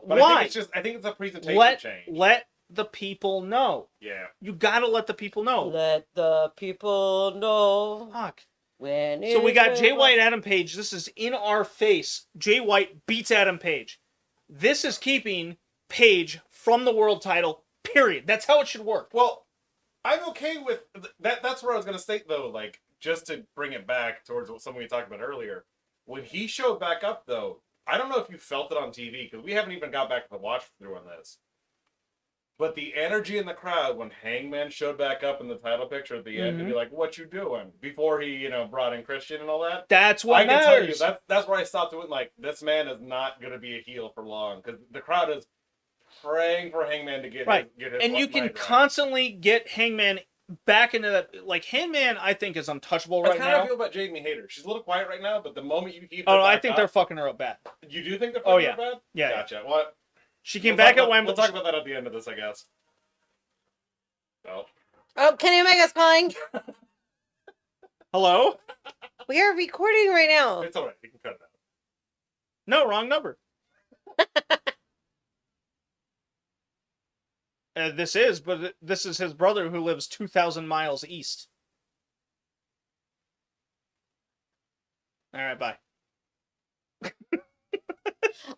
Speaker 3: But
Speaker 1: Why?
Speaker 3: I think it's a presentation change.
Speaker 1: Let the people know.
Speaker 3: Yeah.
Speaker 1: You gotta let the people know.
Speaker 2: Let the people know
Speaker 1: Fuck.
Speaker 2: when.
Speaker 1: So we got Jay White, Adam Page. This is in our face. Jay White beats Adam Page. This is keeping Page from the world title, period. That's how it should work.
Speaker 3: Well, I'm okay with that. That's where I was going to state, though, like, just to bring it back towards something we talked about earlier. When he showed back up, though, I don't know if you felt it on TV, because we haven't even got back to the watch through on this. But the energy in the crowd when Hangman showed back up in the title picture at the end to be like, "What you doing?" Before he, brought in Christian and all that.
Speaker 1: That's what
Speaker 3: I can
Speaker 1: matters.
Speaker 3: tell you that's where I stopped doing. Like, this man is not going to be a heel for long, because the crowd is praying for Hangman to get
Speaker 1: Right.
Speaker 3: his
Speaker 1: And you can
Speaker 3: mind right.
Speaker 1: constantly get Hangman back into that. Like, Hangman, I think, is untouchable
Speaker 3: That's
Speaker 1: right
Speaker 3: kind of how I
Speaker 1: now.
Speaker 3: feel about Jamie Hayter. She's a little quiet right now, but the moment you keep
Speaker 1: Oh,
Speaker 3: her
Speaker 1: I
Speaker 3: back
Speaker 1: think
Speaker 3: up,
Speaker 1: they're fucking her up bad.
Speaker 3: You do think they're
Speaker 1: Oh,
Speaker 3: fucking
Speaker 1: yeah.
Speaker 3: her bad?
Speaker 1: Yeah.
Speaker 3: Gotcha. Well,
Speaker 1: She came
Speaker 3: we'll
Speaker 1: back
Speaker 3: talk
Speaker 1: at
Speaker 3: about-
Speaker 1: Wembley.
Speaker 3: We'll talk about that at the end of this, I guess. Oh.
Speaker 2: Oh, Kenny Omega's calling.
Speaker 1: Hello?
Speaker 2: We are recording right now.
Speaker 3: It's alright. You can cut it out.
Speaker 1: No, wrong number. This is his brother who lives 2,000 miles east. All right, bye.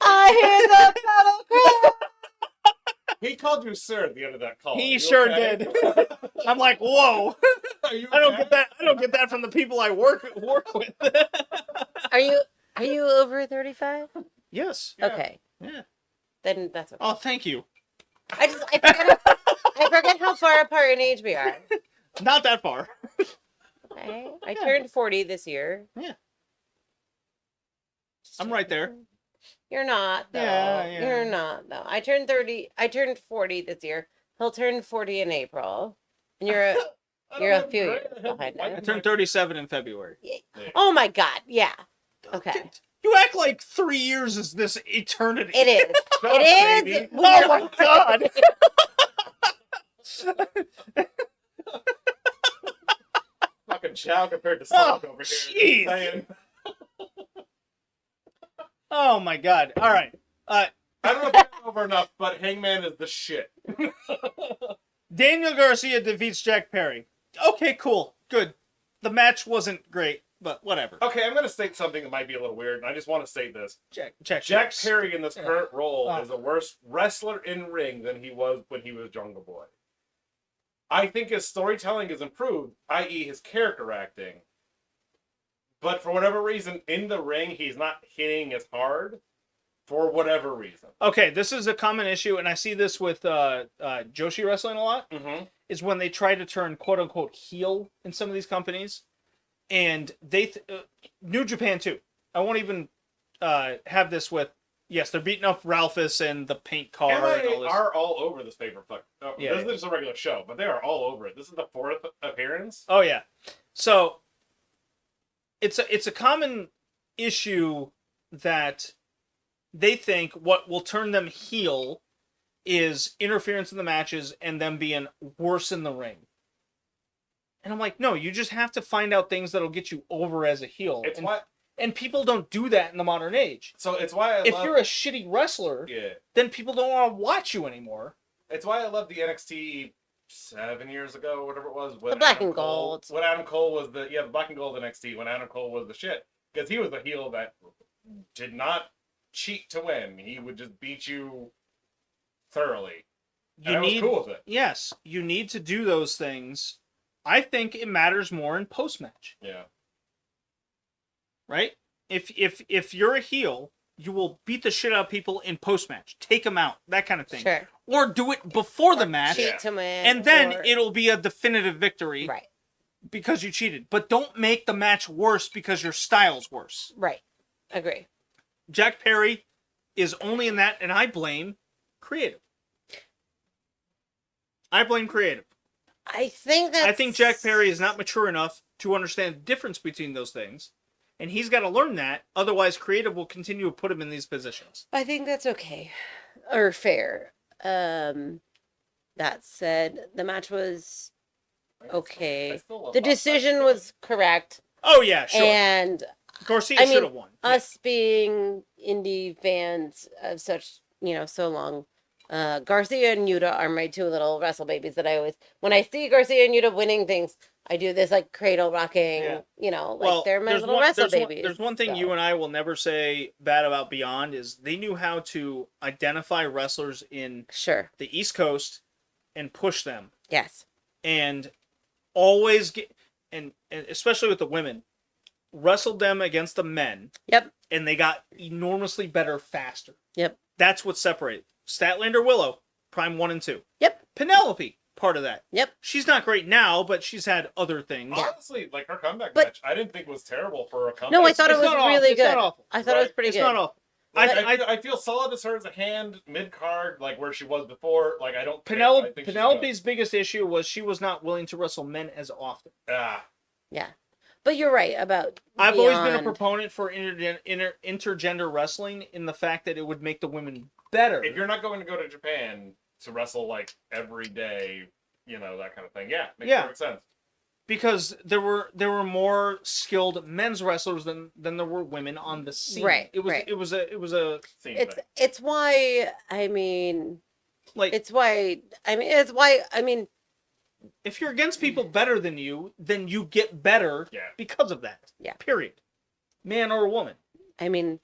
Speaker 2: I hear the battle cry.
Speaker 3: He called you sir at the end of that call.
Speaker 1: He
Speaker 3: Are you
Speaker 1: sure
Speaker 3: okay?
Speaker 1: did. I'm like, whoa!
Speaker 3: Are you
Speaker 1: I don't
Speaker 3: okay?
Speaker 1: get that. I don't get that from the people I work with.
Speaker 2: Are you over 35?
Speaker 1: Yes.
Speaker 3: Yeah.
Speaker 2: Okay.
Speaker 1: Yeah.
Speaker 2: Then that's okay.
Speaker 1: Oh, thank you.
Speaker 2: I forget how far apart in age we are.
Speaker 1: Not that far.
Speaker 2: Okay. I turned 40 this year.
Speaker 1: Yeah. I'm right there.
Speaker 2: You're not though.
Speaker 1: Yeah.
Speaker 2: You're not though. I turned 30. I turned 40 this year. He'll turn 40 in April. And you're a few years behind
Speaker 1: I
Speaker 2: us.
Speaker 1: turned 37 in February.
Speaker 2: Oh my god. Yeah. Okay.
Speaker 1: You act like 3 years is this eternity.
Speaker 2: It is.
Speaker 3: Shut up,
Speaker 2: It
Speaker 3: baby.
Speaker 2: is.
Speaker 1: Oh my god.
Speaker 3: Fucking chow compared to Sonic over here.
Speaker 1: jeez.
Speaker 3: Just saying.
Speaker 1: Oh my god. All right.
Speaker 3: I don't know if it's over enough, but Hangman is the shit.
Speaker 1: Daniel Garcia defeats Jack Perry. Okay, cool. Good. The match wasn't great. but whatever.
Speaker 3: Okay, I'm gonna state something that might be a little weird, and I just want to state this.
Speaker 1: Jack
Speaker 3: Perry in this current role
Speaker 1: Oh.
Speaker 3: is a worse wrestler in ring than he was when he was Jungle Boy. I think his storytelling is improved, i.e. his character acting. But for whatever reason, in the ring, he's not hitting as hard for whatever reason.
Speaker 1: Okay, this is a common issue, and I see this with joshi wrestling a lot,
Speaker 3: Mm-hmm.
Speaker 1: is when they try to turn quote-unquote heel in some of these companies. And they New Japan too. I won't even have this with. Yes, they're beating up Ralphus and the paint car. And all this.
Speaker 3: are all over this paper.
Speaker 1: Yeah,
Speaker 3: This is just a regular show, but they are all over it. This is the 4th appearance.
Speaker 1: Oh yeah, so it's a common issue that they think what will turn them heel is interference in the matches and them being worse in the ring. And I'm like, no, you just have to find out things that'll get you over as a heel. And people don't do that in the modern age.
Speaker 3: So it's why
Speaker 1: if you're a shitty wrestler, then people don't want to watch you anymore.
Speaker 3: It's why I love the NXT 7 years ago, whatever it was.
Speaker 2: The Black and Gold.
Speaker 3: When Adam Cole was the Black and Gold NXT, when Adam Cole was the shit. Because he was the heel that did not cheat to win. He would just beat you thoroughly. And I was cool with it.
Speaker 1: Yes, you need to do those things. I think it matters more in post-match.
Speaker 3: Yeah.
Speaker 1: Right? If you're a heel, you will beat the shit out of people in post-match. Take them out. That kind of thing.
Speaker 2: Sure.
Speaker 1: Or do it before the match.
Speaker 2: Cheat to win.
Speaker 1: And then it'll be a definitive victory.
Speaker 2: Right.
Speaker 1: Because you cheated. But don't make the match worse because your style's worse.
Speaker 2: Right. Agree.
Speaker 1: Jack Perry is only in that, and I blame creative. I think Jack Perry is not mature enough to understand the difference between those things, and he's got to learn that. Otherwise, creative will continue to put him in these positions.
Speaker 2: I think that's okay or fair. That said, the match was okay. The decision was correct.
Speaker 1: Oh yeah, sure.
Speaker 2: And
Speaker 1: Garcia should have won.
Speaker 2: Us being indie fans of such, so long. Garcia and Yuta are my two little wrestle babies that I always, when I see Garcia and Yuta winning things, I do this like cradle rocking, they're my little wrestle babies.
Speaker 1: There's one thing you and I will never say bad about Beyond is they knew how to identify wrestlers in the East Coast and push them.
Speaker 2: Yes.
Speaker 1: And always get, and especially with the women, wrestled them against the men.
Speaker 2: Yep.
Speaker 1: And they got enormously better faster.
Speaker 2: Yep.
Speaker 1: That's what separated. Statlander Willow, Prime 1 and 2.
Speaker 2: Yep.
Speaker 1: Penelope, part of that.
Speaker 2: Yep.
Speaker 1: She's not great now, but she's had other things.
Speaker 3: Honestly, like her comeback match, I didn't think was terrible for a comeback.
Speaker 2: No, I thought it was really good.
Speaker 1: It's not awful.
Speaker 2: I thought it was pretty good.
Speaker 1: It's not awful.
Speaker 3: I feel solid as her as a hand mid-card, like where she was before. Like I don't.
Speaker 1: Penelope's biggest issue was she was not willing to wrestle men as often.
Speaker 2: Yeah. But you're right about
Speaker 1: I've always been a proponent for intergender wrestling in the fact that it would make the women better.
Speaker 3: If you're not going to go to Japan to wrestle like every day, that kind of thing. Yeah, makes perfect sense.
Speaker 1: Because there were more skilled men's wrestlers than there were women on the scene.
Speaker 2: Right.
Speaker 1: It was a scene thing.
Speaker 2: It's why
Speaker 1: if you're against people better than you, then you get better because of that.
Speaker 2: Yeah.
Speaker 1: Period. Man or woman.
Speaker 2: I mean,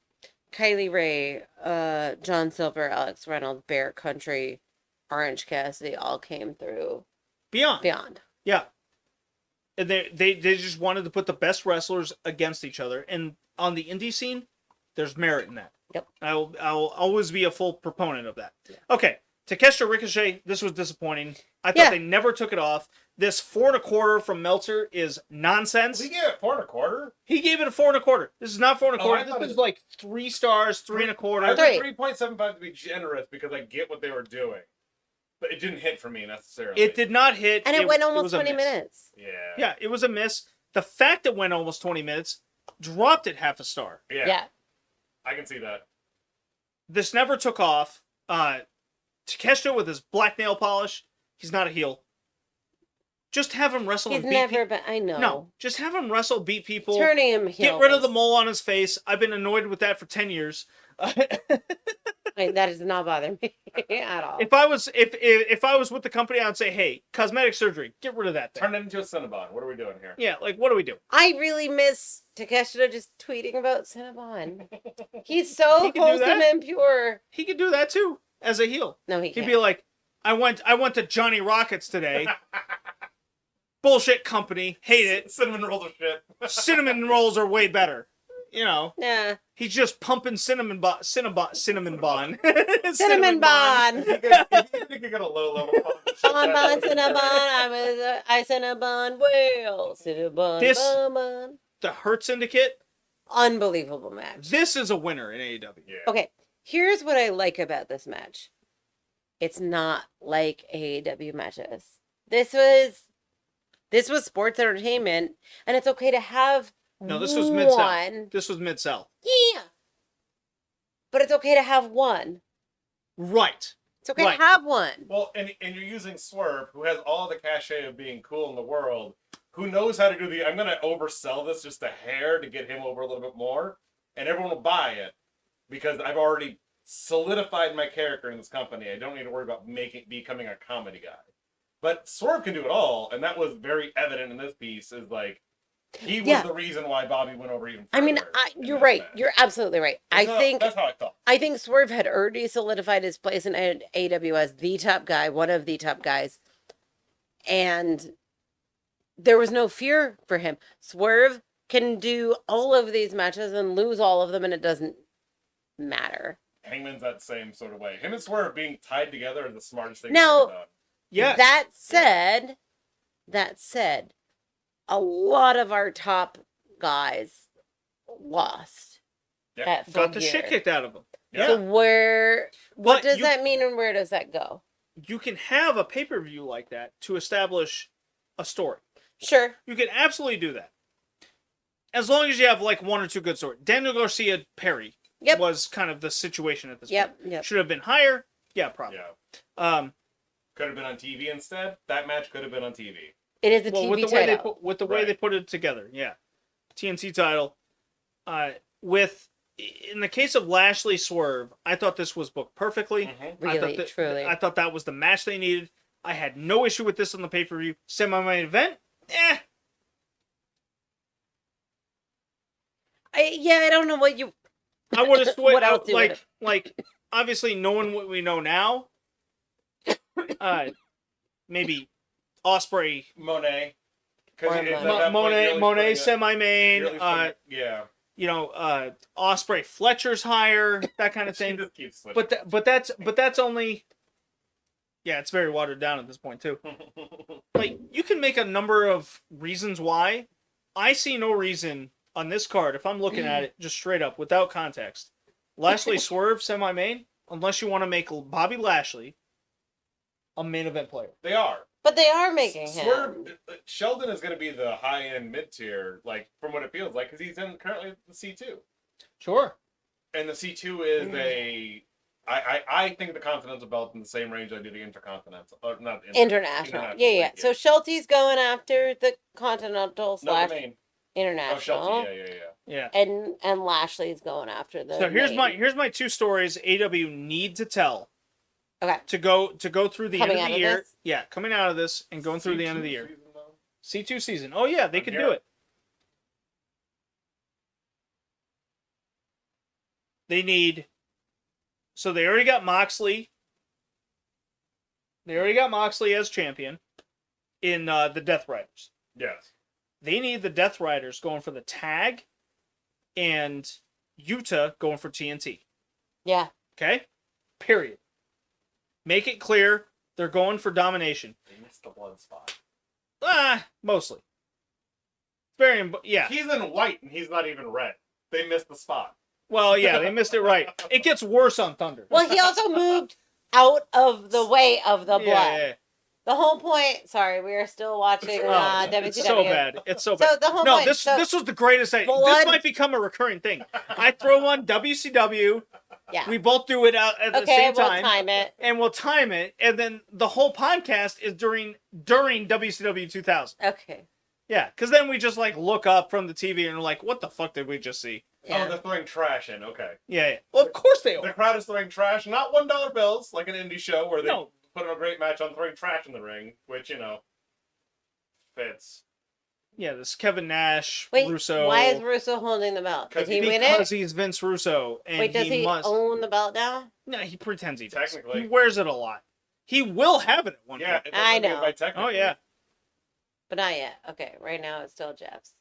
Speaker 2: Kylie Ray, John Silver, Alex Reynolds, Bear Country, Orange Cassidy all came through. Beyond. Yeah.
Speaker 1: And they just wanted to put the best wrestlers against each other. And on the indie scene, there's merit in that.
Speaker 2: Yep.
Speaker 1: I'll always be a full proponent of that.
Speaker 2: Yeah.
Speaker 1: Okay. Takeshita Ricochet, this was disappointing. I thought they never took it off. This 4 1/4 from Meltzer is nonsense.
Speaker 3: He gave it 4 1/4.
Speaker 1: He gave it a 4 1/4. This is not 4 1/4. This is like 3 stars, 3 1/4.
Speaker 3: I think 3.75 to be generous because I get what they were doing, but it didn't hit for me necessarily.
Speaker 1: It did not hit,
Speaker 2: and it went almost 20 minutes.
Speaker 1: Yeah, it was a miss. The fact it went almost 20 minutes dropped it half a star.
Speaker 3: Yeah. I can see that.
Speaker 1: This never took off. Takeshita with his black nail polish, he's not a heel. Just have him wrestle and beat people.
Speaker 2: I know.
Speaker 1: No, just have him wrestle, beat people.
Speaker 2: Turning him heel.
Speaker 1: Get rid of the mole on his face. I've been annoyed with that for 10 years.
Speaker 2: That does not bother me at all.
Speaker 1: If I was with the company, I would say, hey, cosmetic surgery, get rid of that thing.
Speaker 3: Turn it into a Cinnabon. What are we doing here?
Speaker 1: Yeah, like, what do we do?
Speaker 2: I really miss Takeshita just tweeting about Cinnabon. He's so
Speaker 1: He can do
Speaker 2: wholesome
Speaker 1: that.
Speaker 2: and pure.
Speaker 1: He could do that too as a heel.
Speaker 2: No, he
Speaker 1: He'd
Speaker 2: can't.
Speaker 1: be like, I went to Johnny Rockets today. Bullshit company. Hate it.
Speaker 3: Cinnamon rolls are shit.
Speaker 1: Cinnamon rolls are way better. You know,
Speaker 2: Yeah.
Speaker 1: he's just pumping cinnamon bond.
Speaker 2: Cinnamon bond.
Speaker 3: If you could get a low level
Speaker 2: Bon, Cinnabon. I Cinnabon whale. Cinnabon,
Speaker 1: This-
Speaker 2: bon.
Speaker 1: The Hurt Syndicate.
Speaker 2: Unbelievable match.
Speaker 1: This is a winner in AEW.
Speaker 3: Yeah.
Speaker 2: Okay, here's what I like about this match. It's not like AEW matches. This was sports entertainment, and it's okay to have
Speaker 1: No, this was Mid-South.
Speaker 2: one.
Speaker 1: This was Mid-South.
Speaker 2: Yeah, but it's okay to have one.
Speaker 1: Right.
Speaker 2: It's okay
Speaker 1: Right.
Speaker 2: to have one.
Speaker 3: Well, and you're using Swerve, who has all the cachet of being cool in the world, who knows how to do I'm going to oversell this just a hair to get him over a little bit more, and everyone will buy it because I've already solidified my character in this company. I don't need to worry about becoming a comedy guy. But Swerve can do it all, and that was very evident in this piece. Is like he was
Speaker 2: Yeah.
Speaker 3: the reason why Bobby went over even.
Speaker 2: I mean,
Speaker 3: further in
Speaker 2: you're
Speaker 3: this
Speaker 2: right.
Speaker 3: match.
Speaker 2: You're absolutely right.
Speaker 3: That's how I felt.
Speaker 2: I think Swerve had already solidified his place in AEW as the top guy, one of the top guys, and there was no fear for him. Swerve can do all of these matches and lose all of them, and it doesn't matter.
Speaker 3: Hangman's that same sort of way. Him and Swerve being tied together is the smartest thing.
Speaker 2: Now-
Speaker 3: they've ever done.
Speaker 1: Yeah.
Speaker 2: That said, a lot of our top guys lost
Speaker 3: Yeah.
Speaker 2: at Full
Speaker 1: Got the
Speaker 2: Gear.
Speaker 1: shit kicked out of him.
Speaker 3: Yeah.
Speaker 2: So what
Speaker 1: But
Speaker 2: does
Speaker 1: you-
Speaker 2: that mean, and where does that go?
Speaker 1: You can have a pay-per-view like that to establish a story.
Speaker 2: Sure.
Speaker 1: You can absolutely do that. As long as you have like one or two good stories. Daniel Garcia Perry
Speaker 2: Yep.
Speaker 1: was kind of the situation at this
Speaker 2: Yep.
Speaker 1: point.
Speaker 2: Yep.
Speaker 1: Should have been higher? Yeah, probably.
Speaker 3: Yeah. Could have been on TV instead. That match could have been on TV.
Speaker 2: It is a
Speaker 1: Well,
Speaker 2: TV
Speaker 1: with the way
Speaker 2: title.
Speaker 1: way
Speaker 3: Right.
Speaker 1: they put it together, yeah. TNT title. In the case of Lashley Swerve, I thought this was booked perfectly.
Speaker 3: Mm-hmm.
Speaker 1: I thought
Speaker 2: Really, truly.
Speaker 1: I thought that was the match they needed. I had no issue with this on the pay-per-view. Semi-main event?
Speaker 2: I don't know what you.
Speaker 1: I would have
Speaker 2: What else you
Speaker 1: like obviously knowing what we know now. Maybe Osprey,
Speaker 3: Monet.
Speaker 2: Or
Speaker 1: Monet semi-main.
Speaker 3: Yeah.
Speaker 1: You know, Osprey Fletcher's higher, that kind of
Speaker 3: She
Speaker 1: thing.
Speaker 3: just keeps switching.
Speaker 1: But that's only. Yeah, it's very watered down at this point too. Like you can make a number of reasons why. I see no reason on this card if I'm looking at it just straight up without context. Lashley Swerve semi-main, unless you want to make Bobby Lashley a main event player.
Speaker 3: They are.
Speaker 2: But they are making him.
Speaker 3: Swerve, Sheldon is going to be the high-end mid-tier, like, from what it feels like, because he's in currently the C2.
Speaker 1: Sure.
Speaker 3: And the C2 is I think the Continental belt in the same range I do the Intercontinental. Not
Speaker 2: International. Yeah. So Schulte's going after the Continental
Speaker 3: No,
Speaker 2: /
Speaker 3: the main.
Speaker 2: International.
Speaker 3: Oh, Shelty, yeah.
Speaker 1: Yeah.
Speaker 2: And Lashley's going after the.
Speaker 1: So here's
Speaker 2: main.
Speaker 1: my two stories AW need to tell
Speaker 2: Okay.
Speaker 1: to go through the
Speaker 2: Coming
Speaker 1: end of
Speaker 2: out
Speaker 1: the
Speaker 2: of
Speaker 1: year.
Speaker 2: this?
Speaker 1: Yeah, coming out of this and going through the end of the year.
Speaker 3: Season, though?
Speaker 1: C2 season. Oh yeah, they
Speaker 3: I'm
Speaker 1: can
Speaker 3: here.
Speaker 1: do it. They need. So they already got Moxley. They already got Moxley as champion in the Death Riders.
Speaker 3: Yes.
Speaker 1: They need the Death Riders going for the tag and Yuta going for TNT.
Speaker 2: Yeah.
Speaker 1: Okay? Period. Make it clear they're going for domination.
Speaker 3: They missed the blood spot.
Speaker 1: Mostly. Yeah.
Speaker 3: He's in white and he's not even red. They missed the spot.
Speaker 1: Well, yeah, they missed it right. It gets worse on Thunder.
Speaker 2: Well, he also moved out of the way of the blood.
Speaker 1: Yeah.
Speaker 2: The whole point. Sorry, we are still watching
Speaker 1: Oh,
Speaker 2: WCW.
Speaker 1: it's so bad. It's so bad.
Speaker 2: So the whole
Speaker 1: No,
Speaker 2: point.
Speaker 1: this was the greatest thing. This
Speaker 2: Blood-
Speaker 1: might become a recurring thing. I throw on WCW.
Speaker 2: Yeah.
Speaker 1: We both do it out at the
Speaker 2: Okay,
Speaker 1: same
Speaker 2: we'll
Speaker 1: time.
Speaker 2: time it.
Speaker 1: And we'll time it, and then the whole podcast is during WCW 2000.
Speaker 2: Okay.
Speaker 1: Yeah, because then we just like look up from the TV and we're like, what the fuck did we just see?
Speaker 2: Yeah.
Speaker 3: Oh, they're throwing trash in. Okay.
Speaker 1: Yeah. Well, of course they
Speaker 3: The
Speaker 1: are.
Speaker 3: crowd is throwing trash, not $1 bills like an indie show where they
Speaker 1: No.
Speaker 3: put on a great match on throwing trash in the ring, which, fits.
Speaker 1: Yeah, this Kevin Nash,
Speaker 2: Wait,
Speaker 1: Russo.
Speaker 2: why is Russo holding the belt? Did he win
Speaker 1: Because
Speaker 2: it?
Speaker 1: he's Vince Russo, and
Speaker 2: Wait, does he
Speaker 1: must.
Speaker 2: own the belt now?
Speaker 1: No, he pretends he does.
Speaker 3: Technically.
Speaker 1: He wears it a lot. He will have it at one
Speaker 3: Yeah,
Speaker 1: point.
Speaker 3: it
Speaker 2: I
Speaker 3: doesn't
Speaker 2: know.
Speaker 3: go by technically.
Speaker 1: Oh yeah.
Speaker 2: But not yet. Okay, right now it's still Jeff's.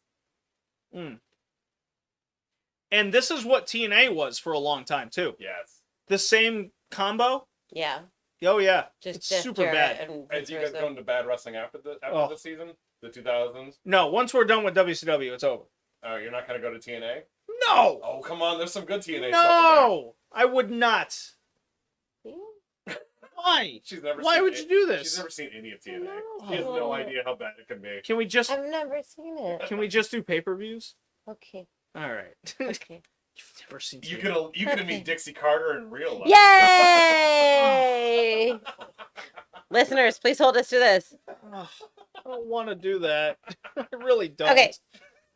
Speaker 1: Mm. And this is what TNA was for a long time too.
Speaker 3: Yes.
Speaker 1: The same combo.
Speaker 2: Yeah.
Speaker 1: Oh yeah.
Speaker 2: Just
Speaker 1: It's
Speaker 2: Jeff
Speaker 1: super
Speaker 2: Jarrett
Speaker 1: bad.
Speaker 2: and
Speaker 3: As you guys
Speaker 2: Russo.
Speaker 3: going to bad wrestling after the season, the 2000s.
Speaker 1: No, once we're done with WCW, it's over.
Speaker 3: Oh, you're not gonna go to TNA?
Speaker 1: No.
Speaker 3: Oh, come on. There's some good TNA stuff
Speaker 1: No, I would not.
Speaker 2: Yeah.
Speaker 1: Why?
Speaker 3: in there. She's never.
Speaker 1: Why
Speaker 3: seen
Speaker 1: would
Speaker 3: it.
Speaker 1: you do this?
Speaker 3: She's never seen any of TNA.
Speaker 2: No.
Speaker 3: She has no idea how bad it can be.
Speaker 1: Can we just
Speaker 2: I've never seen it.
Speaker 1: do pay-per-views?
Speaker 2: Okay.
Speaker 1: All right.
Speaker 2: Okay.
Speaker 1: You've never seen.
Speaker 3: You
Speaker 1: TNA.
Speaker 3: could
Speaker 2: Okay.
Speaker 3: meet Dixie Carter in real life.
Speaker 2: Yay! Listeners, please hold us to this.
Speaker 1: Ugh, I don't want to do that. I really don't.
Speaker 2: Okay.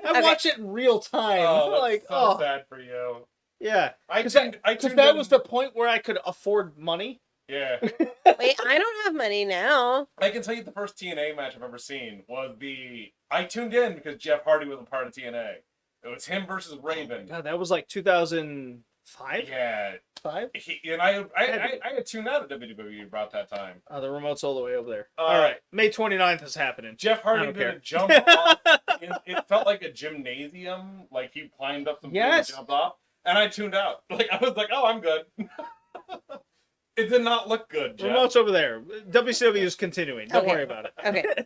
Speaker 1: I
Speaker 2: Okay.
Speaker 1: watch it in real time.
Speaker 3: Oh, that's
Speaker 1: like,
Speaker 3: so sad for you.
Speaker 1: yeah.
Speaker 3: I
Speaker 1: Because
Speaker 3: tuned
Speaker 1: that
Speaker 3: in-
Speaker 1: was the point where I could afford money.
Speaker 3: Yeah.
Speaker 2: Wait, I don't have money now.
Speaker 3: I can tell you the first TNA match I've ever seen was I tuned in because Jeff Hardy was a part of TNA. It was him versus Raven.
Speaker 1: God, that was like 2005.
Speaker 3: Yeah.
Speaker 1: 5.
Speaker 3: I had tuned out of WWE about that time.
Speaker 1: The remote's all the way over there.
Speaker 3: Uh,
Speaker 1: All right, May 29th is happening.
Speaker 3: Jeff Hardy
Speaker 1: I don't
Speaker 3: did
Speaker 1: care.
Speaker 3: a jump off. It felt like a gymnasium. Like he climbed up some
Speaker 1: Yes.
Speaker 3: and jumped off. And I tuned out. Like I was like, oh, I'm good. It did not look good, Jeff.
Speaker 1: Remote's over there. WCW is continuing. Don't
Speaker 2: Okay.
Speaker 1: worry about it.
Speaker 2: Okay.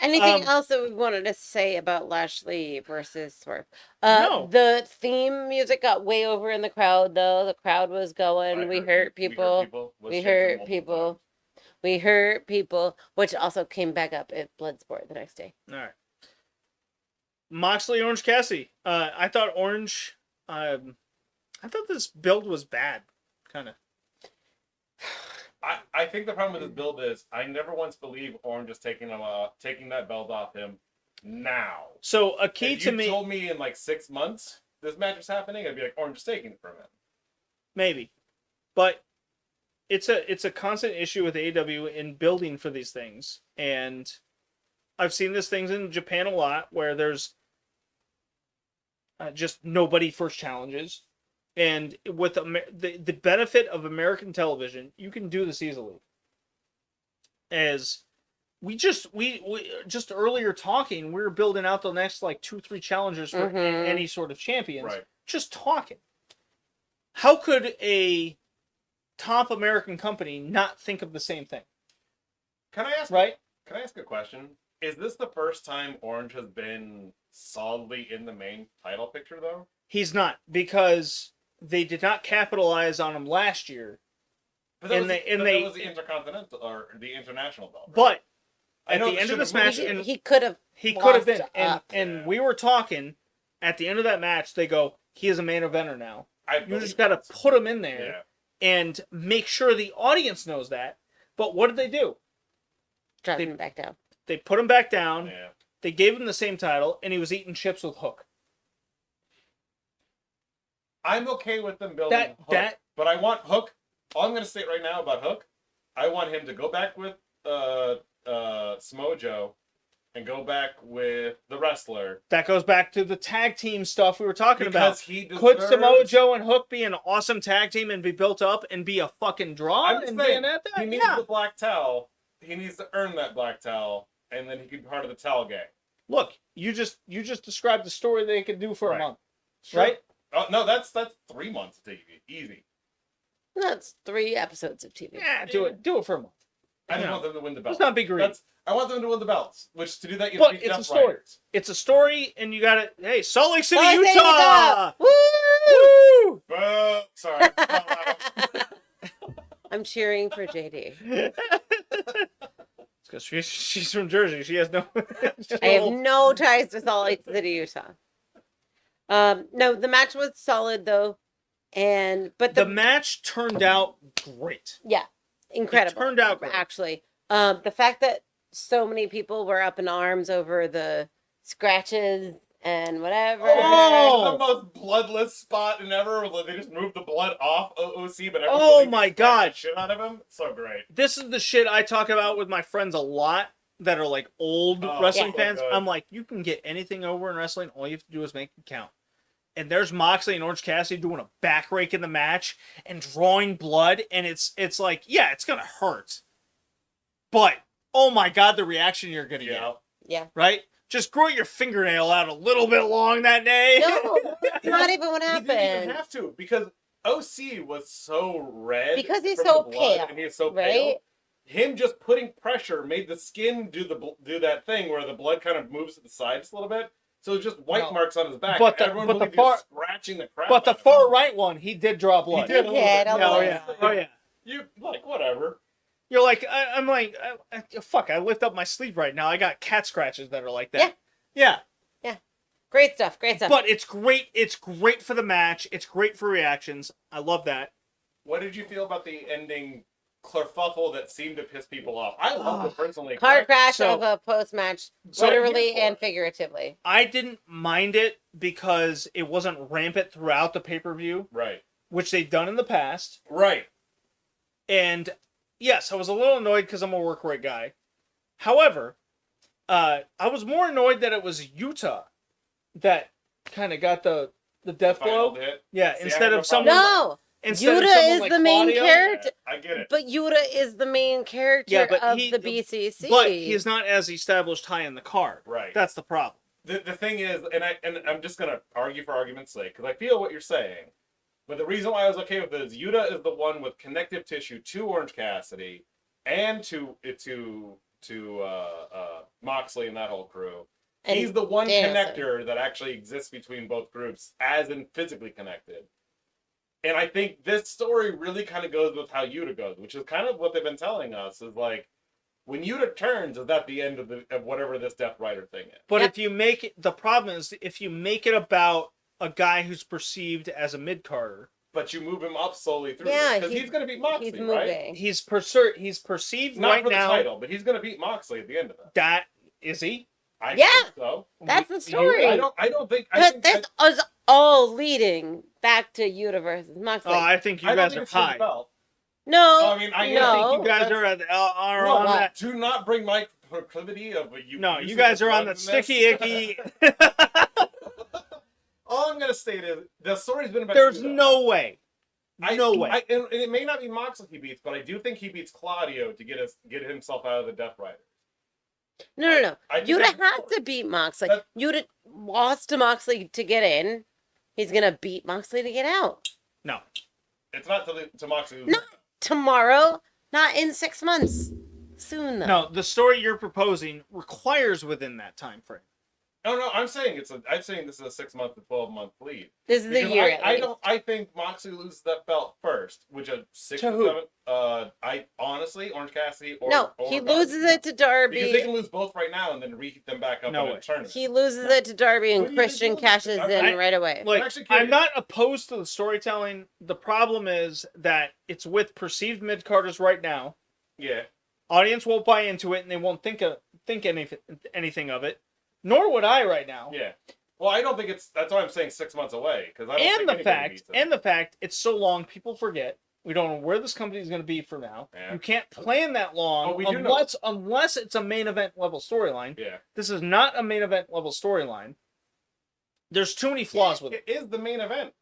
Speaker 2: Anything
Speaker 1: Um,
Speaker 2: else that we wanted to say about Lashley versus Swerve?
Speaker 1: No.
Speaker 2: The theme music got way over in the crowd, though. The crowd was going. We hurt people. We hurt people. We hurt people, which also came back up at Bloodsport the next day.
Speaker 1: All right. Moxley, Orange Cassidy. I thought Orange. I thought this build was bad, kind of.
Speaker 3: I think the problem with this build is I never once believed Orange is taking that belt off him now.
Speaker 1: So a key
Speaker 3: If
Speaker 1: to
Speaker 3: you
Speaker 1: me,
Speaker 3: told me in like 6 months this match is happening, I'd be like, Orange is taking it from him.
Speaker 1: maybe, but it's a constant issue with AEW in building for these things, and I've seen these things in Japan a lot where there's just nobody first challenges. And with the benefit of American television, you can do this easily. As we just earlier talking, we were building out the next like 2-3 challengers for
Speaker 2: Mhm.
Speaker 1: any sort of champions.
Speaker 3: Right.
Speaker 1: Just talking. How could a top American company not think of the same thing?
Speaker 3: Can I ask?
Speaker 1: Right?
Speaker 3: Can I ask a question? Is this the first time Orange has been solidly in the main title picture, though?
Speaker 1: He's not, because they did not capitalize on him last year.
Speaker 3: But that,
Speaker 1: And
Speaker 3: was,
Speaker 1: they- and
Speaker 3: but
Speaker 1: they-
Speaker 3: that was the intercontinental or the international belt. Right?
Speaker 1: But
Speaker 3: I
Speaker 1: at
Speaker 3: know
Speaker 1: the
Speaker 3: it
Speaker 1: end of
Speaker 3: should've
Speaker 1: this
Speaker 3: moved
Speaker 1: match,
Speaker 3: it.
Speaker 1: and
Speaker 2: He could have.
Speaker 1: he could have
Speaker 2: lost
Speaker 1: been,
Speaker 2: up.
Speaker 1: and
Speaker 3: Yeah.
Speaker 1: we were talking at the end of that match. They go, he is a main eventer now.
Speaker 3: I
Speaker 1: You
Speaker 3: believe
Speaker 1: just got to
Speaker 3: that.
Speaker 1: put him in there
Speaker 3: Yeah.
Speaker 1: and make sure the audience knows that. But what did they do?
Speaker 2: Drop
Speaker 1: they-
Speaker 2: him back down.
Speaker 1: They put him back down.
Speaker 3: Yeah.
Speaker 1: They gave him the same title, and he was eating chips with Hook.
Speaker 3: I'm okay with them building Hook, but I want Hook. All I'm going to say right now about Hook, I want him to go back with Smojo and go back with the wrestler.
Speaker 1: That goes back to the tag team stuff we were talking about.
Speaker 3: Because he deserves...
Speaker 1: Could Samoa Joe and Hook be an awesome tag team and be built up and be a fucking draw?
Speaker 3: I'm just
Speaker 1: and
Speaker 3: saying,
Speaker 1: being at that?
Speaker 3: he needs
Speaker 1: Yeah.
Speaker 3: the black towel. He needs to earn that black towel, and then he could be part of the towel gang.
Speaker 1: Look, you just described the story they could do for
Speaker 3: Right.
Speaker 1: a month,
Speaker 3: Sure.
Speaker 1: right?
Speaker 3: Oh, no, that's 3 months of TV. Easy.
Speaker 2: That's 3 episodes of TV.
Speaker 1: Yeah, do it for a month.
Speaker 3: I just
Speaker 1: Yeah.
Speaker 3: want them to win the belts.
Speaker 1: Let's not be greedy.
Speaker 3: I want them to win the belts, which to do that, you
Speaker 1: But
Speaker 3: have to beat
Speaker 1: it's
Speaker 3: Death
Speaker 1: a story.
Speaker 3: Riders.
Speaker 1: It's a story, and you got to. Hey, Salt Lake City,
Speaker 2: Salt Lake City,
Speaker 1: Utah!
Speaker 2: Utah!
Speaker 1: Woo!
Speaker 3: Boo! Sorry.
Speaker 2: I'm cheering for JD.
Speaker 1: It's because she's from Jersey. She has no.
Speaker 2: I have no ties to Salt Lake City, Utah. No, the match was solid though, but
Speaker 1: The match turned out great.
Speaker 2: yeah, incredible.
Speaker 1: It turned out great.
Speaker 2: Actually. The fact that so many people were up in arms over the scratches and whatever.
Speaker 1: Oh!
Speaker 3: The most bloodless spot in ever. Where they just moved the blood off OOC, but
Speaker 1: Oh
Speaker 3: everybody
Speaker 1: my
Speaker 3: just
Speaker 1: God.
Speaker 3: the shit out of him. So great.
Speaker 1: This is the shit I talk about with my friends a lot. that are like old
Speaker 3: Oh,
Speaker 1: wrestling
Speaker 3: yeah.
Speaker 1: fans, I'm like, you can get anything over in wrestling. All you have to do is make it count. And there's Moxley and Orange Cassidy doing a back rake in the match and drawing blood, and it's like, yeah, it's gonna hurt, but oh my god, the reaction you're gonna get,
Speaker 2: Yeah.
Speaker 1: right? Just grow your fingernail out a little bit long that day.
Speaker 2: No, that's not even what
Speaker 3: He didn't even
Speaker 2: happened.
Speaker 3: have to because OC was so red
Speaker 2: Because he's
Speaker 3: from
Speaker 2: so
Speaker 3: the blood,
Speaker 2: pale,
Speaker 3: and he's so
Speaker 2: right?
Speaker 3: pale. Him just putting pressure made the skin do that thing where the blood kind of moves to the sides a little bit. So it's just white marks on his back.
Speaker 1: But the-
Speaker 3: everyone
Speaker 1: but the
Speaker 3: believed he
Speaker 1: far-
Speaker 3: was scratching the crap.
Speaker 1: But the
Speaker 3: out of
Speaker 1: far
Speaker 3: him.
Speaker 1: right one, he did draw blood.
Speaker 3: He did a little bit.
Speaker 2: a
Speaker 1: Oh
Speaker 2: little
Speaker 1: yeah,
Speaker 2: bit.
Speaker 1: oh yeah.
Speaker 3: You like whatever.
Speaker 1: You're like, I'm like, fuck. I lift up my sleeve right now. I got cat scratches that are like that. Yeah.
Speaker 2: Great stuff. Great stuff.
Speaker 1: But it's great. It's great for the match. It's great for reactions. I love that.
Speaker 3: What did you feel about the ending kerfuffle that seemed to piss people off? I love it personally.
Speaker 2: Car crash
Speaker 1: So-
Speaker 2: of a post match,
Speaker 1: so
Speaker 2: literally
Speaker 3: here for
Speaker 2: and
Speaker 3: it.
Speaker 2: figuratively.
Speaker 1: I didn't mind it because it wasn't rampant throughout the pay-per-view,
Speaker 3: Right.
Speaker 1: which they've done in the past.
Speaker 3: Right.
Speaker 1: And yes, I was a little annoyed because I'm a work rate guy. However, I was more annoyed that it was Utah that kind of got the death
Speaker 3: Final
Speaker 1: blow.
Speaker 3: hit.
Speaker 1: Yeah,
Speaker 3: See, I
Speaker 1: instead
Speaker 3: have no
Speaker 1: of someone.
Speaker 2: No,
Speaker 1: Instead
Speaker 2: Yuta
Speaker 1: of someone
Speaker 2: is
Speaker 1: like
Speaker 2: the main
Speaker 1: Claudio,
Speaker 2: character.
Speaker 3: Yeah, I get it.
Speaker 2: But Yuta is the main character
Speaker 1: Yeah, but
Speaker 2: of
Speaker 1: he-
Speaker 2: the BCC.
Speaker 1: But he's not as established high in the card.
Speaker 3: Right.
Speaker 1: That's the problem.
Speaker 3: The thing is, and I'm just gonna argue for argument's sake because I feel what you're saying, but the reason why I was okay with it is Yuta is the one with connective tissue to Orange Cassidy and to Moxley and that whole crew.
Speaker 2: And
Speaker 3: He's the one
Speaker 2: Danielson.
Speaker 3: connector that actually exists between both groups, as in physically connected. And I think this story really kind of goes with how Yuta goes, which is kind of what they've been telling us is like when Yuta turns, is that the end of whatever this Death Rider thing is.
Speaker 1: But
Speaker 2: Yep.
Speaker 1: if you make it, the problem is if you make it about a guy who's perceived as a mid carder,
Speaker 3: But you move him up slowly through.
Speaker 2: Yeah,
Speaker 3: because he's going to beat Moxley,
Speaker 2: He's
Speaker 3: right?
Speaker 2: moving.
Speaker 1: he's perceived
Speaker 3: Not
Speaker 1: right
Speaker 3: for the
Speaker 1: now.
Speaker 3: title, but he's going to beat Moxley at the end of it.
Speaker 1: That is he.
Speaker 3: I
Speaker 2: Yeah.
Speaker 3: think so.
Speaker 2: That's the
Speaker 1: You-
Speaker 2: story.
Speaker 3: I don't think. I
Speaker 2: But
Speaker 3: think
Speaker 2: this is all leading back to Yuta versus Moxley.
Speaker 1: Oh, I think you
Speaker 3: I don't
Speaker 1: guys
Speaker 3: think
Speaker 1: are
Speaker 3: it's for the
Speaker 1: high.
Speaker 3: belt.
Speaker 2: No,
Speaker 3: I mean, I
Speaker 2: no.
Speaker 1: think you guys are
Speaker 3: No,
Speaker 1: on that.
Speaker 3: do not bring my proclivity of a
Speaker 1: No, you guys are on the sticky icky.
Speaker 3: All I'm going to state is the story's been about.
Speaker 1: There's
Speaker 3: Yuta.
Speaker 1: no way. No way.
Speaker 3: And it may not be Moxley he beats, but I do think he beats Claudio to get himself out of the Death Rider.
Speaker 2: No.
Speaker 3: I think
Speaker 2: Yuta
Speaker 3: that's-
Speaker 2: has to beat Moxley.
Speaker 3: That-
Speaker 2: Yuta lost to Moxley to get in. He's gonna beat Moxley to get out.
Speaker 1: No.
Speaker 3: It's not to Moxley.
Speaker 2: No. Tomorrow, not in 6 months. Soon though.
Speaker 1: No, the story you're proposing requires within that time frame.
Speaker 3: No, I'm saying I'm saying this is a 6 month to 12-month lead.
Speaker 2: This is the
Speaker 3: Because
Speaker 2: year.
Speaker 3: I think Moxley loses that belt first, which is 6
Speaker 1: To
Speaker 3: to
Speaker 1: who?
Speaker 3: 7. I honestly, Orange Cassidy or
Speaker 2: No,
Speaker 3: or
Speaker 2: he
Speaker 3: Darby.
Speaker 2: loses it to
Speaker 3: because they
Speaker 2: Darby.
Speaker 3: can lose both right now and then reheat them back up
Speaker 1: No
Speaker 3: in
Speaker 1: way.
Speaker 3: a tournament.
Speaker 2: He loses it to Darby,
Speaker 3: What
Speaker 2: and
Speaker 3: do you
Speaker 2: Christian
Speaker 3: think?
Speaker 2: cashes in
Speaker 3: I-
Speaker 2: right away.
Speaker 1: Like,
Speaker 3: actually curious.
Speaker 1: I'm not opposed to the storytelling. The problem is that it's with perceived mid carders right now.
Speaker 3: Yeah,
Speaker 1: Audience won't buy into it, and they won't think anything of it. Nor would I right now.
Speaker 3: yeah. Well, I don't think that's why I'm saying 6 months away because I don't think
Speaker 1: And the fact it's so long, people forget. We don't know where this company is going to be for now.
Speaker 3: Yeah.
Speaker 1: You can't plan that long
Speaker 3: Oh, we do know.
Speaker 1: unless it's a main event level storyline.
Speaker 3: Yeah,
Speaker 1: This is not a main event level storyline. There's too many flaws with it.
Speaker 3: it is the main event.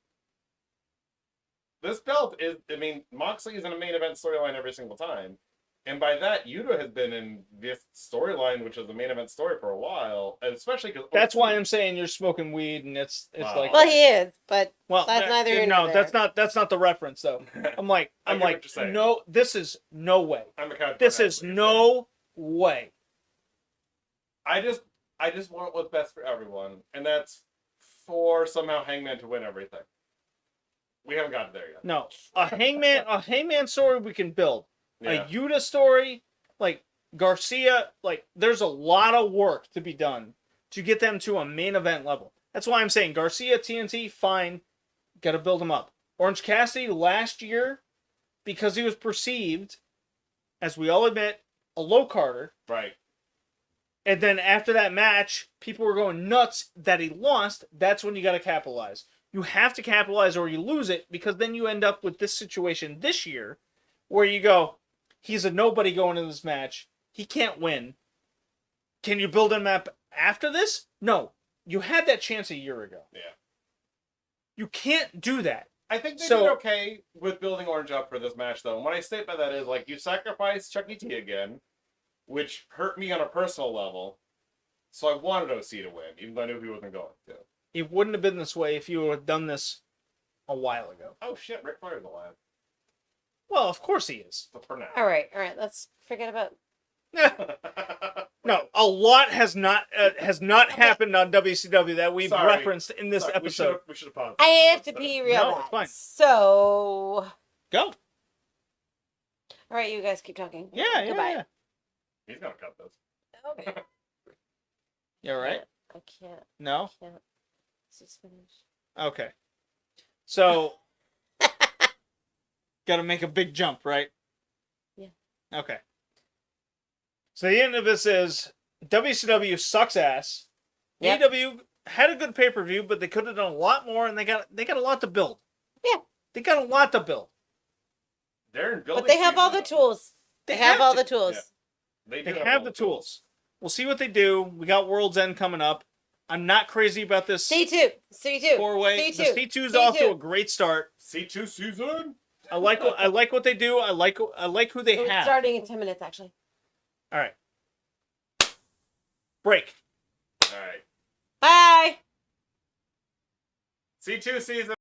Speaker 3: This belt is. I mean, Moxley is in a main event storyline every single time, and by that, Yuta has been in this storyline, which is the main event story for a while, and especially because
Speaker 1: That's why I'm saying you're smoking weed, and it's
Speaker 3: Wow.
Speaker 1: like,
Speaker 2: Well, he is, but
Speaker 1: well,
Speaker 2: that's neither here
Speaker 1: no,
Speaker 2: nor
Speaker 1: that's not the reference though. I'm like,
Speaker 3: I get what you're saying.
Speaker 1: no, this is no way.
Speaker 3: I'm a couch.
Speaker 1: This is no way.
Speaker 3: I just want what's best for everyone, and that's for somehow Hangman to win everything. We haven't gotten there yet.
Speaker 1: No, a hangman story we can build.
Speaker 3: Yeah.
Speaker 1: A Yuta story, like Garcia, like there's a lot of work to be done to get them to a main event level. That's why I'm saying Garcia, TNT, fine, got to build him up. Orange Cassidy last year, because he was perceived, as we all admit, a low carder.
Speaker 3: Right.
Speaker 1: And then after that match, people were going nuts that he lost. That's when you got to capitalize. You have to capitalize or you lose it, because then you end up with this situation this year where you go, he's a nobody going into this match. He can't win. Can you build a map after this? No. You had that chance a year ago.
Speaker 3: Yeah.
Speaker 1: You can't do that.
Speaker 3: I think they
Speaker 1: So-
Speaker 3: did okay with building Orange up for this match, though. And what I state by that is, like, you sacrificed Chuck E. T again, which hurt me on a personal level. So I wanted OC to win, even though I knew he wasn't going to.
Speaker 1: It wouldn't have been this way if you had done this a while ago.
Speaker 3: Oh shit, Ric Flair's alive.
Speaker 1: Well, of course he is.
Speaker 3: So for now.
Speaker 2: All right. Let's forget about.
Speaker 1: No, a lot has not happened on WCW that we've
Speaker 3: Sorry.
Speaker 1: referenced in this
Speaker 3: Sorry,
Speaker 1: episode.
Speaker 3: We should have paused.
Speaker 2: I have to pee real
Speaker 1: No,
Speaker 2: bad.
Speaker 1: it's fine.
Speaker 2: So, all
Speaker 1: Go.
Speaker 2: right, you guys keep talking.
Speaker 1: Yeah,
Speaker 2: Goodbye.
Speaker 1: yeah.
Speaker 3: He's gonna cut this.
Speaker 2: Okay.
Speaker 1: You all right?
Speaker 2: I can't.
Speaker 1: No?
Speaker 2: Let's just finish.
Speaker 1: Okay. So, gotta make a big jump, right?
Speaker 2: Yeah.
Speaker 1: Okay. So the end of this is WCW sucks ass.
Speaker 2: Yep.
Speaker 1: AEW had a good pay-per-view, but they could have done a lot more, and they got a lot to build.
Speaker 2: Yeah.
Speaker 1: They got a lot to build.
Speaker 3: They're in building
Speaker 2: But they have all the
Speaker 3: season,
Speaker 2: tools. They have all
Speaker 1: to.
Speaker 2: the tools.
Speaker 3: Yeah.
Speaker 1: They
Speaker 3: do
Speaker 1: have
Speaker 3: all
Speaker 1: the tools. We'll see what they do. We got World's End coming up. I'm not crazy about this
Speaker 2: C2.
Speaker 1: four-way. The
Speaker 2: C2.
Speaker 1: C2's off to a great start.
Speaker 3: C2 season.
Speaker 1: I like what they do. I like who they
Speaker 2: It's
Speaker 1: have.
Speaker 2: starting in 10 minutes, actually.
Speaker 1: All right. Break.
Speaker 3: All right.
Speaker 2: Bye.
Speaker 3: C2 season.